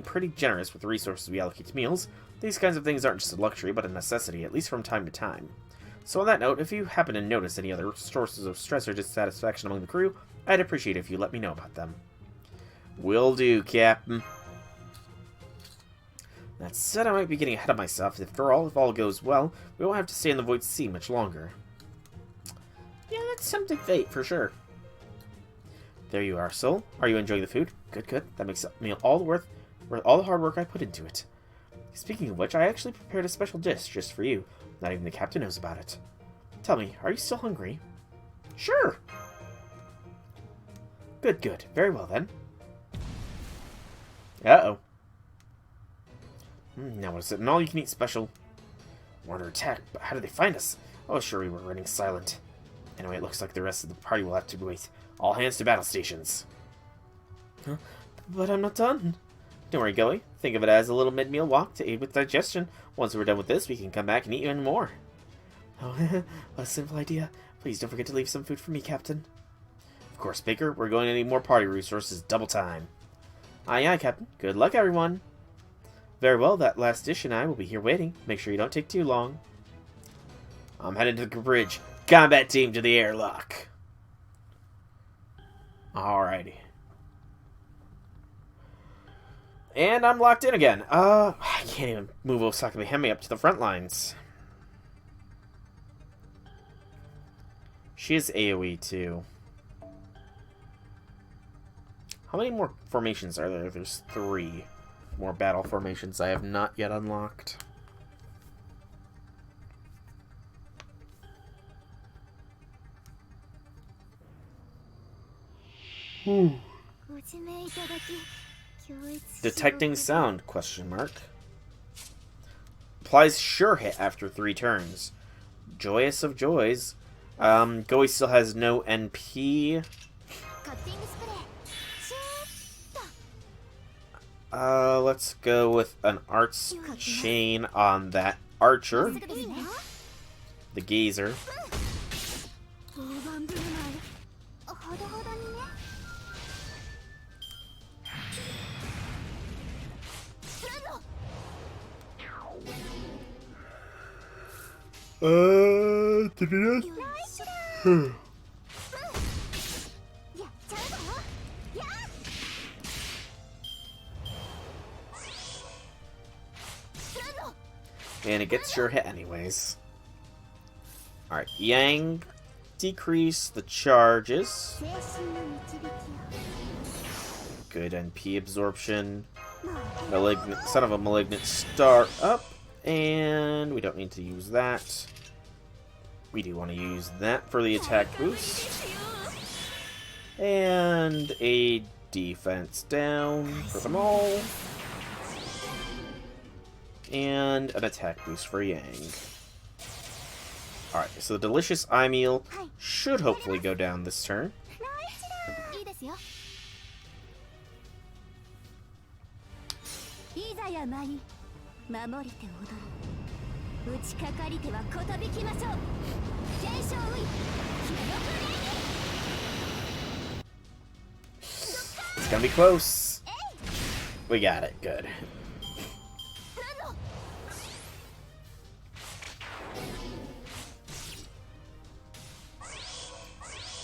pretty generous with the resources we allocate to meals. These kinds of things aren't just a luxury, but a necessity, at least from time to time. So on that note, if you happen to notice any other sources of stress or dissatisfaction among the crew, I'd appreciate it if you let me know about them. Will do, Captain. That said, I might be getting ahead of myself. If all goes well, we won't have to stay in the Void Sea much longer. Yeah, that's tempting fate, for sure. There you are, Soul. Are you enjoying the food? Good, good. That makes the meal all worth all the hard work I put into it. Speaking of which, I actually prepared a special dish just for you. Not even the captain knows about it. Tell me, are you still hungry? Sure! Good, good. Very well, then. Uh-oh. Now what is it? An all-you-can-eat special. We're under attack, but how did they find us? Oh, sure, we were running silent. Anyway, it looks like the rest of the party will have to wait. All hands to battle stations. Huh? But I'm not done. Don't worry, Goey. Think of it as a little mid-meal walk to aid with digestion. Once we're done with this, we can come back and eat even more. Oh, a simple idea. Please don't forget to leave some food for me, Captain. Of course, Baker. We're going to need more party resources. Double time. Aye, aye, Captain. Good luck, everyone. Very well, that last dish and I will be here waiting. Make sure you don't take too long. I'm headed to the bridge. Combat team to the airlock. Alrighty. And I'm locked in again. I can't even move Osaka Mihime up to the front lines. She is AoE too. How many more formations are there? There's 3 more battle formations I have not yet unlocked. Detecting sound, question mark. Applies sure hit after 3 turns. Joyous of joys. Goey still has no NP. Let's go with an arts chain on that archer. The gazer. To be honest. And it gets sure hit anyways. Alright, Yang, decrease the charges. Good NP absorption. Malignant, son of a malignant star up. And we don't need to use that. We do want to use that for the attack boost. And a defense down for them all. And an attack boost for Yang. Alright, so the delicious eye meal should hopefully go down this turn. It's gonna be close. We got it, good.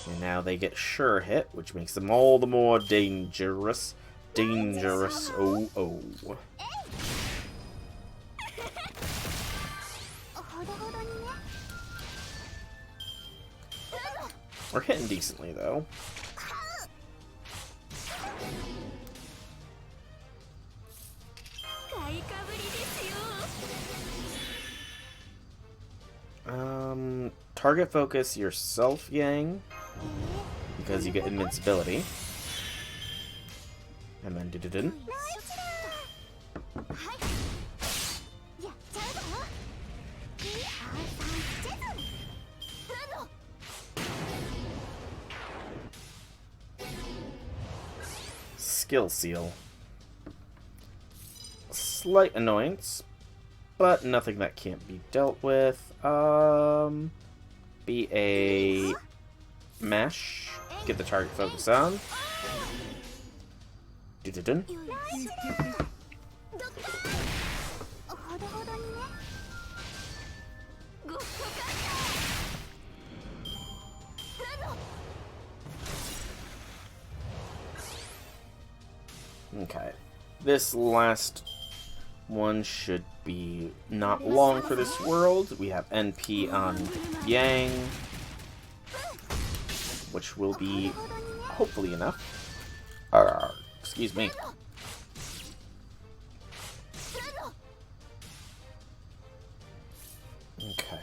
And now they get sure hit, which makes them all the more dangerous. Dangerous. Oh, oh. We're hitting decently, though. Target focus yourself, Yang, because you get invincibility. And then did. Skill seal. Slight annoyance, but nothing that can't be dealt with. Be a mash. Get the target focus on. Dun. Okay. This last one should be not long for this world. We have NP on Yang, which will be hopefully enough. Excuse me. Okay.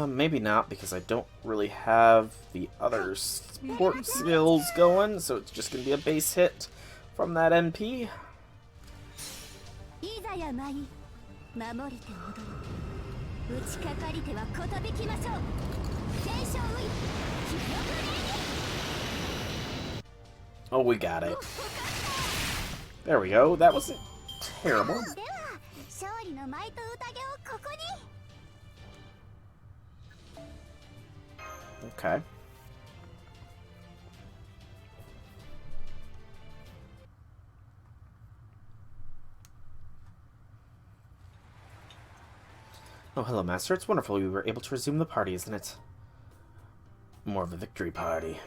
Maybe not, because I don't really have the other support skills going, so it's just gonna be a base hit from that NP. Oh, we got it. There we go. That wasn't terrible. Okay. Oh, hello, Master. It's wonderful we were able to resume the party, isn't it? More of a victory party.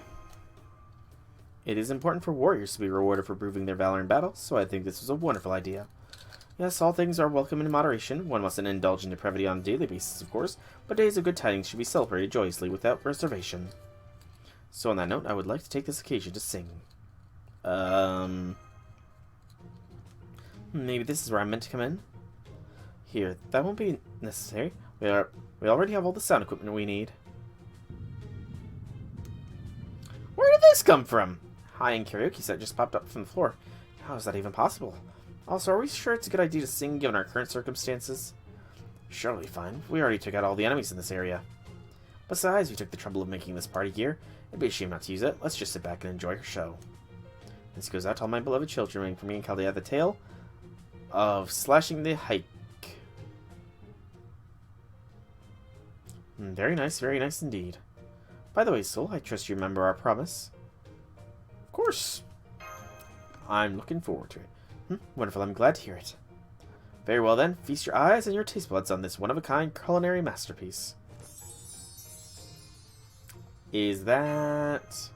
It is important for warriors to be rewarded for proving their valor in battle, so I think this was a wonderful idea. Yes, all things are welcome in moderation. One mustn't indulge in depravity on a daily basis, of course, but days of good tidings should be celebrated joyously without reservation. So on that note, I would like to take this occasion to sing. Maybe this is where I'm meant to come in? Here, that won't be necessary. We already have all the sound equipment we need. Where did this come from? Hi-end karaoke set just popped up from the floor. How is that even possible? Also, are we sure it's a good idea to sing given our current circumstances? Surely fine. We already took out all the enemies in this area. Besides, we took the trouble of making this party gear. It'd be a shame not to use it. Let's just sit back and enjoy our show. This goes out to all my beloved children, waiting for me and Caldea the tale of slashing the hike. Very nice indeed. By the way, Soul, I trust you remember our promise. Of course. I'm looking forward to it. Wonderful, I'm glad to hear it. Very well then, feast your eyes and your taste buds on this one-of-a-kind culinary masterpiece. Is that...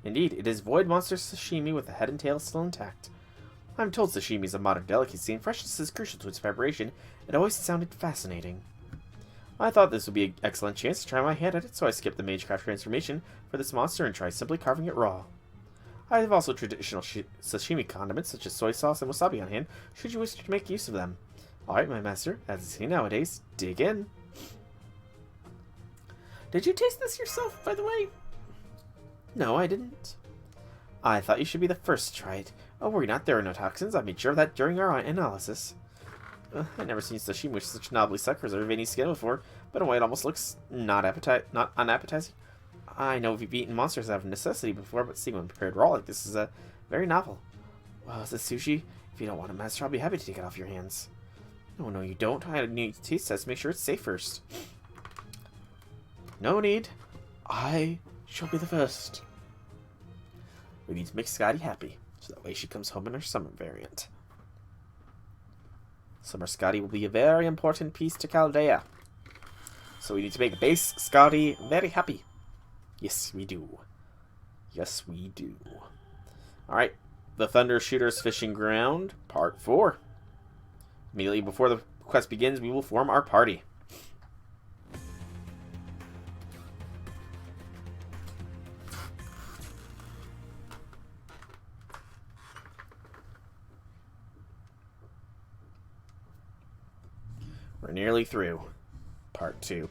Indeed, it is Void Monster Sashimi with the head and tail still intact. I'm told sashimi is a modern delicacy and freshness is crucial to its preparation. It always sounded fascinating. I thought this would be an excellent chance to try my hand at it, so I skipped the Magecraft transformation for this monster and tried simply carving it raw. I have also traditional sashimi condiments such as soy sauce and wasabi on hand, should you wish to make use of them. Alright, my master, as it's seen nowadays, dig in. Did you taste this yourself, by the way? No, I didn't. I thought you should be the first to try it. Oh, worry not, there are no toxins. I made sure of that during our analysis. I've never seen sashimi with such knobbly suckers or veiny skin before, but in a way it almost looks not unappetizing. I know we've eaten monsters out of necessity before, but seeing one prepared raw like this is very novel. Well, is this sushi? If you don't want it, Master, I'll be happy to take it off your hands. No, you don't. I need to taste test to make sure it's safe first. No need. I shall be the first. We need to make Scotty happy, so that way she comes home in her summer variant. Summer Scotty will be a very important piece to Caldea. So we need to make base Scotty very happy. Yes, we do. Yes, we do. Alright, the Thunder Shooter's Fishing Ground, Part 4. Immediately before the quest begins, we will form our party. We're nearly through. Part 2.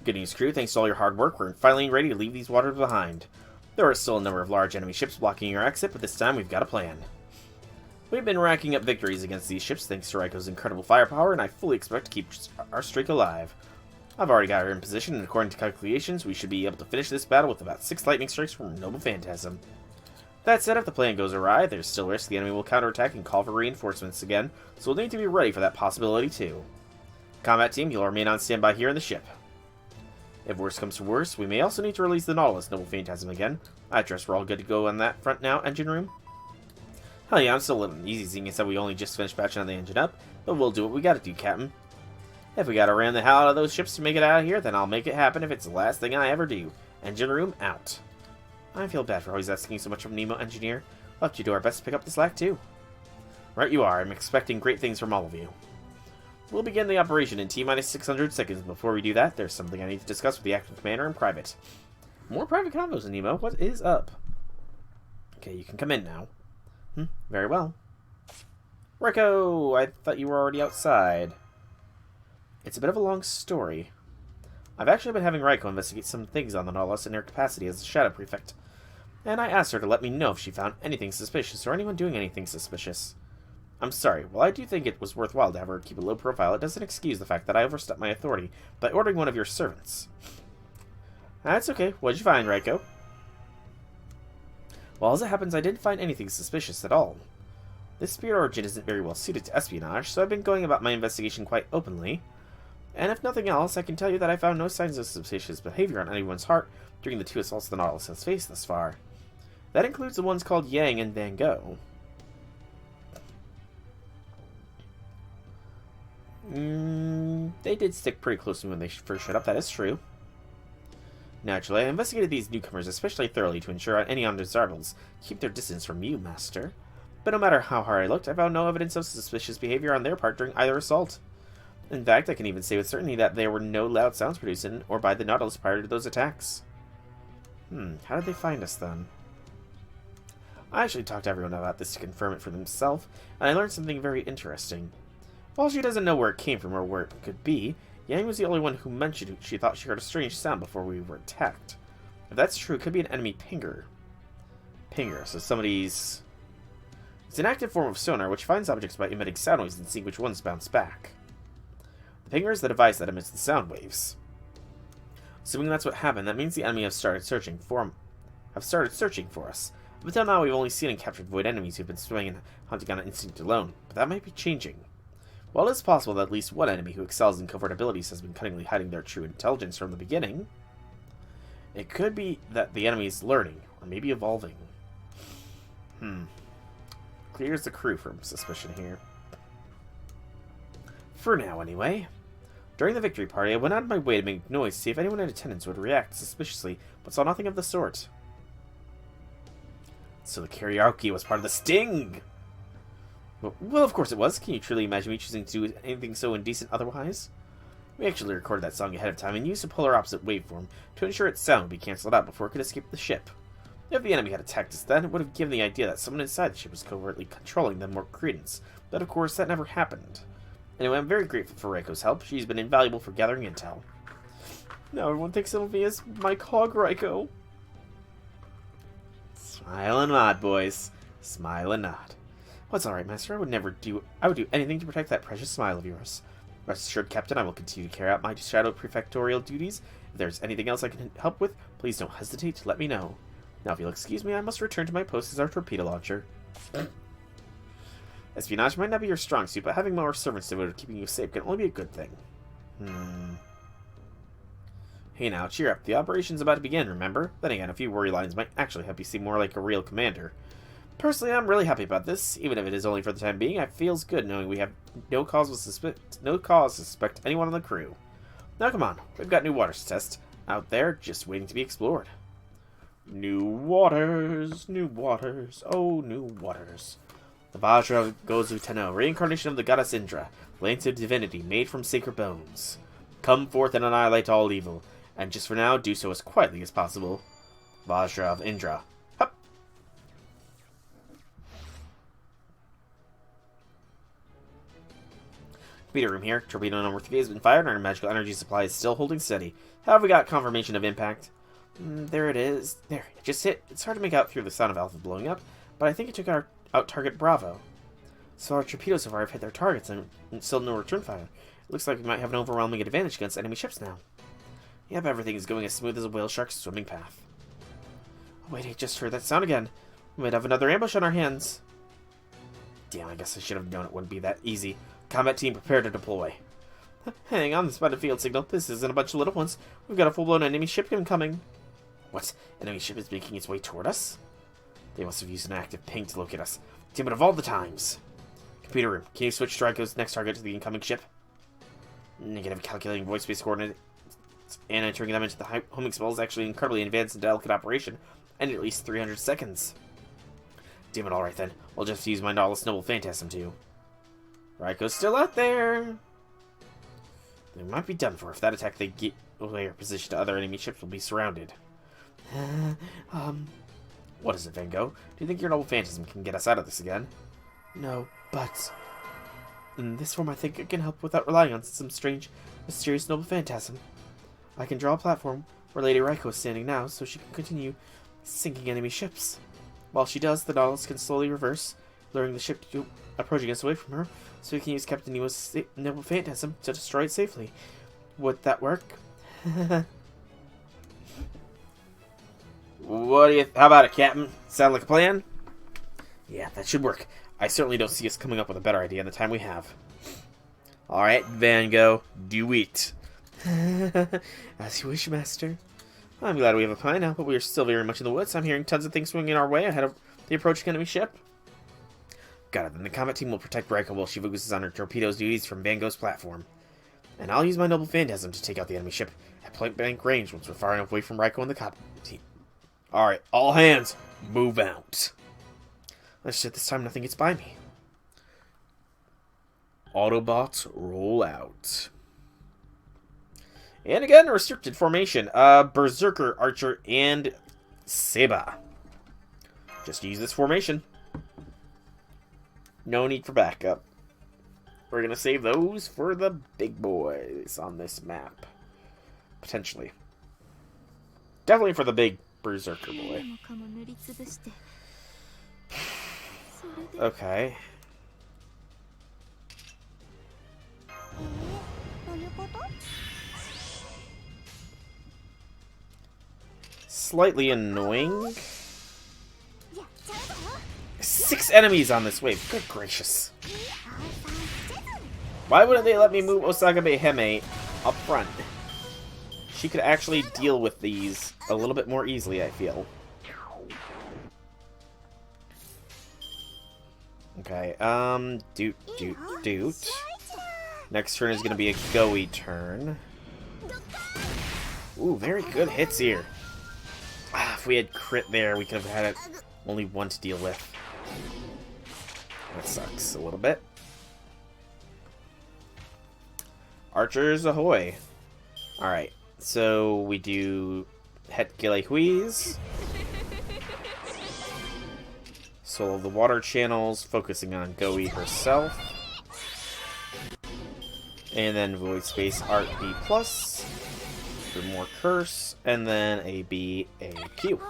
Good news, crew. Thanks to all your hard work, we're finally ready to leave these waters behind. There are still a number of large enemy ships blocking your exit, but this time we've got a plan. We've been racking up victories against these ships thanks to Raiko's incredible firepower, and I fully expect to keep our streak alive. I've already got her in position, and according to calculations, we should be able to finish this battle with about 6 lightning strikes from Noble Phantasm. That said, if the plan goes awry, there's still risk the enemy will counterattack and call for reinforcements again, so we'll need to be ready for that possibility too. Combat team, you'll remain on standby here in the ship. If worse comes to worse, we may also need to release the Nautilus Noble Phantasm again. I trust we're all good to go on that front now, engine room. Hell yeah, I'm still a little uneasy seeing as that we only just finished patching on the engine up, but we'll do what we gotta do, Captain. If we gotta ram the hell out of those ships to make it out of here, then I'll make it happen if it's the last thing I ever do. Engine room out. I feel bad for always asking so much of Nemo, engineer. We'll have to do our best to pick up the slack too. Right you are, I'm expecting great things from all of you. We'll begin the operation in T-minus 600 seconds. Before we do that, there's something I need to discuss with the acting commander in private. More private combos, Nemo. What is up? Okay, you can come in now. Very well. Raiko, I thought you were already outside. It's a bit of a long story. I've actually been having Raiko investigate some things on the Nautilus in her capacity as a Shadow Prefect. And I asked her to let me know if she found anything suspicious or anyone doing anything suspicious. I'm sorry, while I do think it was worthwhile to have her keep a low profile, it doesn't excuse the fact that I overstepped my authority by ordering one of your servants. That's okay. What'd you find, Raiko? Well, as it happens, I didn't find anything suspicious at all. This spirit origin isn't very well suited to espionage, so I've been going about my investigation quite openly. And if nothing else, I can tell you that I found no signs of suspicious behavior on anyone's heart during the 2 assaults the Nautilus has faced thus far. That includes the ones called Yang and Van Gogh. They did stick pretty close to me when they first showed up, that is true. Naturally, I investigated these newcomers especially thoroughly to ensure any undesirables keep their distance from you, Master. But no matter how hard I looked, I found no evidence of suspicious behavior on their part during either assault. In fact, I can even say with certainty that there were no loud sounds produced in or by the Nautilus prior to those attacks. How did they find us then? I actually talked to everyone about this to confirm it for themselves, and I learned something very interesting. While she doesn't know where it came from or where it could be, Yang was the only one who mentioned she thought she heard a strange sound before we were attacked. If that's true, it could be an enemy pinger. Pinger, so somebody's... It's an active form of sonar which finds objects by emitting sound waves and seeing which ones bounce back. The pinger is the device that emits the sound waves. Assuming that's what happened, that means the enemy have started searching for us. Up until now, we've only seen and captured void enemies who've been swimming and hunting on instinct alone, but that might be changing. While it's possible that at least one enemy who excels in covert abilities has been cunningly hiding their true intelligence from the beginning, it could be that the enemy is learning, or maybe evolving. Clears the crew from suspicion here. For now, anyway. During the victory party, I went out of my way to make noise to see if anyone in attendance would react suspiciously, but saw nothing of the sort. So the karaoke was part of the sting! Well, of course it was. Can you truly imagine me choosing to do anything so indecent otherwise? We actually recorded that song ahead of time and used a polar opposite waveform to ensure its sound would be cancelled out before it could escape the ship. If the enemy had attacked us then, it would have given the idea that someone inside the ship was covertly controlling them more credence. But of course, that never happened. Anyway, I'm very grateful for Reiko's help. She's been invaluable for gathering intel. Now everyone thinks of me as my cog Reiko. Smile and nod, boys. Smile and nod. Well, it's alright, Master. I would do anything to protect that precious smile of yours. Rest assured, Captain, I will continue to carry out my shadow prefectorial duties. If there's anything else I can help with, please don't hesitate to let me know. Now, if you'll excuse me, I must return to my post as our torpedo launcher. Espionage might not be your strong suit, but having more servants devoted to keeping you safe can only be a good thing. Hey now, cheer up. The operation's about to begin, remember? Then again, a few worry lines might actually help you seem more like a real commander. Personally, I'm really happy about this, even if it is only for the time being. It feels good knowing we have no cause to suspect anyone on the crew. Now come on, we've got new waters to test. Out there, just waiting to be explored. New waters, oh new waters. The Vajra Gozu Tenno, reincarnation of the goddess Indra, lance of divinity made from sacred bones. Come forth and annihilate all evil, and just for now, do so as quietly as possible. Vajra of Indra. Hup! Computer room here. Torpedo number 3 has been fired, and our magical energy supply is still holding steady. Have we got confirmation of impact? There it is. There, it just hit. It's hard to make out through the sound of Alpha blowing up, but I think it took out target Bravo. So our torpedoes so far have hit their targets and still no return fire. It looks like we might have an overwhelming advantage against enemy ships now. Yep, everything is going as smooth as a whale shark's swimming path. Oh, wait, I just heard that sound again. We might have another ambush on our hands. Damn, I guess I should have known it wouldn't be that easy. Combat team, prepare to deploy. Hang on, this spotted field signal. This isn't a bunch of little ones. We've got a full-blown enemy ship incoming. What? Enemy ship is making its way toward us? They must have used an active ping to locate us. Damn it, of all the times. Computer room, can you switch Draco's next target to the incoming ship? Negative, calculating void space coordinates and entering them into the homing spell is actually incredibly advanced and delicate operation, and at least 300 seconds. Damn it, alright then. We'll just use my Nautilus Noble Phantasm too. Raiko's still out there! They might be done for if that attack they get away or position to other enemy ships will be surrounded. What is it, Van Gogh? Do you think your Noble Phantasm can get us out of this again? No, but... in this form I think it can help without relying on some strange, mysterious Noble Phantasm. I can draw a platform where Lady Raiko is standing now, so she can continue sinking enemy ships. While she does, the Nautilus can slowly reverse, luring the ship to approaching us away from her, so we can use Captain Nemo's Noble Phantasm to destroy it safely. Would that work? How about it, Captain? Sound like a plan? Yeah, that should work. I certainly don't see us coming up with a better idea in the time we have. Alright, Van Gogh, do it. As you wish, Master. I'm glad we have a plan now, but we are still very much in the woods. I'm hearing tons of things swinging our way ahead of the approaching enemy ship. Got it, then the combat team will protect Raika while she focuses on her torpedoes duties from Van Gogh's platform. And I'll use my noble phantasm to take out the enemy ship at point-blank range once we're far enough away from Raiko and the combat team. Alright, all hands, move out. Let's shit, this time nothing gets by me. Autobots, roll out. And again, restricted formation. Berserker, Archer, and Seba. Just use this formation. No need for backup. We're going to save those for the big boys on this map. Potentially. Definitely for the big Berserker boy. Okay. Slightly annoying. 6 enemies on this wave. Good gracious. Why wouldn't they let me move Osagabe Hime up front? She could actually deal with these a little bit more easily, I feel. Okay, doot. Next turn is going to be a Goey turn. Ooh, very good hits here. If we had crit there, we could have had only one to deal with. That sucks a little bit. Archers ahoy. Alright, so we do Het Gile Huiz. Soul of the Water Channels, focusing on Goey herself. And then Void Space Art B+. For more Curse. And then a B, A, Q.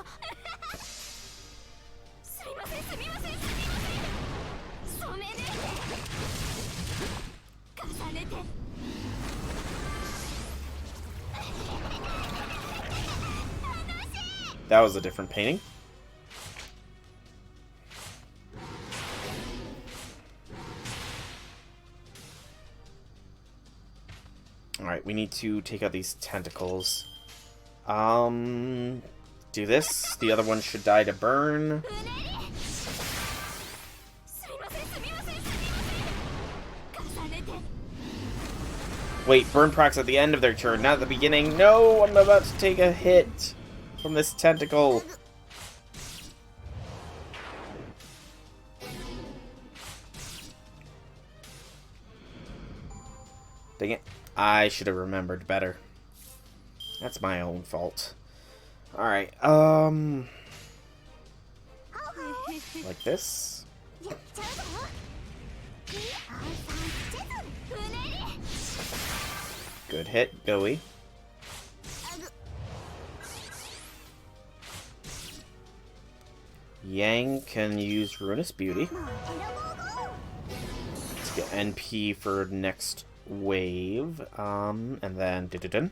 That was a different painting. Alright, we need to take out these tentacles. Do this. The other one should die to burn. Wait, burn procs at the end of their turn, not at the beginning. No, I'm about to take a hit from this tentacle. Dang it. I should have remembered better. That's my own fault. Alright, like this. Good hit, Goey. Yang can use Ruinous Beauty. Let's get NP for next wave. And then dun-dun-dun.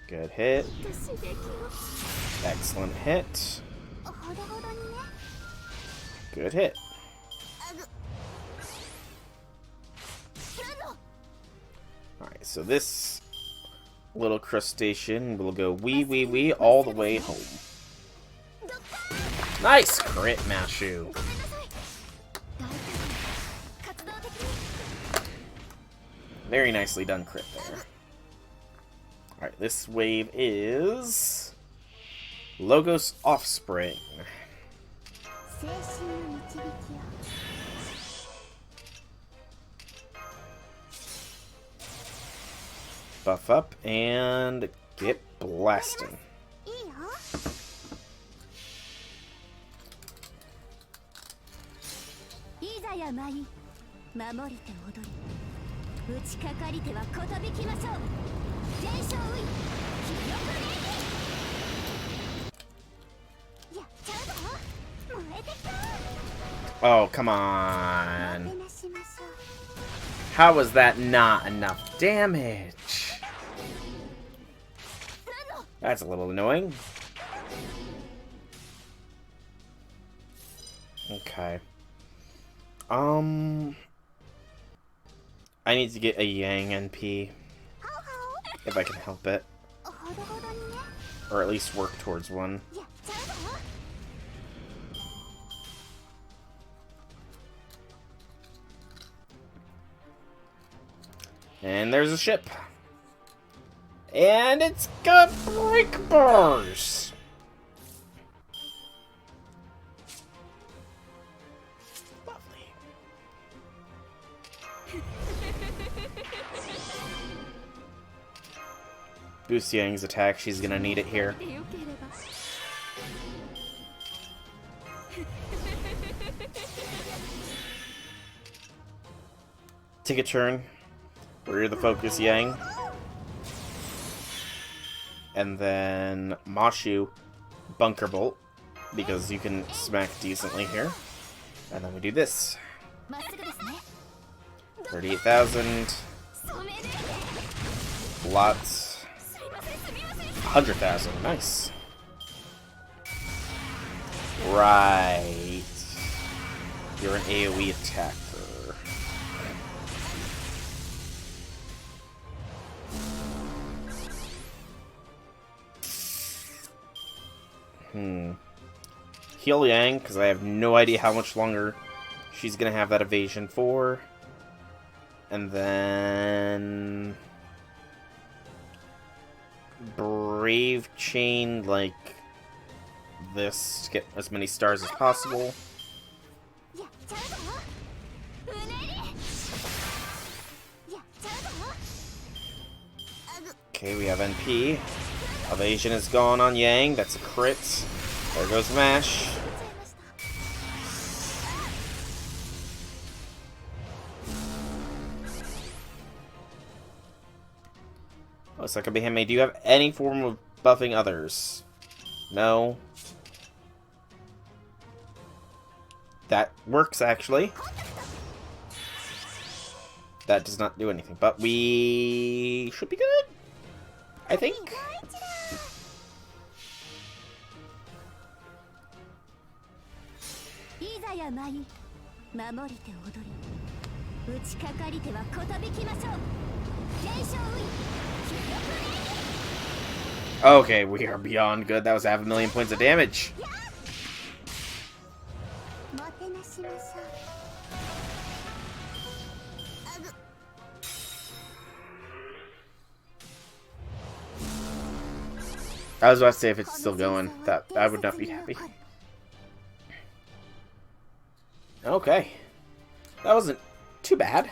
Good hit. Excellent hit. Good hit. Alright, so this little crustacean will go wee all the way home. Nice crit, Mashu. Very nicely done crit there. Alright, this wave is Logos Offspring. Buff up and get blasting. Oh, come on. How was that not enough damage? That's a little annoying. Okay. I need to get a Yang NP. If I can help it. Or at least work towards one. And there's a ship. And it's got brake bars. Lovely. Boost Yang's attack. She's gonna need it here. Take a turn. We're the focus, Yang. And then Mashu, Bunker Bolt, because you can smack decently here. And then we do this. 38,000. Lots. 100,000. Nice. Right. You're an AoE attacker. Heal Yang, because I have no idea how much longer she's going to have that evasion for. And then... Brave Chain, like this, to get as many stars as possible. Okay, we have NP. Evasion is gone on Yang. That's a crit. There goes Mash. Oh, Second Behime, do you have any form of buffing others? No. That works, actually. That does not do anything, but we should be good, I think. Okay, we are beyond good. That was 500,000 points of damage. I was about to say if it's still going, that I would not be happy. Okay. That wasn't too bad.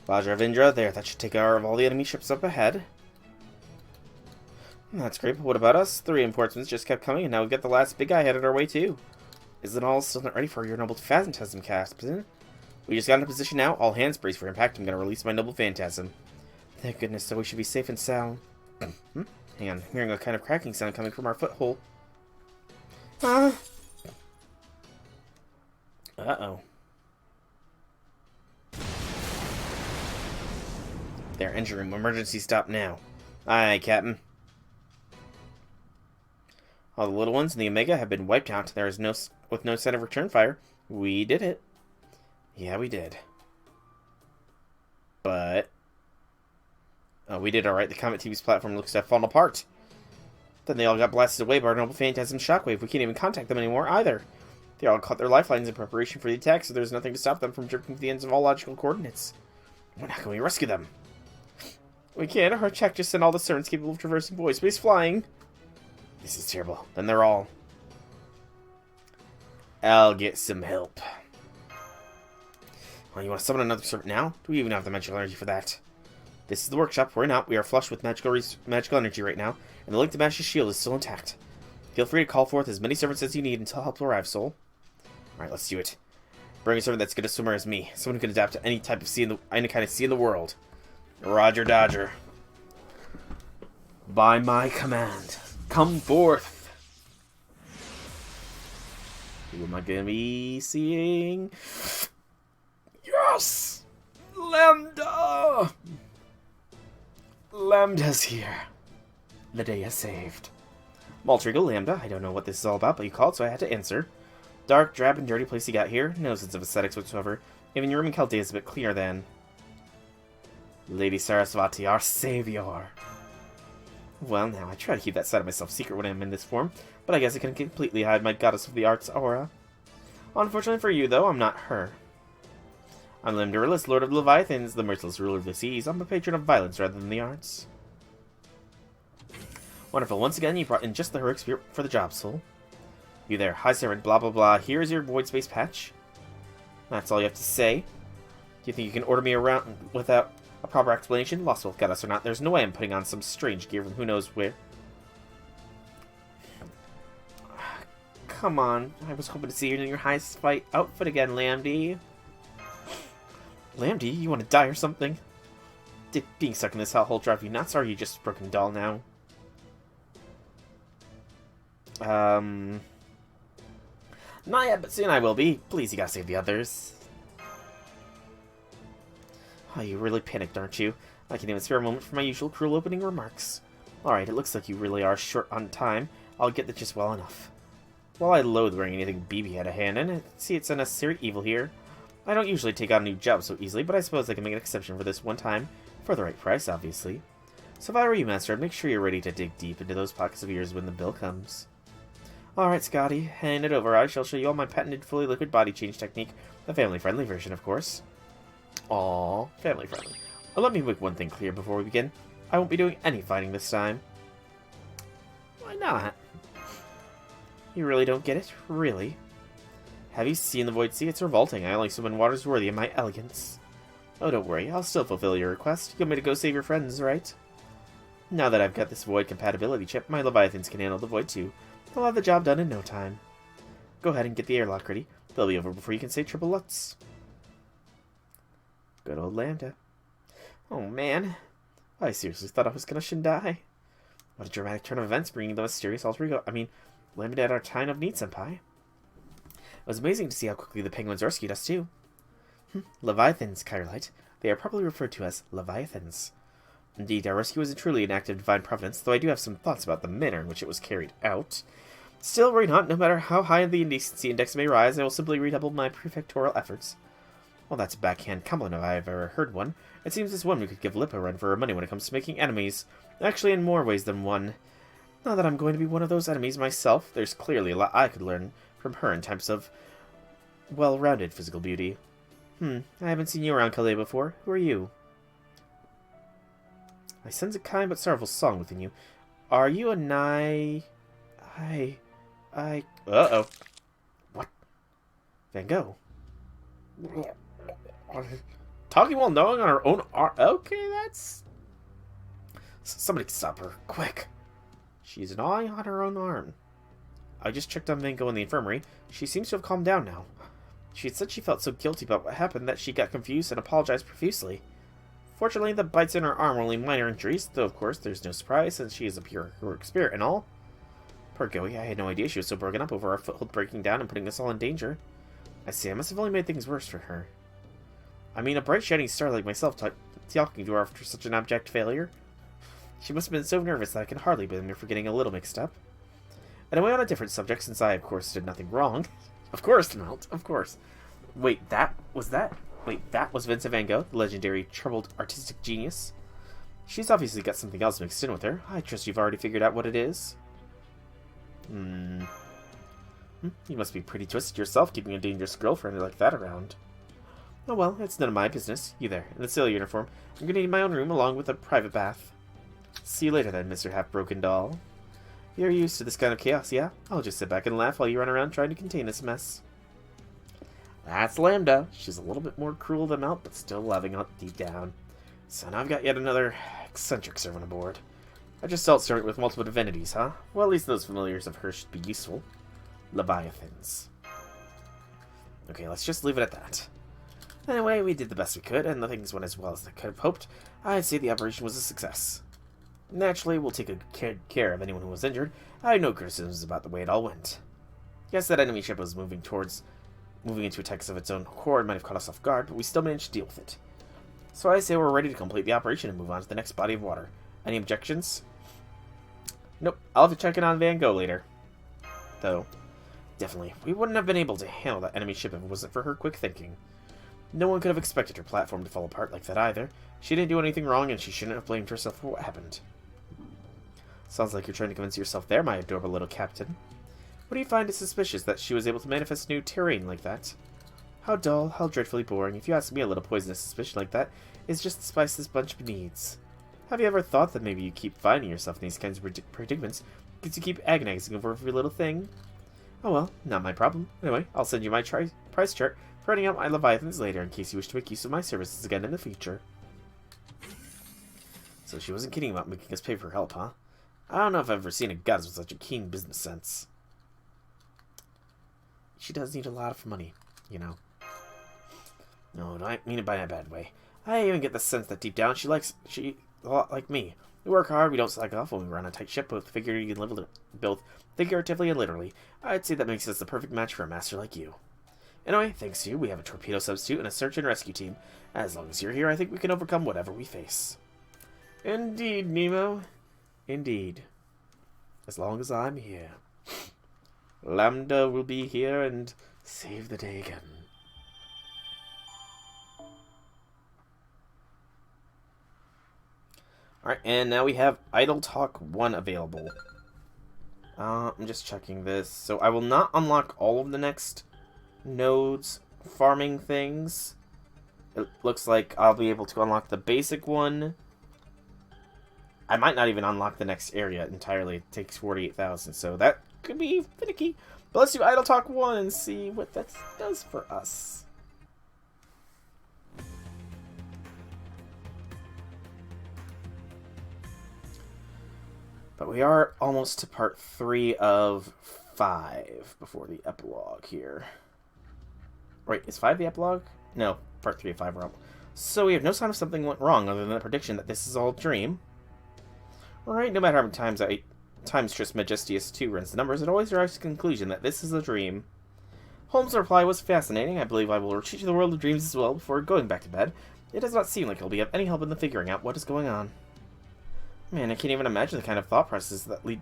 Vajravindra, there, that should take care of all the enemy ships up ahead. That's great, but what about us? The reinforcements just kept coming, and now we've got the last big guy headed our way, too. Isn't all still not ready for your noble phantasm cast, isn't it? We just got in a position now. All hands brace for impact. I'm gonna release my noble phantasm. Thank goodness, so we should be safe and sound. Hang on, I'm hearing a kind of cracking sound coming from our foothold. Uh-oh. There, engine room. Emergency stop now. Aye, Captain. All the little ones in the Omega have been wiped out. There is with no sign of return fire. We did it. Yeah, we did. But... oh, we did alright. The Comet TV's platform looks to have fallen apart. Then they all got blasted away by our noble phantasm shockwave. We can't even contact them anymore, either. They all caught their lifelines in preparation for the attack, so there's nothing to stop them from jerking to the ends of all logical coordinates. When how can we rescue them? We can't. Our check just sent all the servants capable of traversing void space flying. This is terrible. Then they're all... I'll get some help. Well, you want to summon another servant now? Do we even have the magical energy for that? This is the workshop. We're not. We are flush with magical energy right now, and the link to Mash's shield is still intact. Feel free to call forth as many servants as you need until help arrives, Soul. Alright, let's do it. Bring a servant that's good as swimmer as me. Someone who can adapt to any type of sea any kind of sea in the world. Roger Dodger. By my command, come forth. Who am I gonna be seeing? You're Yes! Lambda! Lambda's here. The day is saved. Maltrigal, Lambda, I don't know what this is all about, but you called, so I had to answer. Dark, drab, and dirty place you got here. No sense of aesthetics whatsoever. Even your room in Chaldea is a bit cleaner than... Lady Sarasvati, our savior. Well, now, I try to keep that side of myself secret when I'm in this form, but I guess I can completely hide my goddess of the arts aura. Unfortunately for you, though, I'm not her. I'm Limdurillus, Lord of Leviathans, the merciless ruler of the seas. I'm a patron of violence rather than the arts. Wonderful. Once again, you brought in just the heroic spirit for the job, soul. You there. Hi, servant. Blah, blah, blah. Here's your void space patch. That's all you have to say. Do you think you can order me around without a proper explanation? Lost Wolf got us or not, there's no way I'm putting on some strange gear from who knows where. Come on. I was hoping to see you in your highest fight outfit again, Lambdy. Lambdy, you want to die or something? Did being stuck in this hellhole drive you nuts, or are you just a broken doll now? Not yet, but soon I will be. Please, you gotta save the others. Oh, you really panicked, aren't you? I can even spare a moment for my usual cruel opening remarks. Alright, it looks like you really are short on time. I'll get that just well enough. While I loathe wearing anything BB had a hand in, see it's a necessary evil here. I don't usually take on a new job so easily, but I suppose I can make an exception for this one time. For the right price, obviously. So if I were you, Master, I'd make sure you're ready to dig deep into those pockets of yours when the bill comes. Alright, Scotty, hand it over. I shall show you all my patented fully liquid body change technique. The family-friendly version, of course. Aww, family-friendly. Well, let me make one thing clear before we begin. I won't be doing any fighting this time. Why not? You really don't get it? Really? Have you seen the Void Sea? It's revolting. I only swim in waters worthy of my elegance. Oh, don't worry. I'll still fulfill your request. You want me to go save your friends, right? Now that I've got this Void compatibility chip, my Leviathans can handle the Void too. They'll have the job done in no time. Go ahead and get the airlock ready. They'll be over before you can say triple Lutz. Good old Lambda. Oh, man. I seriously thought I was gonna die. What a dramatic turn of events, bringing the mysterious alter ego. Lambda at our time of need, senpai. It was amazing to see how quickly the penguins rescued us, too. Leviathans, Kyrlite. They are properly referred to as Leviathans. Indeed, our rescue was truly an act of divine providence, though I do have some thoughts about the manner in which it was carried out. Still, worry not, no matter how high the indecency index may rise, I will simply redouble my prefectorial efforts. Well, that's a backhand compliment if I have ever heard one. It seems this woman could give Lip a run for her money when it comes to making enemies. Actually, in more ways than one. Not that I'm going to be one of those enemies myself. There's clearly a lot I could learn from her in terms of well-rounded physical beauty. I haven't seen you around Calais before. Who are you? I sense a kind but sorrowful song within you. Are you a Uh-oh. What? Van Gogh. Talking while gnawing on her own arm. Okay, that's... Somebody stop her. Quick. She's gnawing on her own arm. I just checked on Van Gogh in the infirmary. She seems to have calmed down now. She had said she felt so guilty about what happened that she got confused and apologized profusely. Fortunately, the bites in her arm were only minor injuries, though of course there's no surprise since she is a pure heroic spirit and all. Poor Goey, I had no idea she was so broken up over our foothold breaking down and putting us all in danger. I see, I must have only made things worse for her. I mean, a bright shining star like myself talking to her after such an abject failure. She must have been so nervous that I can hardly blame her for getting a little mixed up. Anyway, on a different subject, since I, of course, did nothing wrong. Of course, Melt, of course. Wait, that was Vincent van Gogh, the legendary troubled artistic genius. She's obviously got something else mixed in with her. I trust you've already figured out what it is. You must be pretty twisted yourself, keeping a dangerous girlfriend like that around. Oh well, it's none of my business. You there, in the sailor uniform. I'm gonna need my own room along with a private bath. See you later then, Mr. Half-Broken Doll. You're used to this kind of chaos, yeah? I'll just sit back and laugh while you run around trying to contain this mess. That's Lambda. She's a little bit more cruel than Melt, but still loving it deep down. So now I've got yet another eccentric servant aboard. I just dealt servant with multiple divinities, huh? Well, at least those familiars of hers should be useful. Leviathans. Okay, let's just leave it at that. Anyway, we did the best we could, and the things went as well as I could have hoped. I'd say the operation was a success. Naturally, we'll take good care of anyone who was injured. I had no criticisms about the way it all went. Yes, that enemy ship was moving towards moving into attacks of its own accord might have caught us off guard, but we still managed to deal with it. So I say we're ready to complete the operation and move on to the next body of water. Any objections? Nope. I'll have to check in on Van Gogh later. Though, definitely, we wouldn't have been able to handle that enemy ship if it wasn't for her quick thinking. No one could have expected her platform to fall apart like that either. She didn't do anything wrong, and she shouldn't have blamed herself for what happened. Sounds like you're trying to convince yourself there, my adorable little captain. What do you find it suspicious that she was able to manifest new terrain like that? How dull, how dreadfully boring. If you ask me, a little poisonous suspicion like that is just the spice this bunch needs. Have you ever thought that maybe you keep finding yourself in these kinds of predicaments because you keep agonizing over every little thing? Oh well, not my problem. Anyway, I'll send you my price chart for running out my Leviathans later in case you wish to make use of my services again in the future. So she wasn't kidding about making us pay for help, huh? I don't know if I've ever seen a goddess with such a keen business sense. She does need a lot of money, you know. No, I don't mean it by a bad way. I even get the sense that deep down she a lot like me. We work hard, we don't slack off when we run a tight ship, both figuratively and literally. I'd say that makes us the perfect match for a master like you. Anyway, thanks to you, we have a torpedo substitute and a search and rescue team. As long as you're here, I think we can overcome whatever we face. Indeed, Nemo. Indeed. As long as I'm here. Lambda will be here and save the day again. Alright, and now we have Idle Talk 1 available. I'm just checking this. So I will not unlock all of the next nodes farming things. It looks like I'll be able to unlock the basic one. I might not even unlock the next area entirely. It takes 48,000, so that could be finicky. But let's do Idle Talk 1 and see what that does for us. But we are almost to part 3 of 5 before the epilogue here. Wait, is 5 the epilogue? No, part 3 of 5 we're up. So we have no sign of something went wrong other than the prediction that this is all a dream. Alright, no matter how many times Trismegistus 2 runs the numbers, it always arrives to the conclusion that this is a dream. Holmes' reply was fascinating. I believe I will retreat to the world of dreams as well before going back to bed. It does not seem like he'll be of any help in the figuring out what is going on. Man, I can't even imagine the kind of thought processes that lead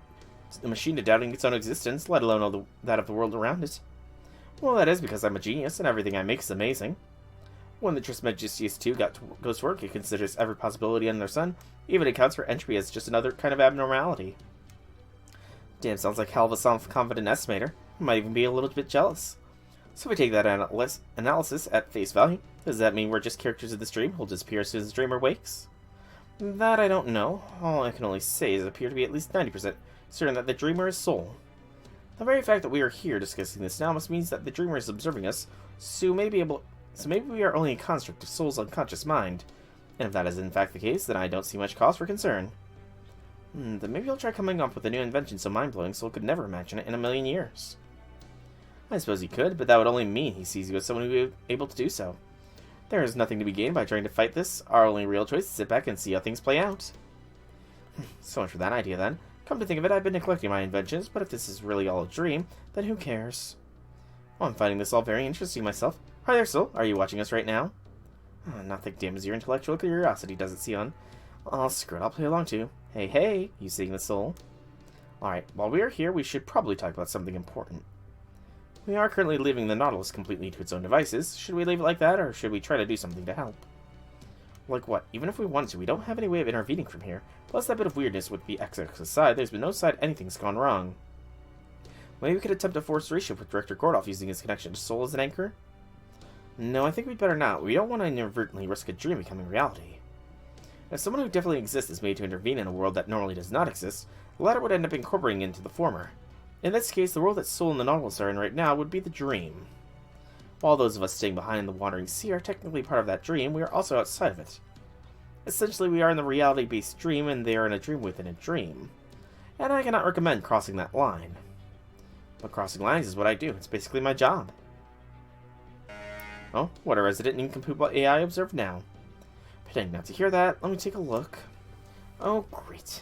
the machine to doubting its own existence, let alone that of the world around it. Well, that is because I'm a genius, and everything I make is amazing. When the Trismegistus 2 goes to work, it considers every possibility under the sun, even accounts for entropy as just another kind of abnormality. Damn, sounds like hell of a self-confident estimator. I might even be a little bit jealous. So if we take that analysis at face value, does that mean we're just characters of this dream who'll disappear as soon as the dreamer wakes? That I don't know. All I can only say is it appears to be at least 90% certain that the dreamer is Soul. The very fact that we are here discussing this now must mean that the dreamer is observing us, so maybe we are only a construct of Soul's unconscious mind. And if that is in fact the case, then I don't see much cause for concern. Then maybe I'll try coming up with a new invention so mind-blowing Soul could never imagine it in a million years. I suppose he could, but that would only mean he sees you as someone who would be able to do so. There is nothing to be gained by trying to fight this. Our only real choice is to sit back and see how things play out. So much for that idea, then. Come to think of it, I've been neglecting my inventions, but if this is really all a dream, then who cares? Well, I'm finding this all very interesting myself. Hi there, Soul. Are you watching us right now? Nothing damages your intellectual curiosity, does it, Sion? Oh, screw it, I'll play along too. Hey, hey, you seeing the Soul? Alright, while we are here, we should probably talk about something important. We are currently leaving the Nautilus completely to its own devices. Should we leave it like that, or should we try to do something to help? Like what? Even if we wanted to, we don't have any way of intervening from here. Plus, that bit of weirdness would be XX aside. There's been no sign anything's gone wrong. Maybe we could attempt a forced reshift with Director Gordoff using his connection to Soul as an anchor? No, I think we'd better not. We don't want to inadvertently risk a dream becoming reality. If someone who definitely exists is made to intervene in a world that normally does not exist, the latter would end up incorporating into the former. In this case, the world that Soul and the Nautilus are in right now would be the dream. While those of us staying behind in the wandering sea are technically part of that dream, we are also outside of it. Essentially, we are in the reality-based dream, and they are in a dream within a dream. And I cannot recommend crossing that line. But crossing lines is what I do. It's basically my job. Oh, what a resident incomplete AI observed now. Pretending not to hear that, let me take a look. Oh, great.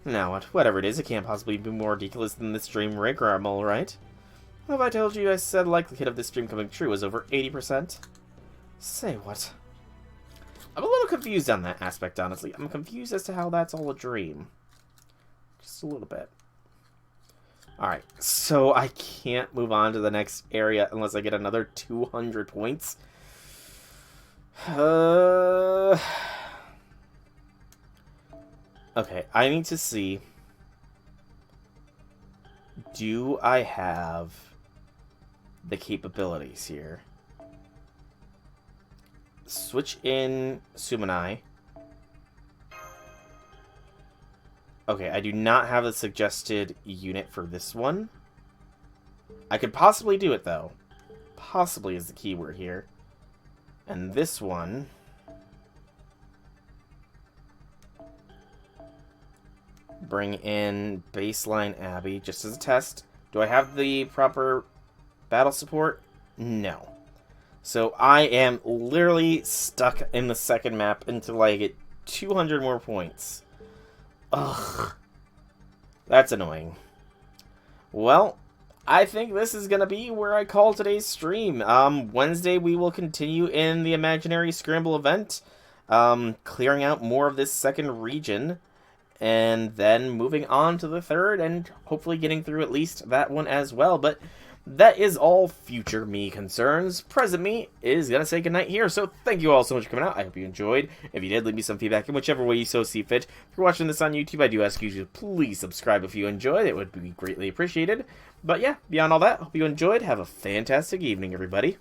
Now what? Whatever it is, it can't possibly be more ridiculous than this dream rig, or I'm alright. Have I told you I said likelihood of this dream coming true was over 80%? Say what? I'm a little confused on that aspect, honestly. I'm confused as to how that's all a dream. Just a little bit. Alright, so I can't move on to the next area unless I get another 200 points. Okay, I need to see... Do I have the capabilities here? Switch in Sumanai. Okay, I do not have the suggested unit for this one. I could possibly do it, though. Possibly is the keyword here. And this one... Bring in Baseline Abbey, just as a test. Do I have the proper battle support? No. So I am literally stuck in the second map until I get 200 more points. Ugh. That's annoying. Well, I think this is going to be where I call today's stream. Wednesday we will continue in the Imaginary Scramble event, clearing out more of this second region, and then moving on to the third, and hopefully getting through at least that one as well. But that is all future me concerns. Present me is going to say goodnight here, so thank you all so much for coming out. I hope you enjoyed. If you did, leave me some feedback in whichever way you so see fit. If you're watching this on YouTube, I do ask you to please subscribe if you enjoyed. It would be greatly appreciated. But yeah, beyond all that, hope you enjoyed. Have a fantastic evening, everybody.